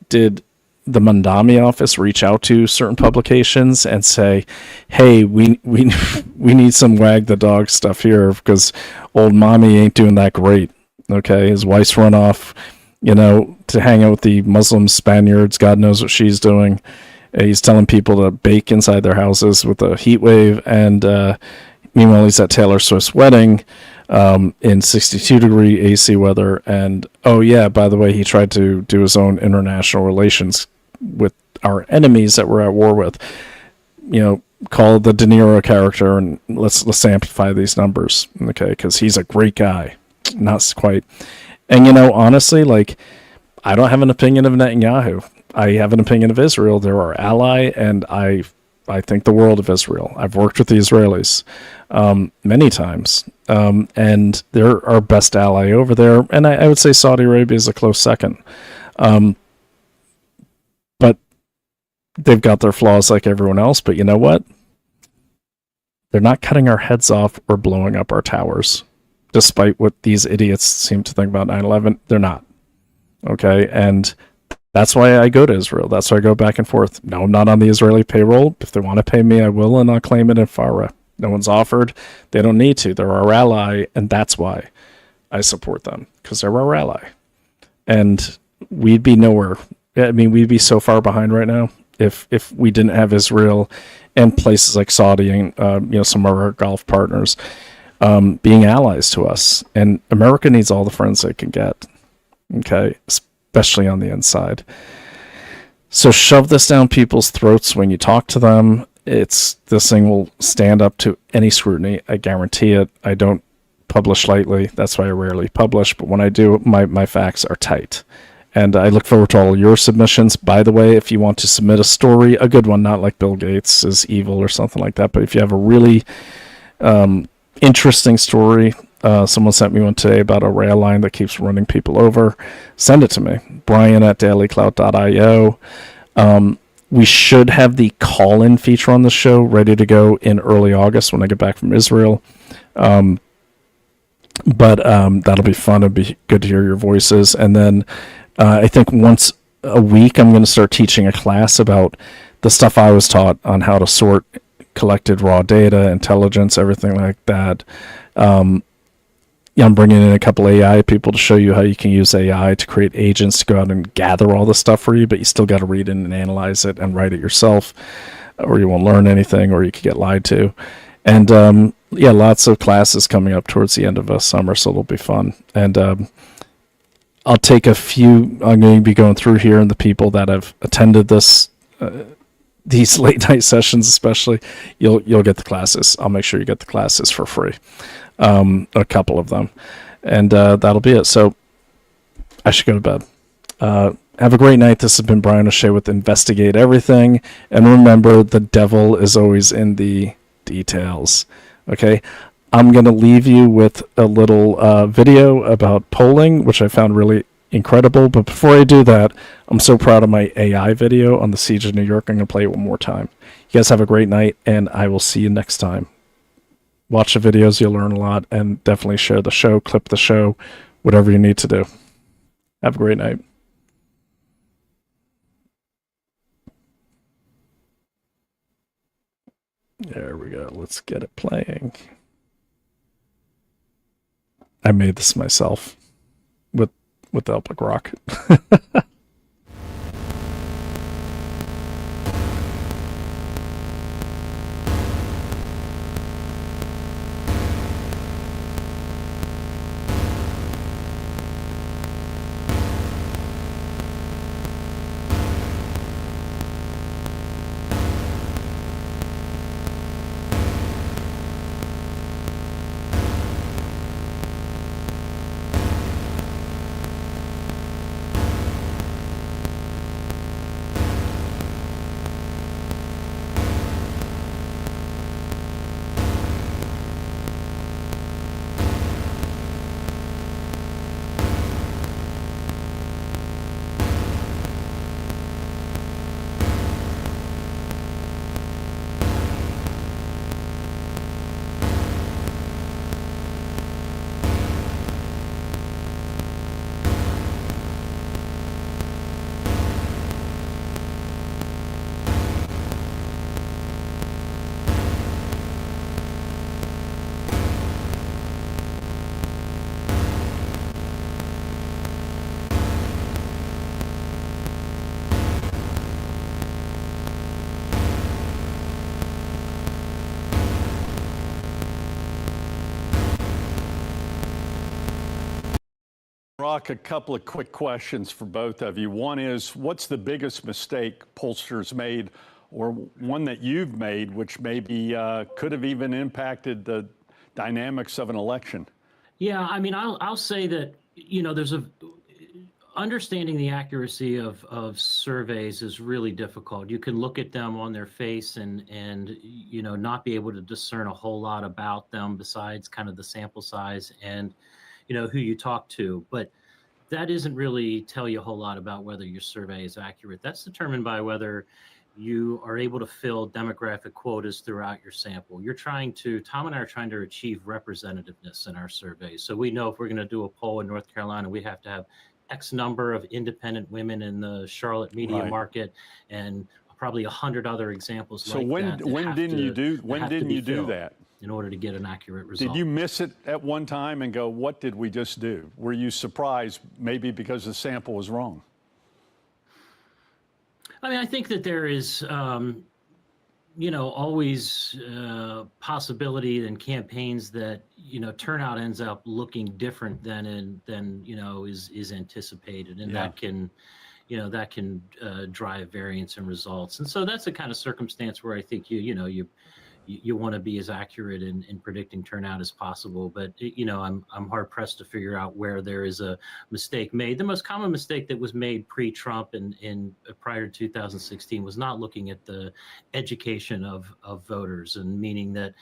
Did the Mamdani office reach out to certain publications and say, hey, we need some wag the dog stuff here because old mommy ain't doing that great. Okay, his wife's run off, to hang out with the Muslim Spaniards. God knows what she's doing. He's telling people to bake inside their houses with a heat wave, and meanwhile he's at Taylor Swift's wedding in 62-degree AC weather. And oh yeah, by the way, he tried to do his own international relations with our enemies that we're at war with. Call the De Niro character, and let's amplify these numbers, okay? Because he's a great guy, not quite. And honestly, like, I don't have an opinion of Netanyahu. I have an opinion of Israel. They're our ally, and I think the world of Israel. I've worked with the Israelis many times, and they're our best ally over there. And I would say Saudi Arabia is a close second. But they've got their flaws like everyone else. But you know what? They're not cutting our heads off or blowing up our towers, despite what these idiots seem to think about 9/11. They're not. Okay, and that's why I go to Israel. That's why I go back and forth. No, I'm not on the Israeli payroll. If they want to pay me, I will, and I'll claim it in FARA. No one's offered. They don't need to. They're our ally, and that's why I support them, because they're our ally. And we'd be nowhere. I mean, we'd be so far behind right now if we didn't have Israel and places like Saudi and some of our Gulf partners being allies to us. And America needs all the friends they can get. Okay, especially on the inside. So shove this down people's throats when you talk to them. This thing will stand up to any scrutiny. I guarantee it. I don't publish lightly. That's why I rarely publish. But when I do, my facts are tight. And I look forward to all your submissions. By the way, if you want to submit a story, a good one, not like Bill Gates is evil or something like that, but if you have a really interesting story, someone sent me one today about a rail line that keeps running people over, send it to me. Brian@dailyclout.io. We should have the call-in feature on the show ready to go in early August when I get back from Israel. But that'll be fun. It'll be good to hear your voices. And then I think once a week I'm going to start teaching a class about the stuff I was taught on how to sort collected raw data, intelligence, everything like that. I'm bringing in a couple AI people to show you how you can use AI to create agents to go out and gather all the stuff for you, but you still got to read it and analyze it and write it yourself, or you won't learn anything, or you could get lied to. And lots of classes coming up towards the end of summer, so it'll be fun. And I'll take a few. I'm going to be going through here, and the people that have attended this, these late night sessions, especially, you'll get the classes. I'll make sure you get the classes for free, a couple of them, and that'll be it. So I should go to bed. Have a great night. This has been Brian O'Shea with Investigate Everything, and remember, the devil is always in the details. Okay. I'm going to leave you with a little video about polling, which I found really incredible. But before I do that, I'm so proud of my AI video on the Siege of New York. I'm going to play it one more time. You guys have a great night, and I will see you next time. Watch the videos. You'll learn a lot, and definitely share the show, clip the show, whatever you need to do. Have a great night. There we go. Let's get it playing. I made this myself with the help of Rock. Rock, a couple of quick questions for both of you. One is, what's the biggest mistake pollsters made, or one that you've made, which maybe could have even impacted the dynamics of an election? Yeah, I mean, I'll say that, you know, there's understanding the accuracy of surveys is really difficult. You can look at them on their face and you know, not be able to discern a whole lot about them besides kind of the sample size and, you know, who you talk to. But that doesn't really tell you a whole lot about whether your survey is accurate. That's determined by whether you are able to fill demographic quotas throughout your sample. Tom and I are trying to achieve representativeness in our surveys. So we know if we're going to do a poll in North Carolina, we have to have X number of independent women in the Charlotte media market, and probably 100 other examples like that. When didn't you do that? In order to get an accurate result. Did you miss it at one time and go, what did we just do? Were you surprised maybe because the sample was wrong? I mean, I think that there is, you know, always possibility in campaigns that, you know, turnout ends up looking different than you know, is anticipated. And that can, you know, that can drive variance in results. And so that's the kind of circumstance where I think you want to be as accurate in predicting turnout as possible. But, you know, I'm hard pressed to figure out where there is a mistake made. The most common mistake that was made pre-Trump and prior to 2016 was not looking at the education of voters, and meaning that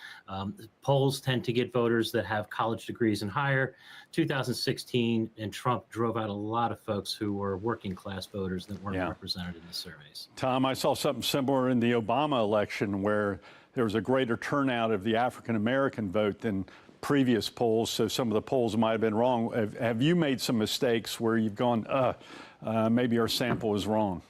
polls tend to get voters that have college degrees and higher. 2016 and Trump drove out a lot of folks who were working class voters that weren't represented in the surveys. Tom, I saw something similar in the Obama election where there was a greater turnout of the African-American vote than previous polls, so some of the polls might have been wrong. Have you made some mistakes where you've gone, maybe our sample is wrong?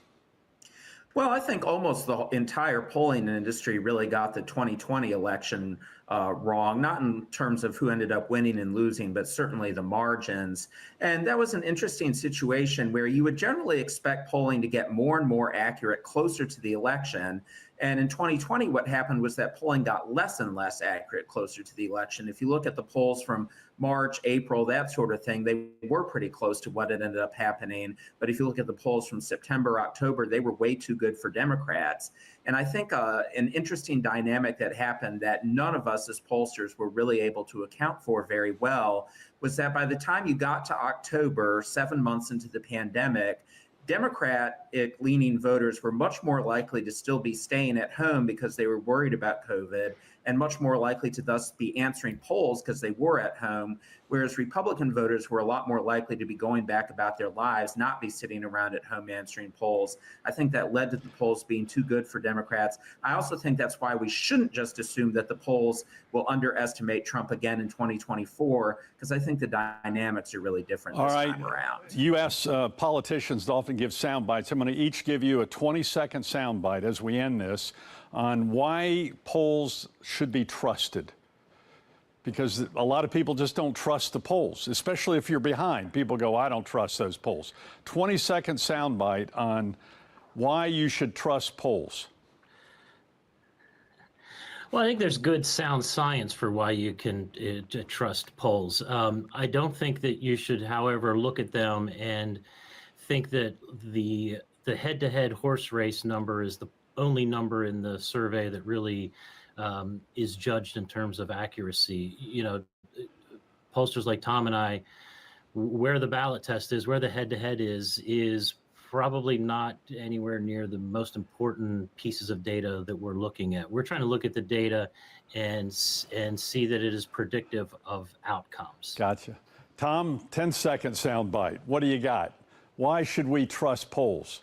Well, I think almost the entire polling industry really got the 2020 election wrong, not in terms of who ended up winning and losing, but certainly the margins. And that was an interesting situation where you would generally expect polling to get more and more accurate closer to the election. And in 2020, what happened was that polling got less and less accurate closer to the election. If you look at the polls from March, April, that sort of thing, they were pretty close to what had ended up happening. But if you look at the polls from September, October, they were way too good for Democrats. And I think an interesting dynamic that happened that none of us as pollsters were really able to account for very well was that by the time you got to October, 7 months into the pandemic, Democratic-leaning voters were much more likely to still be staying at home because they were worried about COVID, and much more likely to thus be answering polls because they were at home, whereas Republican voters were a lot more likely to be going back about their lives, not be sitting around at home answering polls. I think that led to the polls being too good for Democrats. I also think that's why we shouldn't just assume that the polls will underestimate Trump again in 2024, because I think the dynamics are really different this time around. U.S. Politicians often give sound bites. I'm going to each give you a 20-second sound bite as we end this on why polls should be trusted. Because a lot of people just don't trust the polls, especially if you're behind. People go, I don't trust those polls. 20-second soundbite on why you should trust polls. Well, I think there's good sound science for why you can trust polls. I don't think that you should, however, look at them and think that the head-to-head horse race number is the only number in the survey that really is judged in terms of accuracy. You know, pollsters like Tom and I, where the ballot test is, where the head-to-head is probably not anywhere near the most important pieces of data that we're looking at. We're trying to look at the data and see that it is predictive of outcomes. Gotcha. Tom, 10-second sound bite. What do you got? Why should we trust polls?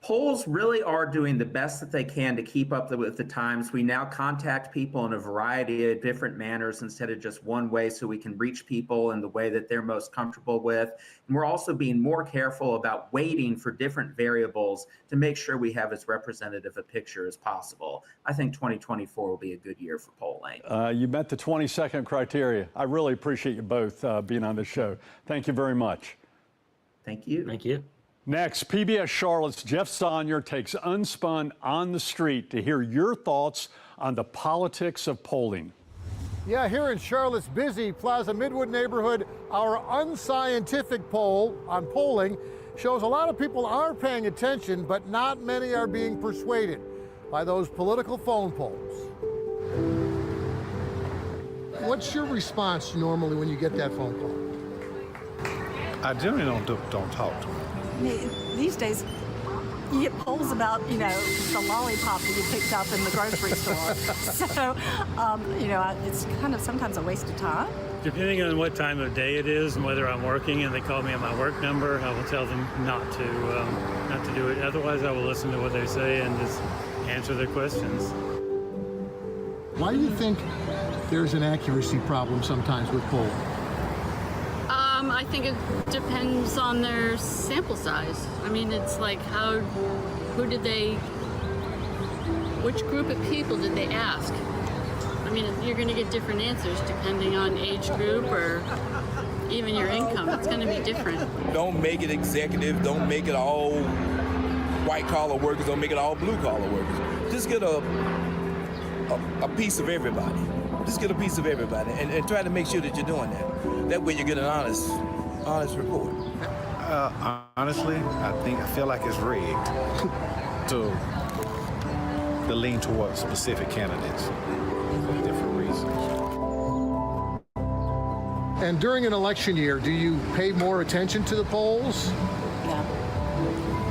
Polls really are doing the best that they can to keep up with the times. We now contact people in a variety of different manners instead of just one way, so we can reach people in the way that they're most comfortable with. And we're also being more careful about weighting for different variables to make sure we have as representative a picture as possible. I think 2024 will be a good year for polling. You met the 20-second criteria. I really appreciate you both being on the show. Thank you very much. Thank you. Thank you. Next, PBS Charlotte's Jeff Sonnier takes Unspun on the street to hear your thoughts on the politics of polling. Yeah, here in Charlotte's busy Plaza Midwood neighborhood, our unscientific poll on polling shows a lot of people are paying attention, but not many are being persuaded by those political phone polls. What's your response normally when you get that phone call? I generally don't talk to them. These days, you get polls about, you know, the lollipop that you picked up in the grocery store. So, you know, it's kind of sometimes a waste of time. Depending on what time of day it is and whether I'm working and they call me on my work number, I will tell them not to do it. Otherwise, I will listen to what they say and just answer their questions. Why do you think there's an accuracy problem sometimes with polling? I think it depends on their sample size. I mean, it's like which group of people did they ask? I mean, you're going to get different answers depending on age group or even your income. It's going to be different. Don't make it executive. Don't make it all white-collar workers. Don't make it all blue-collar workers. Just get a piece of everybody. Just get a piece of everybody and try to make sure that you're doing that. That way you get an honest report. Honestly, I feel like it's rigged to lean towards specific candidates for different reasons. And during an election year, do you pay more attention to the polls? No.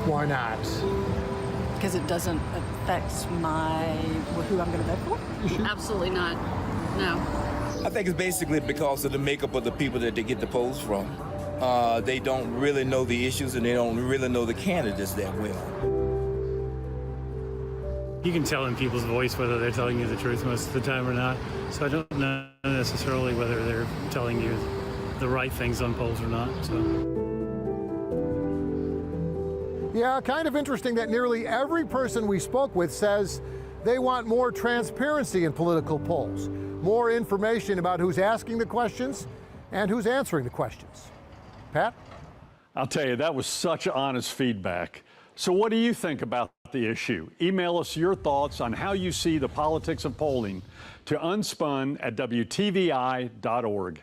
Why not? Because it doesn't affect who I'm going to vote for? Absolutely not. No. I think it's basically because of the makeup of the people that they get the polls from. They don't really know the issues and they don't really know the candidates that well. You can tell in people's voice whether they're telling you the truth most of the time or not. So I don't know necessarily whether they're telling you the right things on polls or not. So. Yeah, kind of interesting that nearly every person we spoke with says they want more transparency in political polls. more information about who's asking the questions and who's answering the questions. Pat? I'll tell you, that was such honest feedback. So what do you think about the issue? Email us your thoughts on how you see the politics of polling to unspun@wtvi.org.